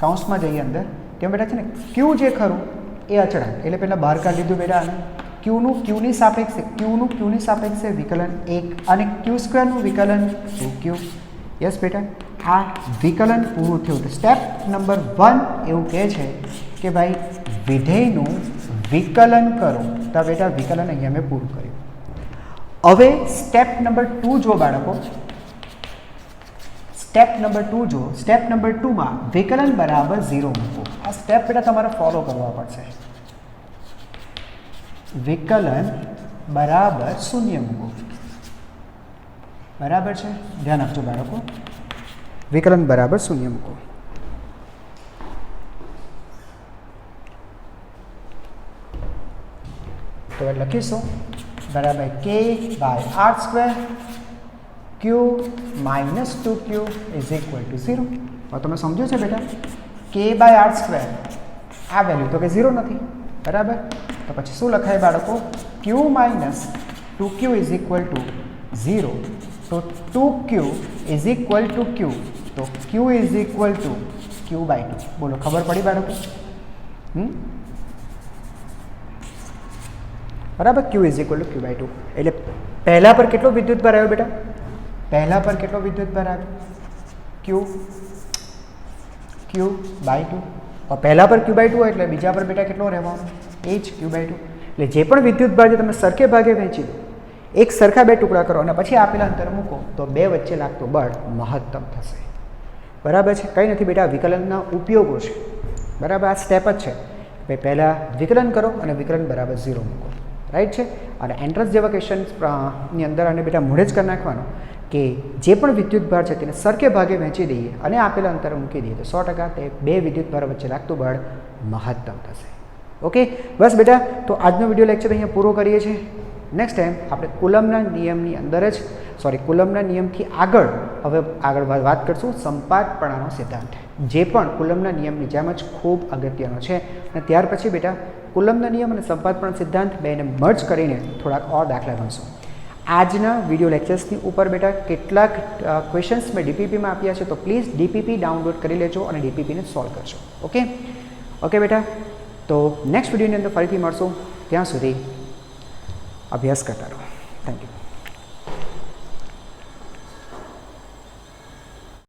Speaker 1: કાઉન્સમાં જઈએ અંદર, તેમ બેટા છે ને ક્યુ જે ખરું એ અચળાંક, એટલે પહેલાં બહાર કાઢી લીધું બેટા. આને ક્યુની સાપેક્ષે વિકલન 1 અને q² નું વિકલન 2q. યસ બેટા, આ વિકલન પૂરું થયું. તો સ્ટેપ નંબર 1 એવું કહે છે કે ભાઈ વિધેયનું વિકલન કરો. તો બેટા વિકલન અહીંયા મેં પૂરું કર્યું. હવે સ્ટેપ નંબર 2 જો બાળકો, સ્ટેપ નંબર 2 જો, સ્ટેપ નંબર 2માં વિકલન બરાબર 0 મૂકો. આ સ્ટેપ બેટા તમારે ફોલો કરવા પડશે. વિકલન બરાબર 0 મૂકો, બરાબર છે? ધ્યાન આપજો બાળકો, વિકલન બરાબર 0 મૂકો. તો લખીશું બરાબર k/r², q Q minus 2q is equal two 0. હવે તમે સમજો છો બેટા k/r², આ વેલ્યુ તો કે 0 નથી, બરાબર? તો પછી શું લખાય બાળકો? q minus 2q is equal two 0. તો 2q is equal two q, તો q is equal two q/2. બોલો, ખબર પડી બાળકો? બરાબર, q is equal two q/2. એટલે પહેલા પર કેટલો વિદ્યુતભાર આવ્યો બેટા? પહેલા પર કેટલો વિદ્યુતભાર આવ્યો? q/2. પહેલા પર q/2 હોય એટલે બીજા પર બેટા કેટલો રહેવાનો? એ જ q/2. એટલે જે પણ વિદ્યુતભાર છે તમે સરખે ભાગે વહેંચી દો, એક સરખા બે ટુકડા કરો અને પછી આપેલા અંતર મૂકો તો બે વચ્ચે લાગતું બળ મહત્તમ થશે. બરાબર છે? કંઈ નથી બેટા, વિકલનના ઉપયોગો છે. બરાબર, આ સ્ટેપ જ છે. ભાઈ પહેલાં વિકલન કરો અને વિકલન બરાબર 0 મૂકો, રાઈટ છે? અને એન્ટ્રન્સ જેવા ક્વેશ્ચન્સની અંદર આને બેટા મોડે જ કરી નાખવાનો કે જે પણ વિદ્યુતભાર છે તેને સરખે ભાગે વહેંચી દઈએ અને આપેલા અંતર મૂકી દઈએ તો 100% તે બે વિદ્યુતભાર વચ્ચે લાગતું બળ મહત્તમ થશે. ઓકે, બસ બેટા, તો આજનો વિડીયો લેક્ચર અહીંયા પૂરો કરીએ છીએ. નેક્સ્ટ ટાઈમ આપણે કુલમ્બના નિયમની અંદર જ કુલમ્બના નિયમથી આગળ વાત કરશું સંપાતપણાનો સિદ્ધાંત, જે પણ કુલમ્બના નિયમની જેમ જ ખૂબ અગત્યનો છે. અને ત્યાર પછી બેટા કુલમ્બના નિયમ અને સંપાતપણા સિદ્ધાંત બેને મર્જ કરીને થોડાક ઓર દાખલા ગણશું. આજના વિડીયો લેક્ચર્સની ઉપર બેટા કેટલાક ક્વેશ્ચન્સ મેં ડીપીપીમાં આપ્યા છે, તો પ્લીઝ ડીપીપી ડાઉનલોડ કરી લેજો અને ડીપીપીને સોલ્વ કરજો. ઓકે બેટા, તો નેક્સ્ટ વિડીયોની અંદર ફરીથી મળશું. ત્યાં સુધી અભ્યાસ કરતા રહો. Thank you.